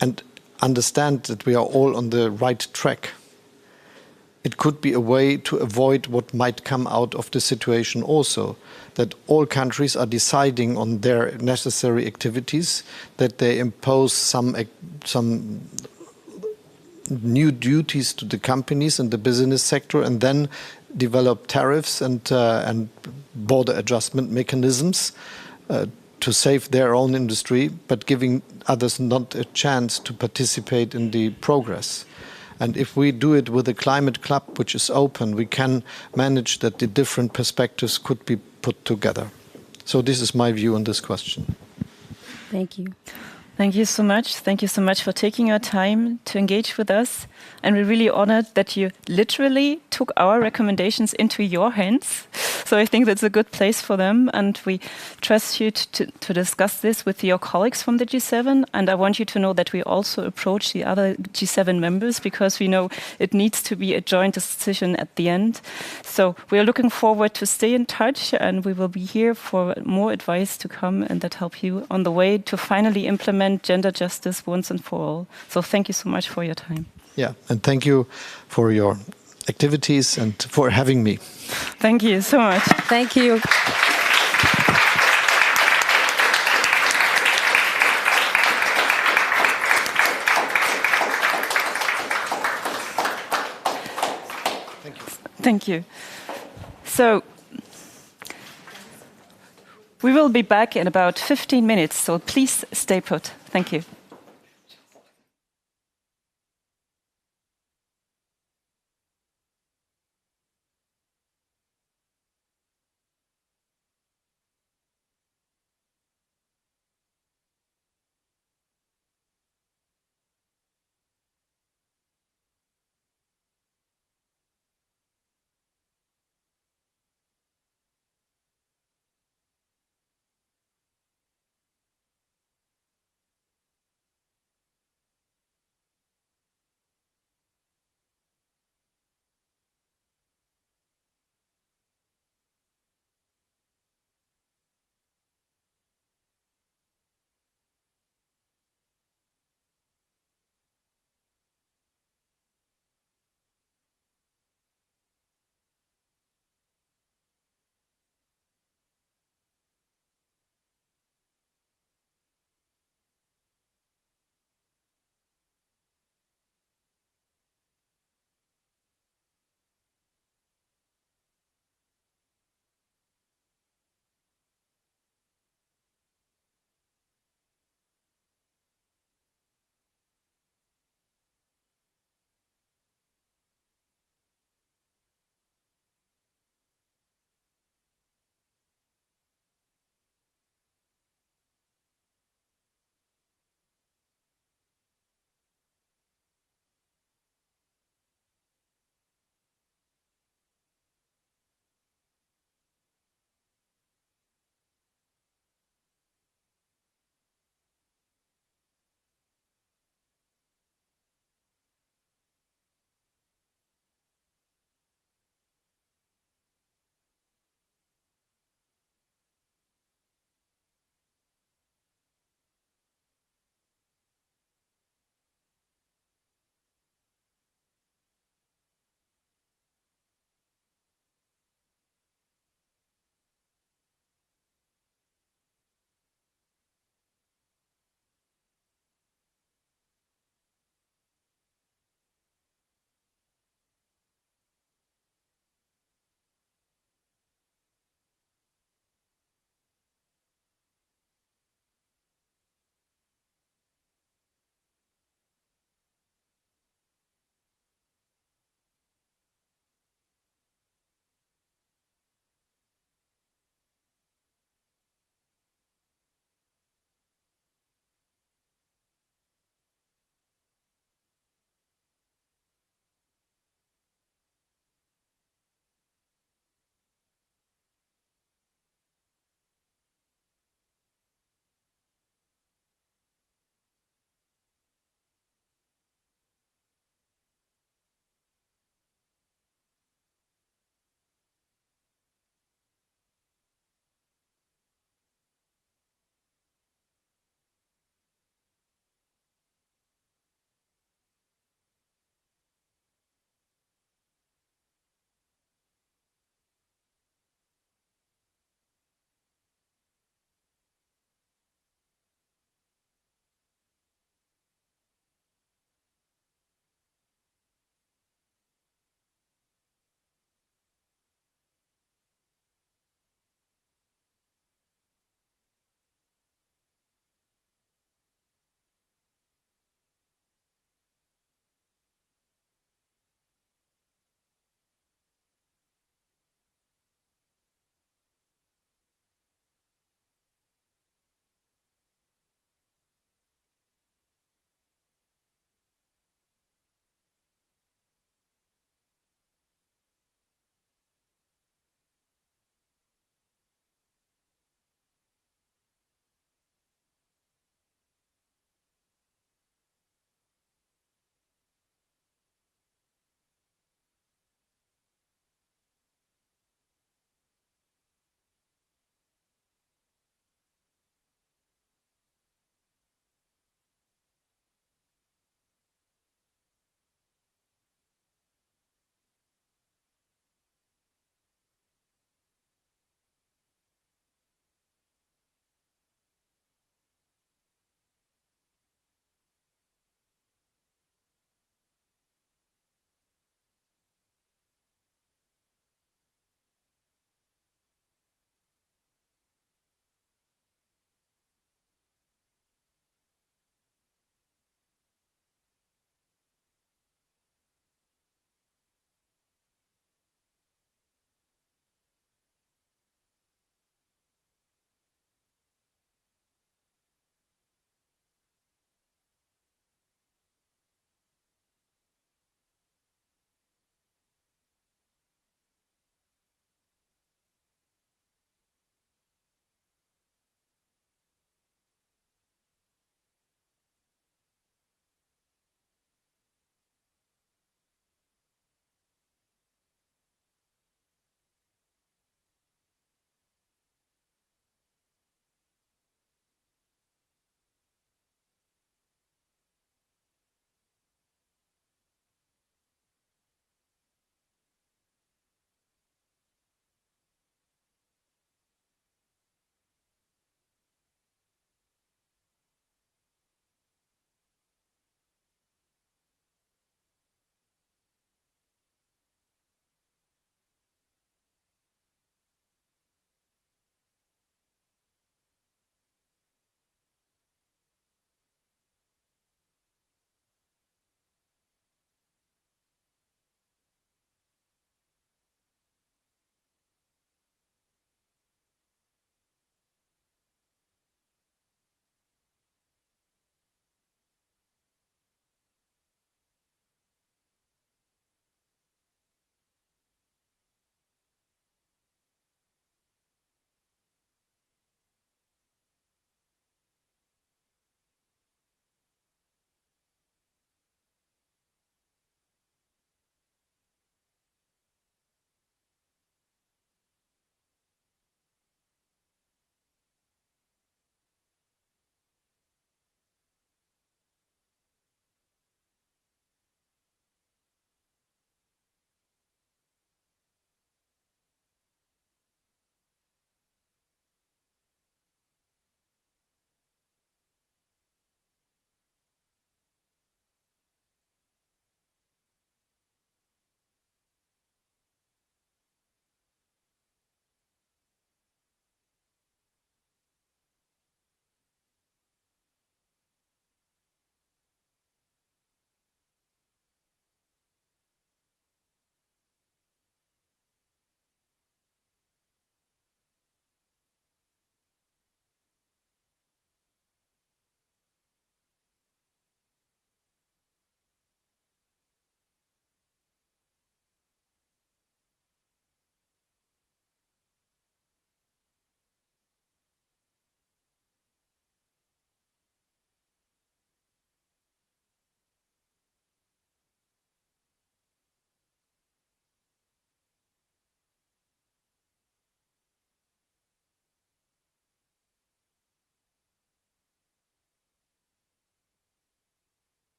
and understand that we are all on the right track, it could be a way to avoid what might come out of the situation also, that all countries are deciding on their necessary activities, that they impose some new duties to the companies and the business sector, and then develop tariffs and border adjustment mechanisms to save their own industry, but giving others not a chance to participate in the progress. And if we do it with a climate club which is open, we can manage that the different perspectives could be put together. So this is my view on this question. Thank you. Thank you so much. Thank you so much for taking your time to engage with us. And we're really honored that you literally took our recommendations into your hands. So I think that's a good place for them. And we trust you to discuss this with your colleagues from the G7. And I want you to know that we also approach the other G7 members, because we know it needs to be a joint decision at the end. So we are looking forward to stay in touch, and we will be here for more advice to come and that help you on the way to finally implement implement gender justice once and for all. So thank you so much for your time. Yeah, and thank you for your activities and for having me. Thank you so much. Thank you. Thank you. So we will be back in about 15 minutes, so please stay put. Thank you.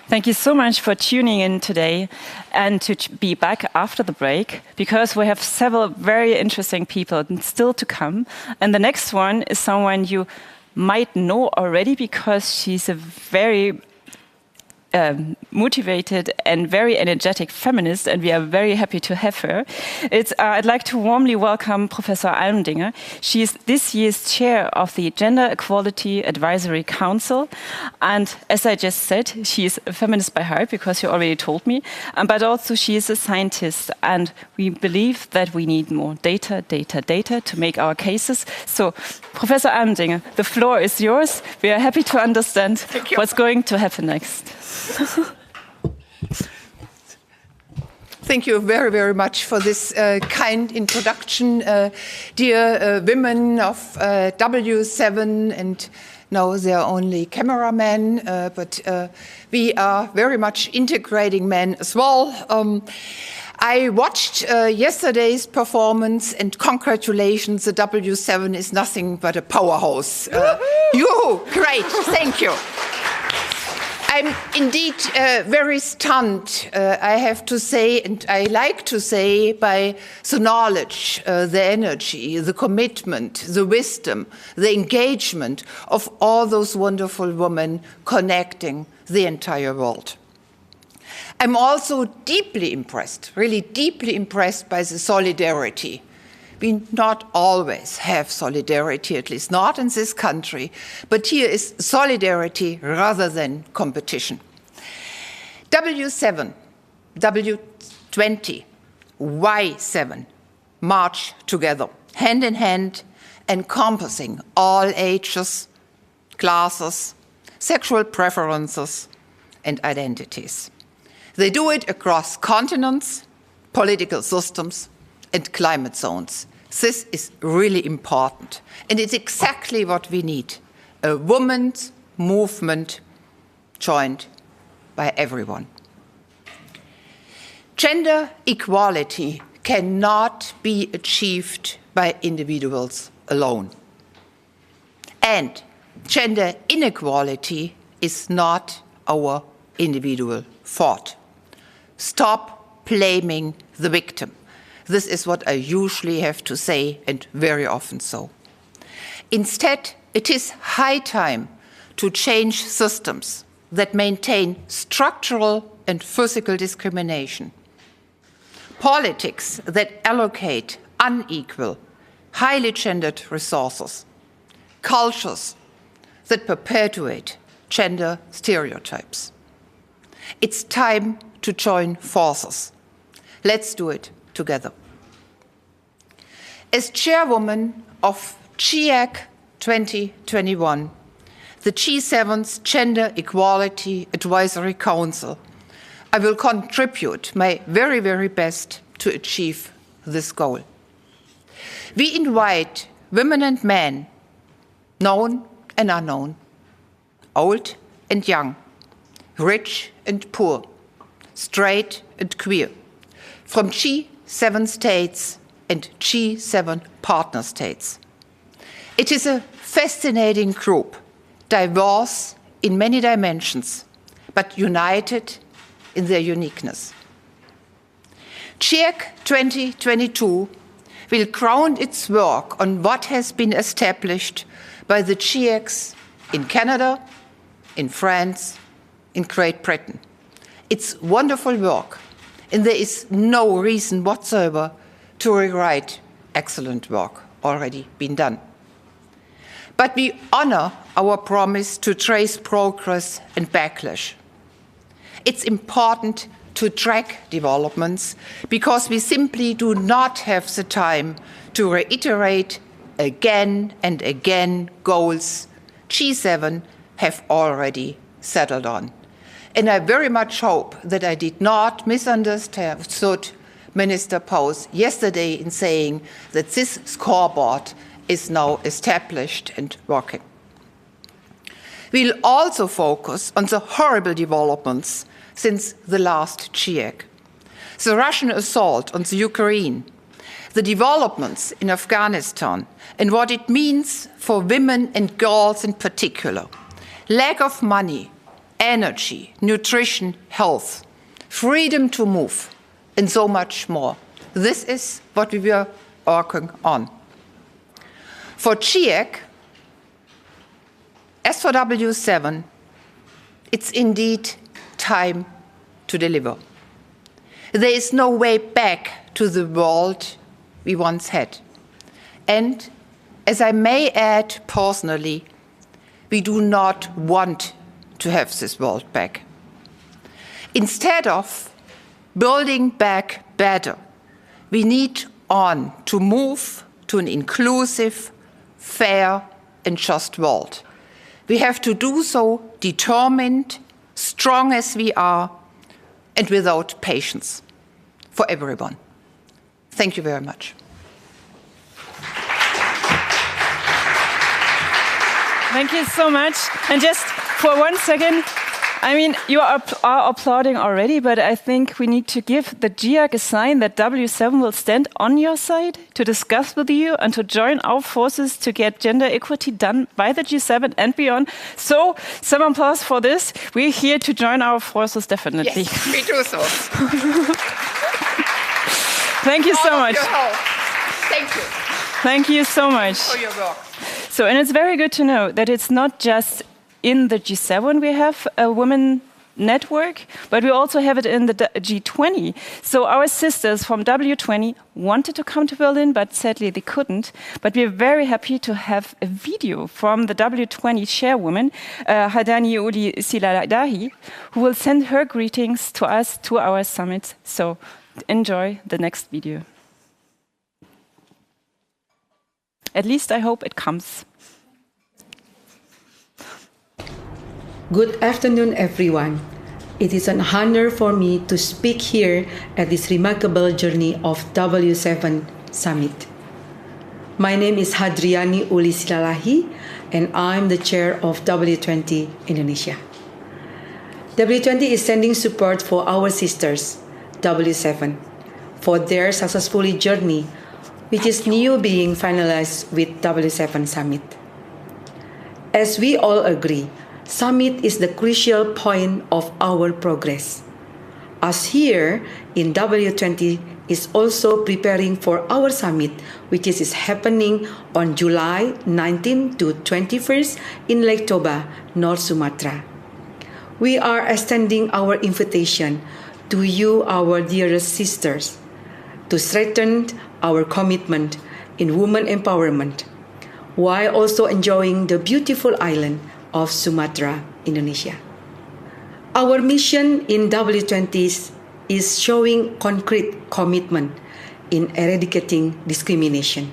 Thank you so much for tuning in today and to be back after the break, because we have several very interesting people still to come. And the next one is someone you might know already, because she's a very motivated and very energetic feminist, and we are very happy to have her. I'd like to warmly welcome Professor Almdinger. She is this year's chair of the Gender Equality Advisory Council, and as I just said, she is a feminist by heart, because you already told me, but also she is a scientist, and we believe that we need more data to make our cases. So, Professor Almdinger, the floor is yours. We are happy to understand what's going to happen next. Thank you very, very much for this kind introduction, dear women of W7, and now they are only cameramen, but we are very much integrating men as well. I watched yesterday's performance, and congratulations, the W7 is nothing but a powerhouse. Great, thank you. I'm indeed very stunned, I have to say, and I like to say, by the knowledge, the energy, the commitment, the wisdom, the engagement of all those wonderful women connecting the entire world. I'm also deeply impressed, really deeply impressed by the solidarity. We not always have solidarity, at least not in this country, but here is solidarity rather than competition. W7, W20, Y7 march together, hand in hand, encompassing all ages, classes, sexual preferences, and identities. They do it across continents, political systems, and climate zones. This is really important, and it's exactly what we need, a women's movement joined by everyone. Gender equality cannot be achieved by individuals alone. And gender inequality is not our individual fault. Stop blaming the victim. This is what I usually have to say, and very often so. Instead, it is high time to change systems that maintain structural and physical discrimination, politics that allocate unequal, highly gendered resources, cultures that perpetuate gender stereotypes. It's time to join forces. Let's do it together. As chairwoman of GIEC 2021, the G7's Gender Equality Advisory Council, I will contribute my very, very best to achieve this goal. We invite women and men, known and unknown, old and young, rich and poor, straight and queer, from G7 states and G7 partner states. It is a fascinating group, diverse in many dimensions, but united in their uniqueness. GIEC 2022 will ground its work on what has been established by the GIECs in Canada, in France, in Great Britain. It's wonderful work, and there is no reason whatsoever to rewrite excellent work already been done. But we honor our promise to trace progress and backlash. It's important to track developments because we simply do not have the time to reiterate again and again goals G7 have already settled on. And I very much hope that I did not misunderstood Minister Paus yesterday in saying that this scoreboard is now established and working. We'll also focus on the horrible developments since the last GIEC. The Russian assault on the Ukraine, the developments in Afghanistan, and what it means for women and girls in particular, lack of money, energy, nutrition, health, freedom to move, and so much more. This is what we were working on. For GIEC, as for W7, it's indeed time to deliver. There is no way back to the world we once had. And as I may add personally, we do not want to have this world back. Instead of building back better, we need on to move to an inclusive, fair, and just world. We have to do so determined, strong as we are, and without patience for everyone. Thank you very much. Thank you so much. And just for 1 second, I mean, you are applauding already, but I think we need to give the GIEC a sign that W7 will stand on your side to discuss with you and to join our forces to get gender equity done by the G7 and beyond. So, some applause for this. We're here to join our forces, definitely. Yes, we do so. Thank you so much. Thank you. Thank you so much. For your work. So, and it's very good to know that it's not just in the G7 we have a women network, but we also have it in the G20. So our sisters from W20 wanted to come to Berlin, but sadly they couldn't. But we're very happy to have a video from the W20 chairwoman, Hadani Uli Siladahi, who will send her greetings to us, to our summit. So enjoy the next video. At least I hope it comes. Good afternoon, everyone. It is an honor for me to speak here at this remarkable journey of W7 Summit. My name is Hadriani Uli Silalahi, and I'm the chair of W20 Indonesia. W20 is sending support for our sisters, W7, for their successful journey, which is now being finalized with W7 Summit. As we all agree, Summit is the crucial point of our progress. Us here in W20 is also preparing for our summit, which is happening on July 19 to 21st in Lake Toba, North Sumatra. We are extending our invitation to you, our dearest sisters, to strengthen our commitment in women empowerment, while also enjoying the beautiful island of Sumatra, Indonesia. Our mission in W20 is showing concrete commitment in eradicating discrimination,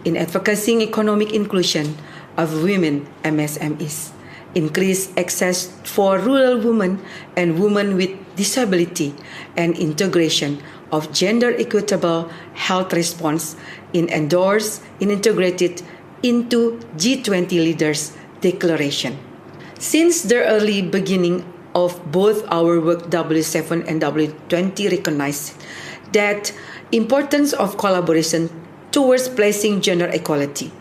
in advocating economic inclusion of women MSMEs, increase access for rural women and women with disability, and integration of gender equitable health response in endorsed and integrated into G20 leaders declaration. Since the early beginning of both our work, W7 and W20 recognized that importance of collaboration towards placing gender equality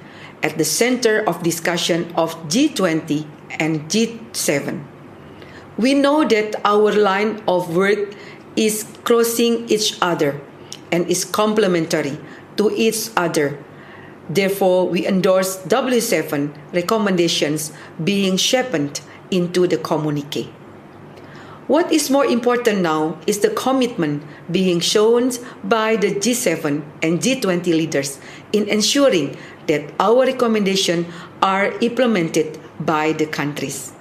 at the center of discussion of G20 and G7. We know that our line of work is crossing each other and is complementary to each other. Therefore, we endorse W7 recommendations being shaped into the communique. What is more important now is the commitment being shown by the G7 and G20 leaders in ensuring that our recommendations are implemented by the countries.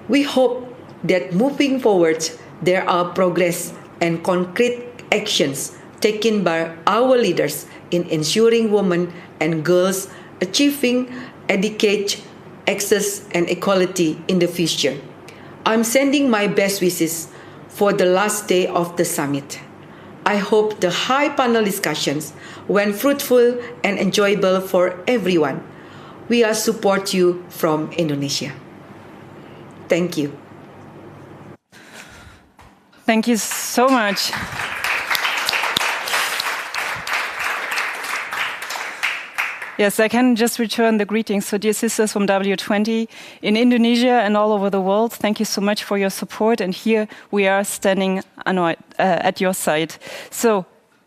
We hope that moving forward, there are progress and concrete actions taken by our leaders in ensuring women and girls achieving adequate access and equality in the future. I'm sending my best wishes for the last day of the summit. I hope the high panel discussions went fruitful and enjoyable for everyone. We support you from Indonesia. Thank you. Thank you so much. Yes, I can just return the greetings. So dear sisters from W20 in Indonesia and all over the world, thank you so much for your support. And here we are standing at your side. So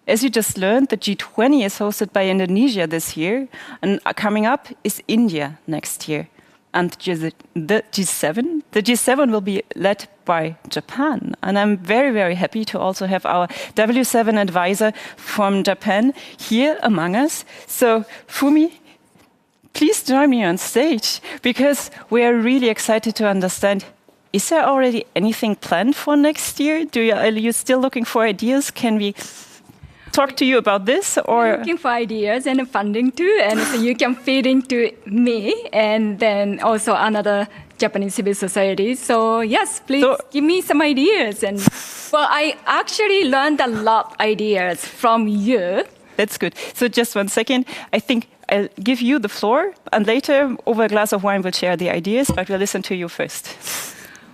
as you just learned, the G20 is hosted by Indonesia this year. And coming up is India next year. And the G7 will be led by Japan. And I'm very, very happy to also have our W7 advisor from Japan here among us. So Fumi, please join me on stage, because we are really excited to understand, is there already anything planned for next year? Are you still looking for ideas? Can we talk to you about this? Or looking for ideas and funding too, and so you can feed into me and then also another Japanese civil society. So yes, please give me some ideas. And well, I actually learned a lot of ideas from you. That's good. So just 1 second. I think I'll give you the floor, and later over a glass of wine we'll share the ideas, but we'll listen to you first.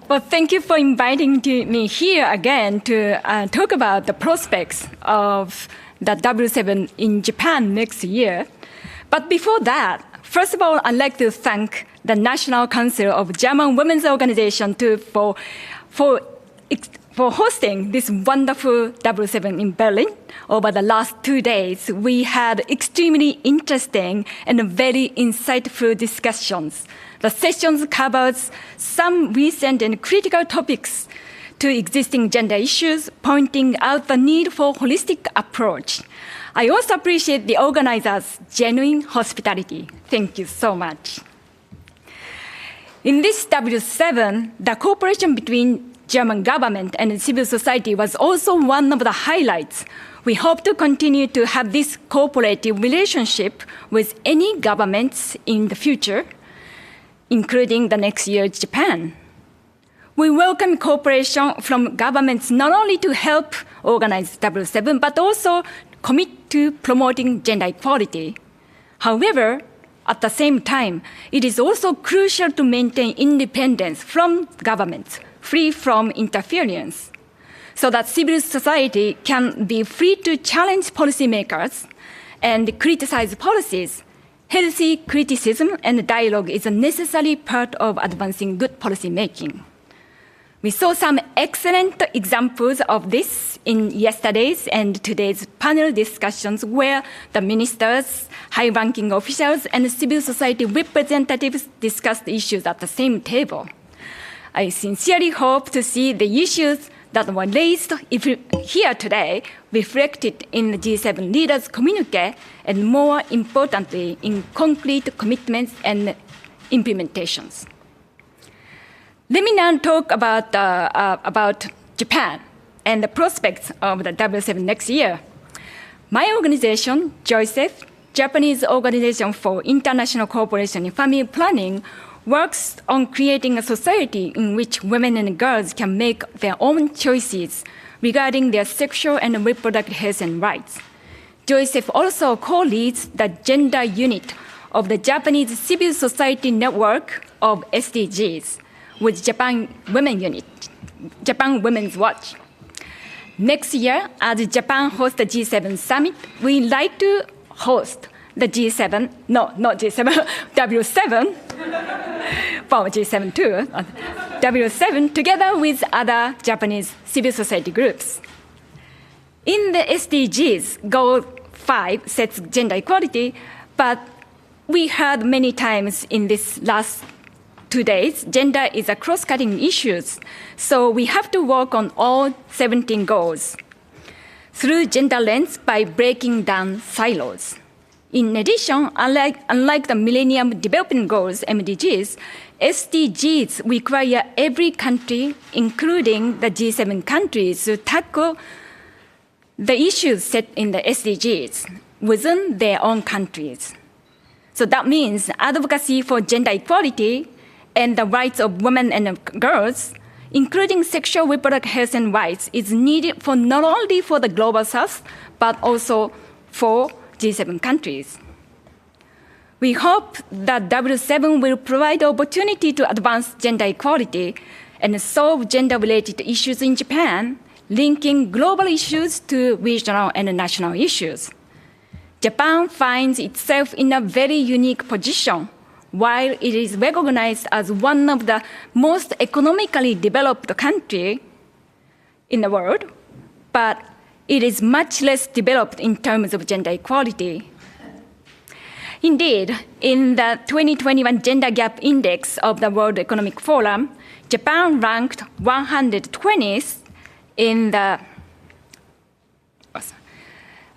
Well, thank you for inviting me here again to talk about the prospects of the W7 in Japan next year. But before that, first of all, I'd like to thank the National Council of German Women's Organization for hosting this wonderful W7 in Berlin. Over the last 2 days, we had extremely interesting and very insightful discussions. The sessions covered some recent and critical topics to existing gender issues, pointing out the need for holistic approach. I also appreciate the organizers' genuine hospitality. Thank you so much. In this W7, the cooperation between German government and civil society was also one of the highlights. We hope to continue to have this cooperative relationship with any governments in the future, including the next year's Japan. We welcome cooperation from governments not only to help organize W7, but also commit to promoting gender equality. However, at the same time, it is also crucial to maintain independence from governments, free from interference, so that civil society can be free to challenge policymakers and criticize policies. Healthy criticism and dialogue is a necessary part of advancing good policy making. We saw some excellent examples of this in yesterday's and today's panel discussions, where the ministers, high-ranking officials, and civil society representatives discussed issues at the same table. I sincerely hope to see the issues that were raised here today reflected in the G7 leaders' communique, and more importantly, in concrete commitments and implementations. Let me now talk about Japan and the prospects of the W7 next year. My organization, JOICEF, Japanese Organization for International Cooperation in Family Planning, works on creating a society in which women and girls can make their own choices regarding their sexual and reproductive health and rights. JOICEF also co-leads the gender unit of the Japanese Civil Society Network of SDGs with Japan Women's Watch. Next year, as Japan hosts the G7 summit, we like to host the G7, no, not G7, W7, well, G7 too, W7 together with other Japanese civil society groups. In the SDGs, Goal 5 sets gender equality, but we heard many times in this last 2 days, gender is a cross-cutting issue, so we have to work on all 17 goals through gender lens by breaking down silos. In addition, unlike the Millennium Development Goals, MDGs, SDGs require every country, including the G7 countries, to tackle the issues set in the SDGs within their own countries. So that means advocacy for gender equality and the rights of women and girls, including sexual reproductive health and rights, is needed for not only for the Global South, but also for G7 countries. We hope that W7 will provide opportunity to advance gender equality and solve gender-related issues in Japan, linking global issues to regional and national issues. Japan finds itself in a very unique position. While it is recognized as one of the most economically developed countries in the world, but it is much less developed in terms of gender equality. Indeed, in the 2021 Gender Gap Index of the World Economic Forum, Japan ranked 120th in the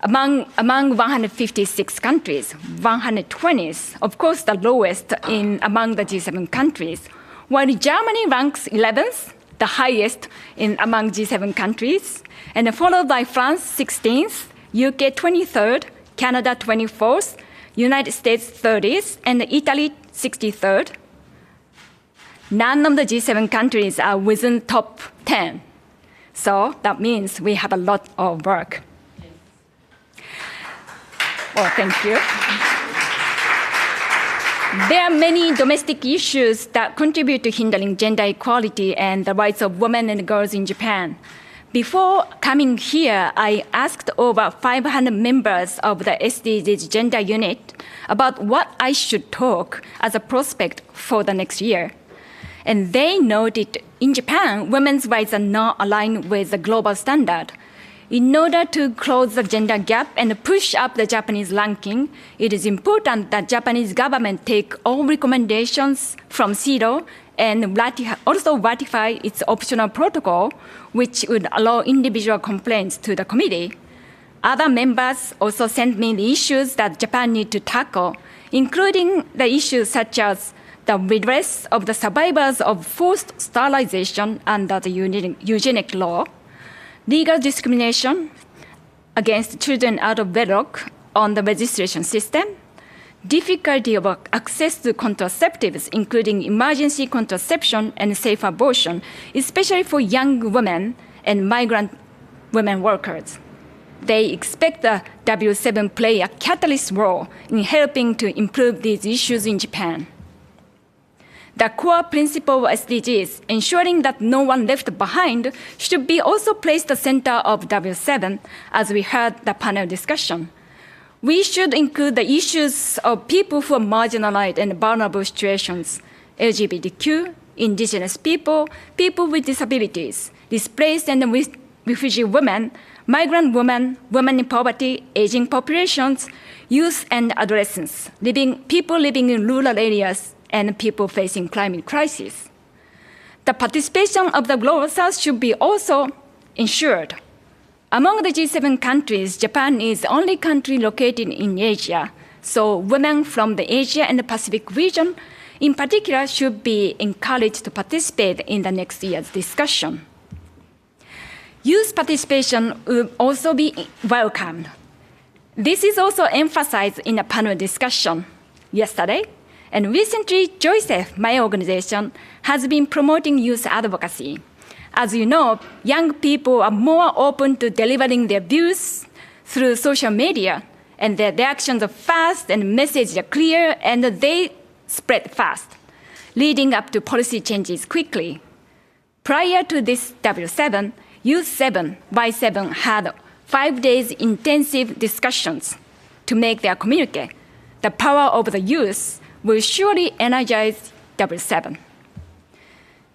among 156 countries, 120th, of course the lowest among the G7 countries, while Germany ranks 11th, the highest among G7 countries, and followed by France 16th, UK 23rd, Canada 24th, United States 30th, and Italy 63rd. None of the G7 countries are within top 10. So that means we have a lot of work. Well, thank you. There are many domestic issues that contribute to hindering gender equality and the rights of women and girls in Japan. Before coming here, I asked over 500 members of the SDGs Gender Unit about what I should talk as a prospect for the next year. And they noted in Japan, women's rights are not aligned with the global standard. In order to close the gender gap and push up the Japanese ranking, it is important that Japanese government take all recommendations from CEDAW and also ratify its optional protocol, which would allow individual complaints to the committee. Other members also sent me the issues that Japan needs to tackle, including the issues such as the redress of the survivors of forced sterilization under the eugenic law, legal discrimination against children out of wedlock on the registration system, difficulty of access to contraceptives, including emergency contraception and safe abortion, especially for young women and migrant women workers. They expect the W7 play a catalyst role in helping to improve these issues in Japan. The core principle of SDGs, ensuring that no one left behind, should be also placed at the center of W7, as we heard the panel discussion. We should include the issues of people who are marginalized and vulnerable situations, LGBTQ, indigenous people, people with disabilities, displaced and refugee women, migrant women, women in poverty, aging populations, youth and adolescents, people living in rural areas, and people facing climate crisis. The participation of the Global South should be also ensured. Among the G7 countries, Japan is the only country located in Asia, so women from the Asia and the Pacific region in particular should be encouraged to participate in the next year's discussion. Youth participation will also be welcomed. This is also emphasized in a panel discussion yesterday. And recently, JOICEF, my organization, has been promoting youth advocacy. As you know, young people are more open to delivering their views through social media, and their reactions are fast and messages are clear, and they spread fast, leading up to policy changes quickly. Prior to this W7, Youth 7 by 7 had 5 days intensive discussions to make their communique. The power of the youth will surely energize W7.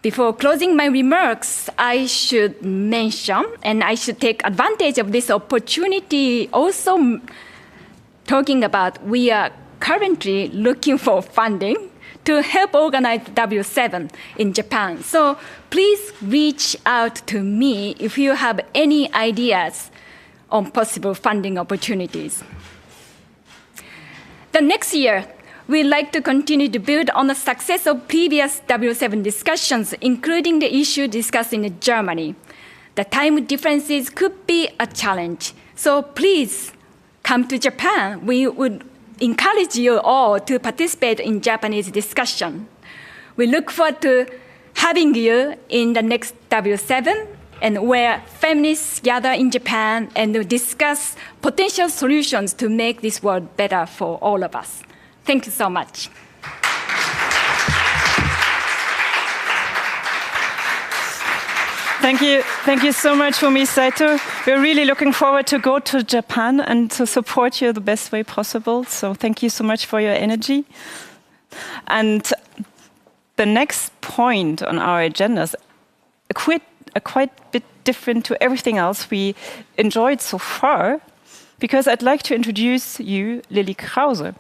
Before closing my remarks, I should mention, and I should take advantage of this opportunity also talking about we are currently looking for funding to help organize W7 in Japan. So please reach out to me if you have any ideas on possible funding opportunities. The next year, we'd like to continue to build on the success of previous W7 discussions, including the issue discussed in Germany. The time differences could be a challenge, so please come to Japan. We would encourage you all to participate in Japanese discussion. We look forward to having you in the next W7, and where feminists gather in Japan and discuss potential solutions to make this world better for all of us. Thank you so much. Thank you so much, Fumi Saito. We're really looking forward to go to Japan and to support you the best way possible. So thank you so much for your energy. And the next point on our agenda is a quite bit different to everything else we enjoyed so far, because I'd like to introduce you Lilly Krause,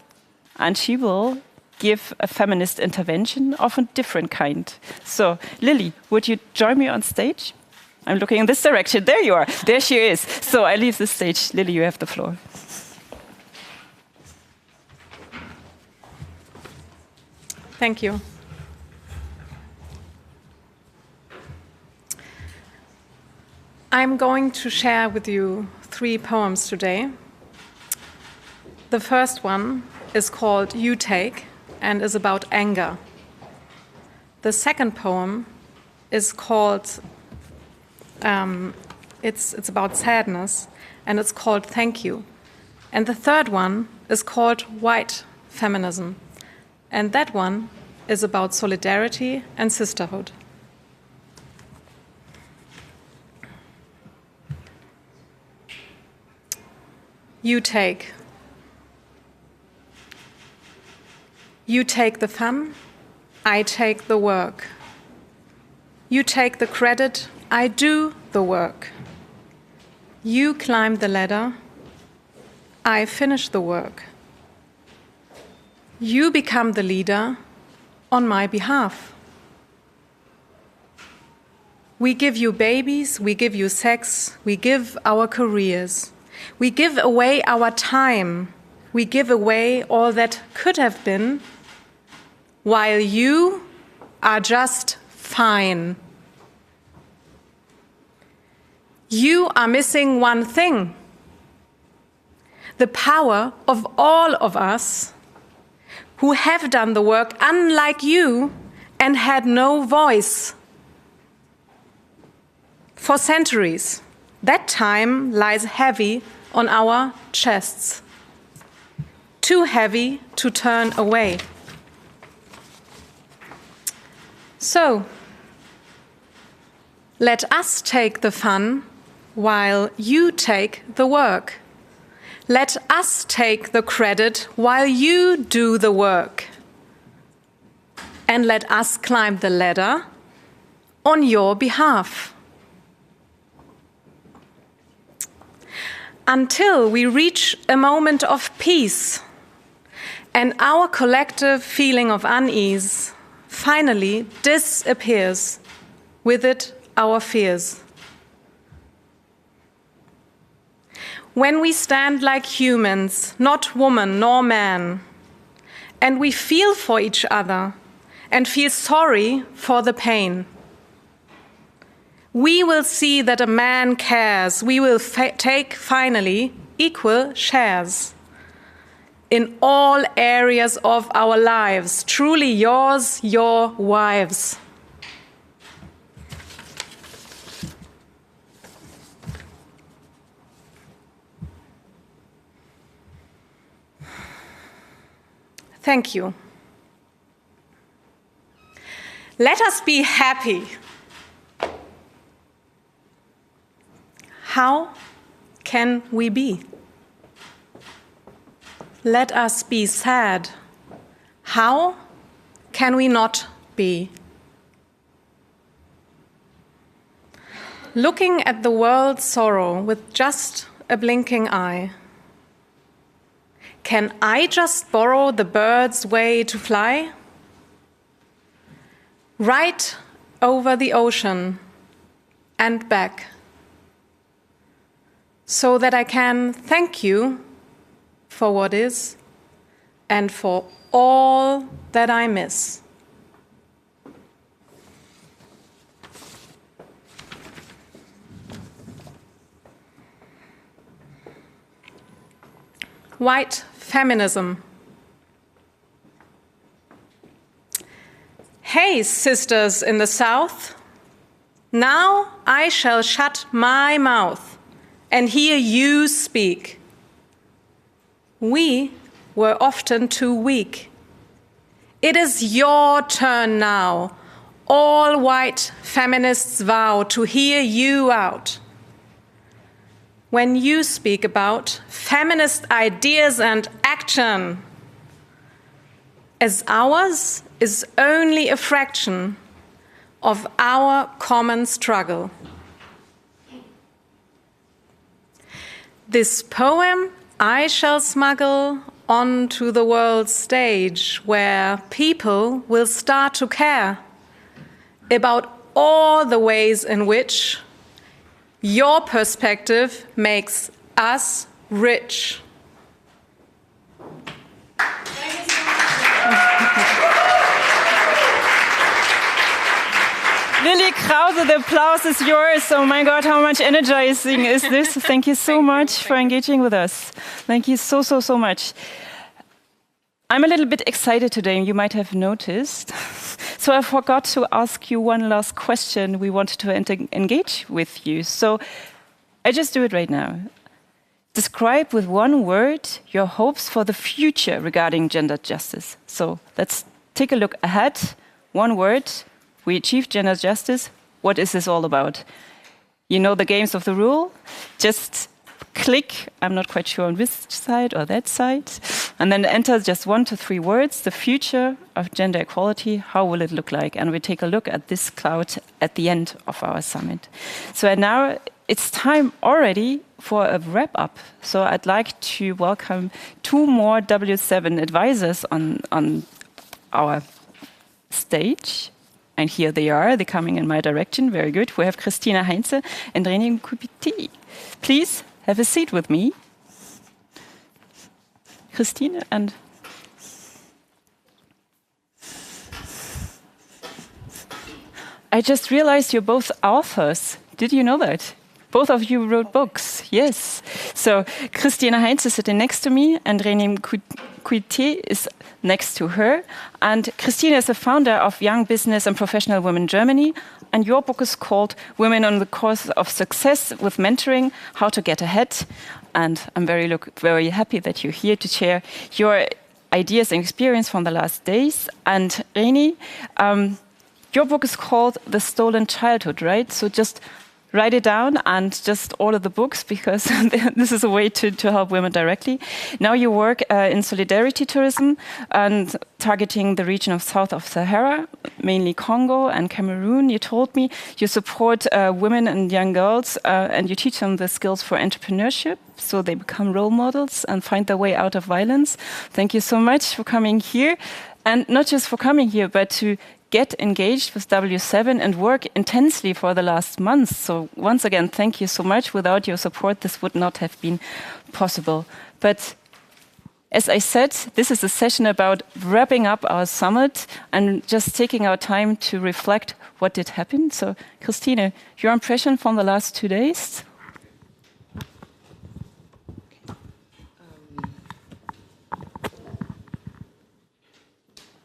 and she will give a feminist intervention of a different kind. So, Lilly, would you join me on stage? I'm looking in this direction. There you are. There she is. So I leave the stage. Lilly, you have the floor. Thank you. I'm going to share with you 3 poems today. The first one is called You Take and is about anger. The second poem is called, it's about sadness, and it's called Thank You. And the third one is called White Feminism, and that one is about solidarity and sisterhood. You take. You take the fun, I take the work. You take the credit, I do the work. You climb the ladder, I finish the work. You become the leader on my behalf. We give you babies, we give you sex, we give our careers. We give away our time. We give away all that could have been, while you are just fine. You are missing one thing: the power of all of us who have done the work unlike you and had no voice. For centuries, that time lies heavy on our chests, too heavy to turn away. So, let us take the fun while you take the work. Let us take the credit while you do the work. And let us climb the ladder on your behalf. Until we reach a moment of peace and our collective feeling of unease finally disappears, with it our fears. When we stand like humans, not woman nor man, and we feel for each other and feel sorry for the pain, we will see that a man cares. We will take finally equal shares in all areas of our lives. Truly yours, your wives. Thank you. Let us be happy. How can we be? Let us be sad. How can we not be? Looking at the world's sorrow with just a blinking eye, can I just borrow the bird's way to fly? Right over the ocean and back, so that I can thank you for what is and for all that I miss. White feminism. Hey, sisters in the South, now I shall shut my mouth and hear you speak. We were often too weak. It is your turn now. all white feminists vow to hear you out when you speak about feminist ideas and action, as ours is only a fraction of our common struggle. This poem I shall smuggle onto the world stage, where people will start to care about all the ways in which your perspective makes us rich. Lily Krause, the applause is yours. Oh my God, how much energizing is this? Thank you so much for engaging with us. Thank you so, so, so much. I'm a little bit excited today, you might have noticed. So I forgot to ask you one last question. We wanted to engage with you. So I just do it right now. Describe with one word your hopes for the future regarding gender justice. So let's take a look ahead. One word. We achieved gender justice. What is this all about? You know the games of the rule. Just click, I'm not quite sure on this side or that side, and then enter just 1 to 3 words. The future of gender equality, how will it look like? And we take a look at this cloud at the end of our summit. So now it's time already for a wrap up. So I'd like to welcome 2 more W7 advisors on our stage. And here they are, they're coming in my direction, very good. We have Christina Heinze and René Coupetit. Please have a seat with me. Christine and... I just realized you're both authors. Did you know that? Both of you wrote books, yes. So Christina Heinze is sitting next to me and René Coupetit is next to her. And Christina is the founder of Young Business and Professional Women Germany. And your book is called Women on the Course of Success with Mentoring, How to Get Ahead. And I'm very happy that you're here to share your ideas and experience from the last days. And René, your book is called The Stolen Childhood, right? So just write it down and just order the books, because this is a way to help women directly. Now you work in solidarity tourism and targeting the region of south of Sahara, mainly Congo and Cameroon. You told me you support women and young girls and you teach them the skills for entrepreneurship so they become role models and find their way out of violence. Thank you so much for coming here. And not just for coming here, but to get engaged with W7 and work intensely for the last months. So once again, thank you so much. Without your support, this would not have been possible. But as I said, this is a session about wrapping up our summit and just taking our time to reflect what did happen. So Christine, your impression from the last 2 days?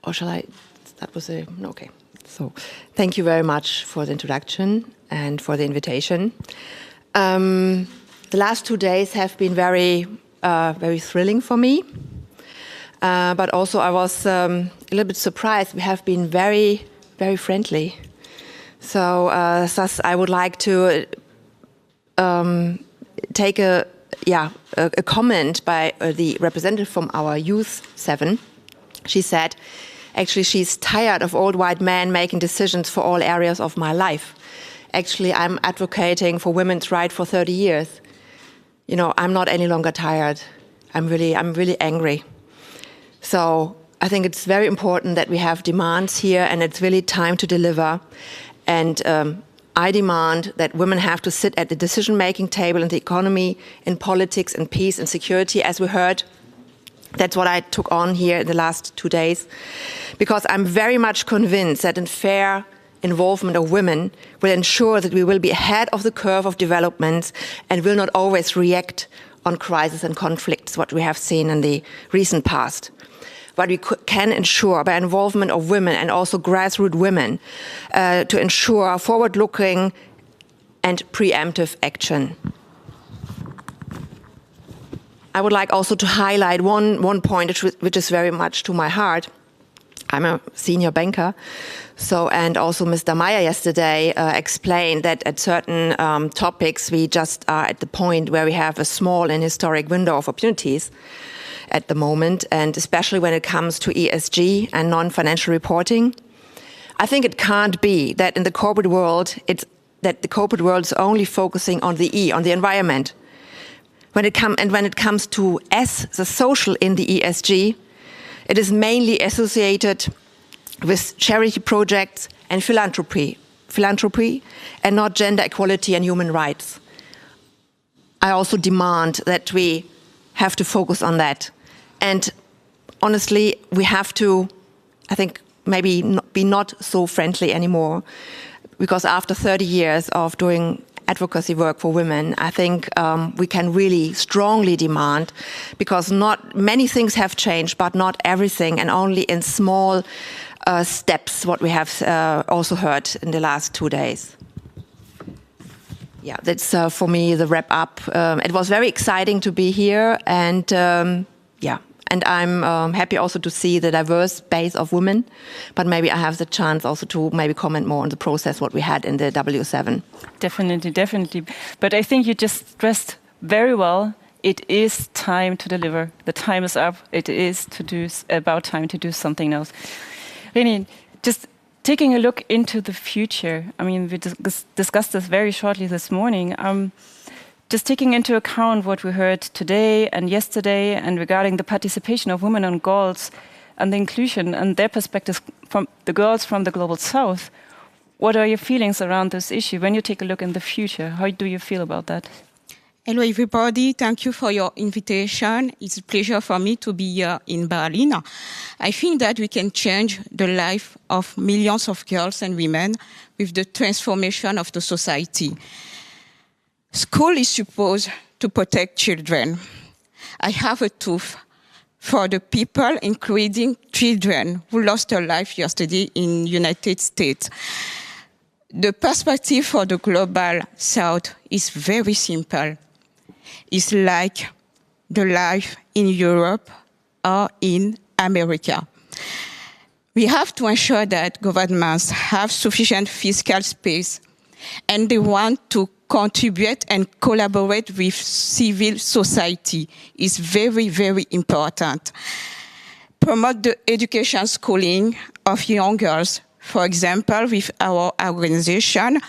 Or shall I? That was okay. So, thank you very much for the introduction and for the invitation. The last 2 days have been very thrilling for me, but also I was a little bit surprised. We have been very, very friendly. So, thus I would like to take a comment by the representative from our Youth 7. She said, actually, she's tired of old white men making decisions for all areas of my life. Actually, I'm advocating for women's rights for 30 years. You know, I'm not any longer tired. I'm really angry. So I think it's very important that we have demands here, and it's really time to deliver. And I demand that women have to sit at the decision-making table in the economy, in politics, in peace and security, as we heard. That's what I took on here in the last 2 days, because I'm very much convinced that a fair involvement of women will ensure that we will be ahead of the curve of developments and will not always react on crises and conflicts, what we have seen in the recent past. But we can ensure by involvement of women and also grassroots women to ensure forward-looking and preemptive action. I would like also to highlight one point which is very much to my heart. I'm a senior banker. So, and also Mr. Meyer yesterday explained that at certain topics, we just are at the point where we have a small and historic window of opportunities at the moment, and especially when it comes to ESG and non-financial reporting. I think it can't be that in the corporate world, that the corporate world is only focusing on the E, on the environment. When it comes to S, the social in the ESG, it is mainly associated with charity projects and philanthropy, and not gender equality and human rights. I also demand that we have to focus on that. And honestly, we have to, I think, maybe be not so friendly anymore, because after 30 years of doing advocacy work for women, I think we can really strongly demand, because not many things have changed, but not everything, and only in small steps, what we have also heard in the last 2 days. Yeah, that's for me the wrap up. It was very exciting to be here, and yeah. And I'm happy also to see the diverse base of women, but maybe I have the chance also to maybe comment more on the process, what we had in the W7. Definitely, definitely. But I think you just stressed very well, it is time to deliver. The time is up. It is about time to do something else. René, just taking a look into the future, I mean, we discussed this very shortly this morning. Just taking into account what we heard today and yesterday, and regarding the participation of women on goals and the inclusion and their perspectives from the girls from the Global South, what are your feelings around this issue? When you take a look in the future, how do you feel about that? Hello, everybody. Thank you for your invitation. It's a pleasure for me to be here in Berlin. I think that we can change the life of millions of girls and women with the transformation of the society. School is supposed to protect children. I have a tooth for the people, including children who lost their life yesterday in the United States. The perspective for the Global South is very simple. It's like the life in Europe or in America. We have to ensure that governments have sufficient fiscal space, and they want to contribute and collaborate with civil society is very, very important. Promote the education schooling of young girls. For example, with our organization,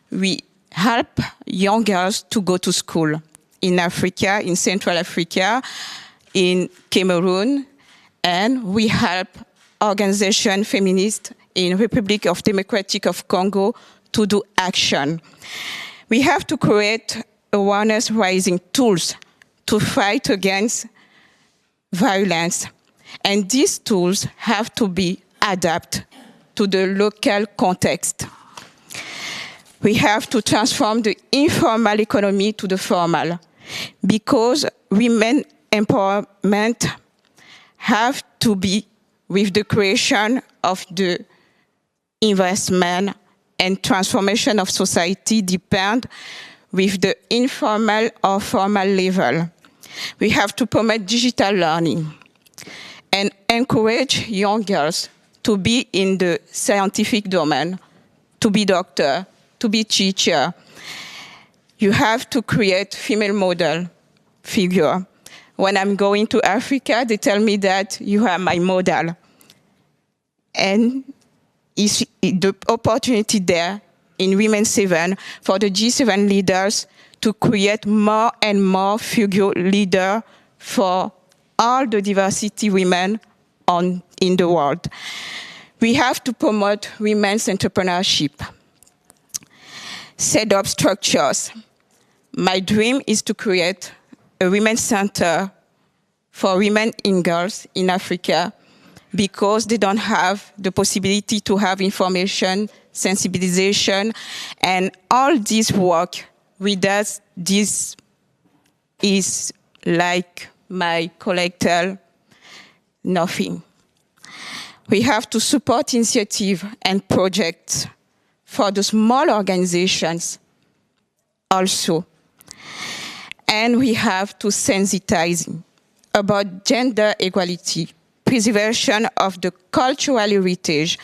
we help young girls to go to school in Africa, in Central Africa, in Cameroon, and we help organization feminists in Republic of Democratic of Congo to do action. We have to create awareness-raising tools to fight against violence. And these tools have to be adapted to the local context. We have to transform the informal economy to the formal, because women empowerment have to be with the creation of the investment and transformation of society depend with the informal or formal level. We have to promote digital learning and encourage young girls to be in the scientific domain, to be doctor, to be teacher. You have to create female model figure. When I'm going to Africa, they tell me that you are my model. And is the opportunity there in Women 7 for the G7 leaders to create more and more figure leader for all the diversity women in the world. We have to promote women's entrepreneurship, set up structures. My dream is to create a women's center for women and girls in Africa, because they don't have the possibility to have information, sensibilization, and all this work with us. This is like my colleague tell, nothing. We have to support initiatives and projects for the small organizations also. And we have to sensitize about gender equality, preservation of the cultural heritage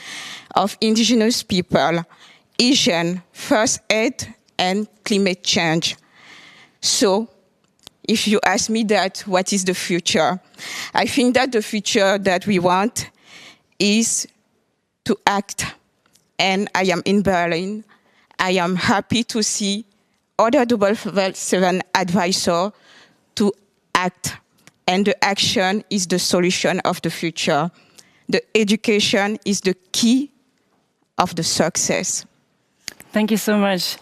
of indigenous people, hygiene, first aid, and climate change. So, if you ask me that, what is the future? I think that the future that we want is to act. And I am in Berlin. I am happy to see other 7 advisors to act. And the action is the solution of the future. The education is the key of the success. Thank you so much.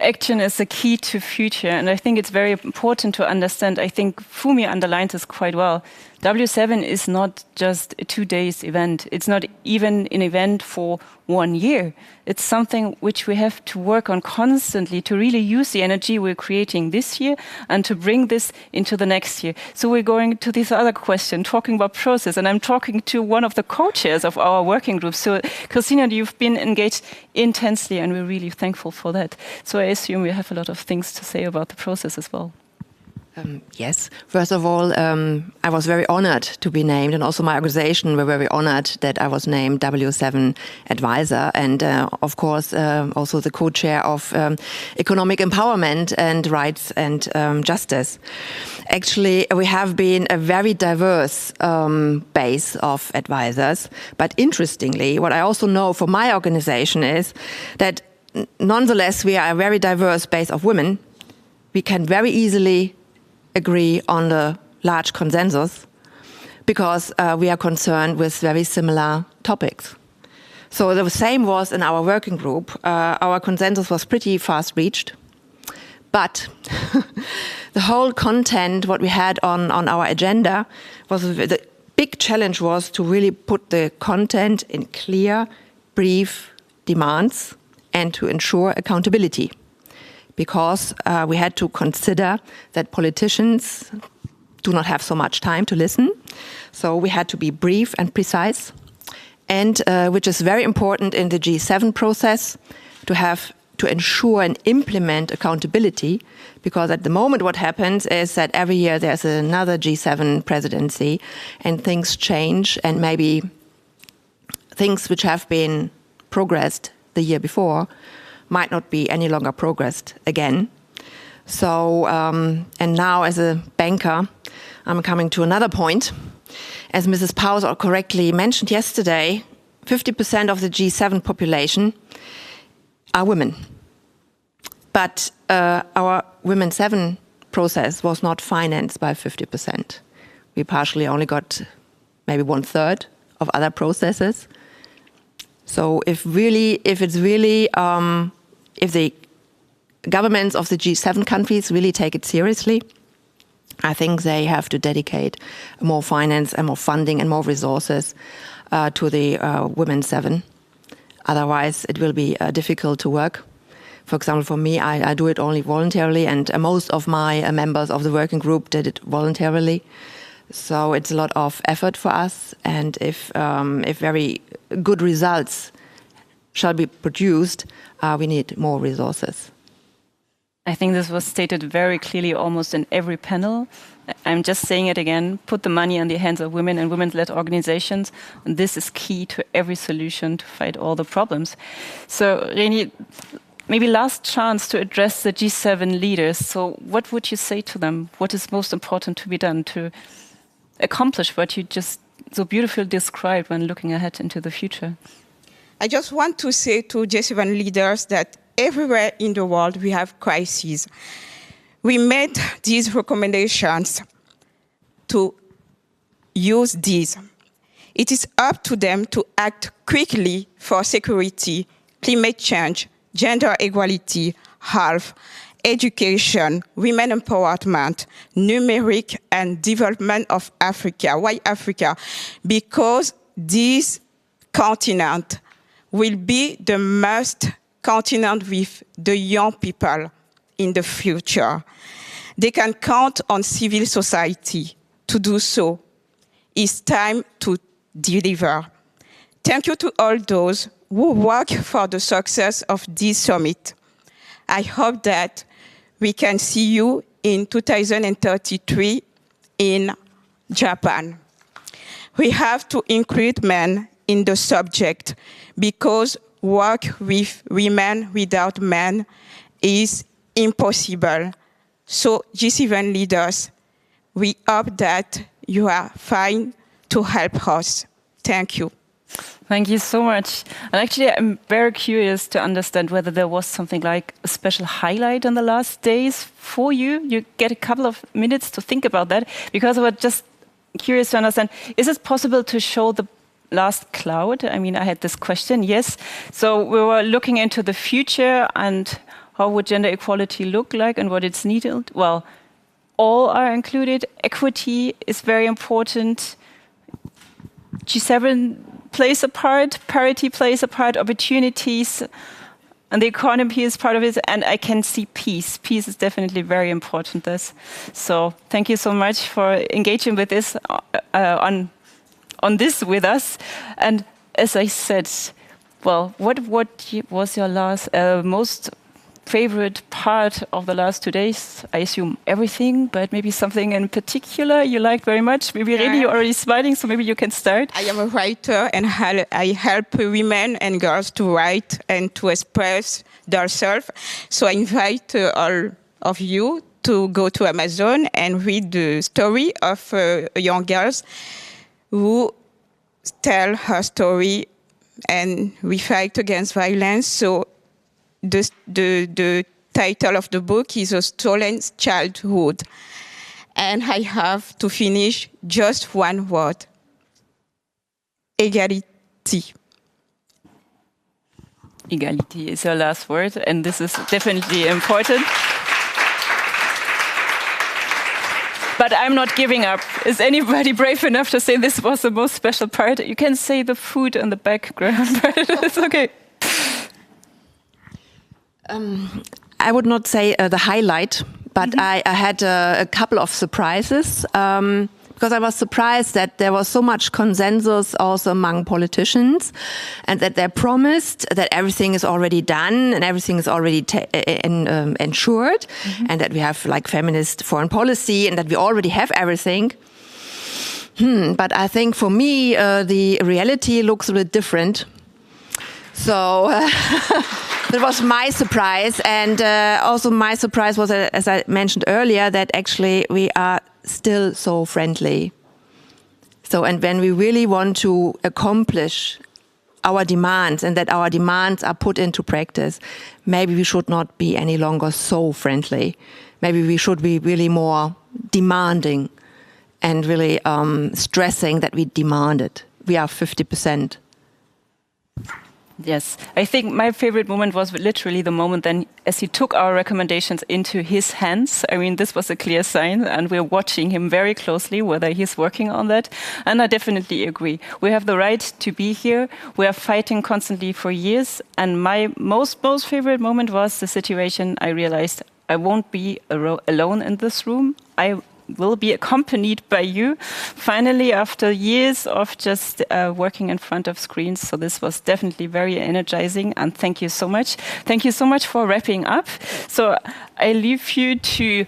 Action is the key to future, and I think it's very important to understand. I think Fumi underlined this quite well. W7 is not just a 2 days event. It's not even an event for 1 year. It's something which we have to work on constantly to really use the energy we're creating this year and to bring this into the next year. So we're going to this other question, talking about process, and I'm talking to one of the co-chairs of our working group. So Christina, you've been engaged intensely, and we're really thankful for that. So I assume you have a lot of things to say about the process as well. Yes. First of all, I was very honored to be named, and also my organization were very honored that I was named W7 advisor, and of course also the co-chair of economic empowerment and rights and justice. Actually, we have been a very diverse base of advisors, but interestingly, what I also know from my organization is that nonetheless we are a very diverse base of women. We can very easily agree on the large consensus because we are concerned with very similar topics. So the same was in our working group. Our consensus was pretty fast reached, but the whole content, what we had on our agenda, was the big challenge was to really put the content in clear, brief demands and to ensure accountability. Because we had to consider that politicians do not have so much time to listen. So we had to be brief and precise, and which is very important in the G7 process, to ensure and implement accountability, because at the moment what happens is that every year there's another G7 presidency and things change, and maybe things which have been progressed the year before might not be any longer progressed again. So, and now as a banker, I'm coming to another point. As Mrs. Paus correctly mentioned yesterday, 50% of the G7 population are women. But our Women 7 process was not financed by 50%. We partially only got maybe 1/3 of other processes. So if the governments of the G7 countries really take it seriously, I think they have to dedicate more finance and more funding and more resources to the Women 7. Otherwise, it will be difficult to work. For example, for me, I do it only voluntarily, and most of my members of the working group did it voluntarily. So it's a lot of effort for us, and if very good results shall be produced, we need more resources. I think this was stated very clearly almost in every panel. I'm just saying it again, put the money in the hands of women and women-led organizations. And this is key to every solution to fight all the problems. So Reni, maybe last chance to address the G7 leaders. So what would you say to them? What is most important to be done to accomplish what you just so beautifully described when looking ahead into the future? I just want to say to G7 leaders that everywhere in the world we have crises. We made these recommendations to use these. It is up to them to act quickly for security, climate change, gender equality, health, education, women empowerment, numeric and development of Africa. Why Africa? Because this continent will be the most continent with the young people in the future. They can count on civil society to do so. It's time to deliver. Thank you to all those who work for the success of this summit. I hope that we can see you in 2033 in Japan. we have to include men in the subject because work with women without men is impossible. So G7 leaders, we hope that you are fine to help us. Thank you. Thank you so much. And actually, I'm very curious to understand whether there was something like a special highlight in the last days for you. You get a couple of minutes to think about that, because I was just curious to understand, is it possible to show the last cloud? I mean, I had this question, yes. So we were looking into the future and how would gender equality look like and what it's needed. Well, all are included. Equity is very important. G7 plays a part, parity plays a part, opportunities, and the economy is part of it. And I can see peace. Peace is definitely very important. So thank you so much for engaging with this on this with us. And as I said, well, what was your last most favorite part of the last 2 days? I assume everything, but maybe something in particular you liked very much. Maybe Reni, you're already smiling, so maybe you can start. I am a writer and I help women and girls to write and to express themselves. So I invite all of you to go to Amazon and read the story of a young girl who tell her story, and we fight against violence. So the title of the book is A Stolen Childhood. And I have to finish just one word. Equality. Equality is your last word, and this is definitely important. But I'm not giving up. Is anybody brave enough to say this was the most special part? You can say the food in the background, but it's okay. I would not say the highlight, but I had a couple of surprises because I was surprised that there was so much consensus also among politicians, and that they promised that everything is already done and everything is already ensured, and that we have like feminist foreign policy and that we already have everything. But I think for me, the reality looks a bit different. So that was my surprise. And also my surprise was, as I mentioned earlier, that actually we are still so friendly. So, and when we really want to accomplish our demands and that our demands are put into practice, maybe we should not be any longer so friendly. Maybe we should be really more demanding and really stressing that we demand it. We are 50%. Yes, I think my favorite moment was literally the moment then as he took our recommendations into his hands. I mean, this was a clear sign, and we're watching him very closely whether he's working on that. And I definitely agree. We have the right to be here. We are fighting constantly for years. And my most favorite moment was the situation I realized I won't be alone in this room. I will be accompanied by you, finally, after years of just working in front of screens. So this was definitely very energizing, and thank you so much. Thank you so much for wrapping up. So I leave you to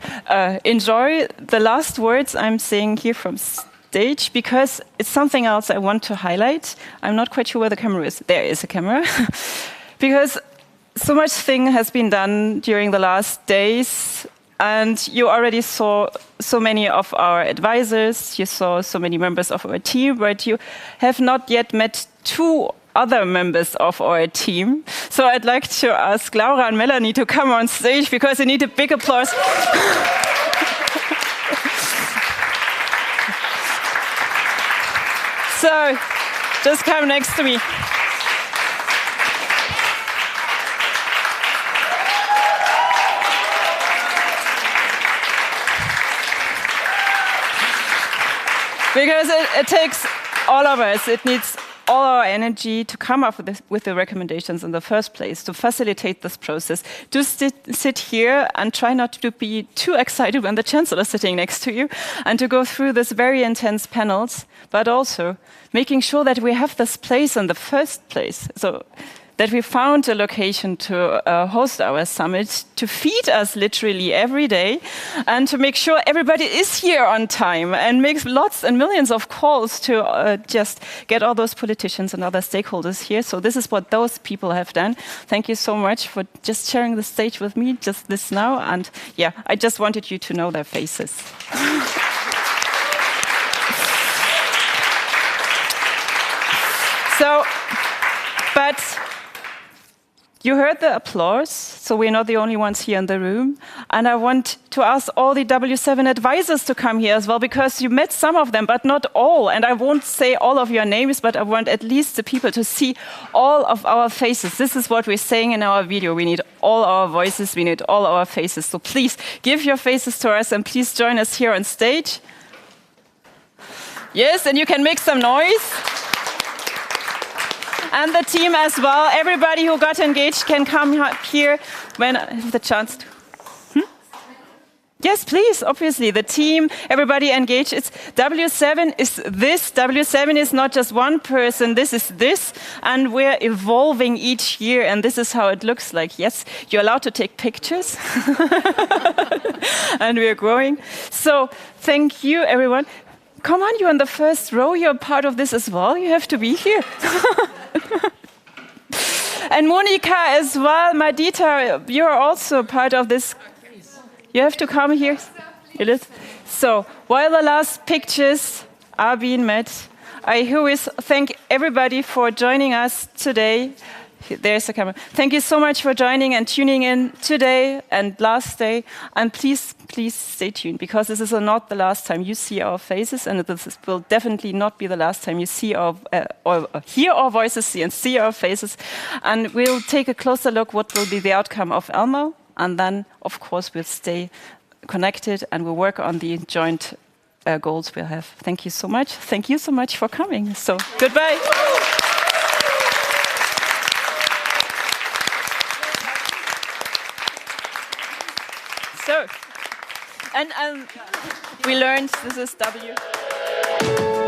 enjoy the last words I'm saying here from stage, because it's something else I want to highlight. I'm not quite sure where the camera is. There is a camera. Because so much thing has been done during the last days. And you already saw so many of our advisors, you saw so many members of our team, but you have not yet met two other members of our team. So I'd like to ask Laura and Melanie to come on stage, because they need a big applause. So just come next to me. Because it takes all of us, it needs all our energy to come up with the recommendations in the first place, to facilitate this process, to sit here and try not to be too excited when the Chancellor is sitting next to you, and to go through this very intense panels, but also making sure that we have this place in the first place. So that we found a location to host our summit, to feed us literally every day, and to make sure everybody is here on time, and makes lots and millions of calls to just get all those politicians and other stakeholders here. So this is what those people have done. Thank you so much for just sharing the stage with me just this now. And yeah, I just wanted you to know their faces. So, but you heard the applause, so we're not the only ones here in the room. And I want to ask all the W7 advisors to come here as well, because you met some of them, but not all. And I won't say all of your names, but I want at least the people to see all of our faces. This is what we're saying in our video. We need all our voices, we need all our faces. So please give your faces to us, and please join us here on stage. Yes, and you can make some noise. And the team as well. Everybody who got engaged can come up here when I have the chance to. Yes, please, obviously. The team, everybody engaged. It's W7 is this. W7 is not just one person. This is this. And we're evolving each year. And this is how it looks like. Yes, you're allowed to take pictures. And we're growing. So thank you, everyone. Come on, you're in the first row. You're part of this as well. You have to be here. And Monica as well, Madita, you're also part of this. You have to come here. It is. So while the last pictures are being met, I always thank everybody for joining us today. There's the camera. Thank you so much for joining and tuning in today and last day. And please, please stay tuned, because this is not the last time you see our faces, and this will definitely not be the last time you see our or hear our voices and see our faces. And we'll take a closer look what will be the outcome of Elmo, and then, of course, we'll stay connected and we'll work on the joint goals we'll have. Thank you so much. Thank you so much for coming. So goodbye. So, and we learned this is W.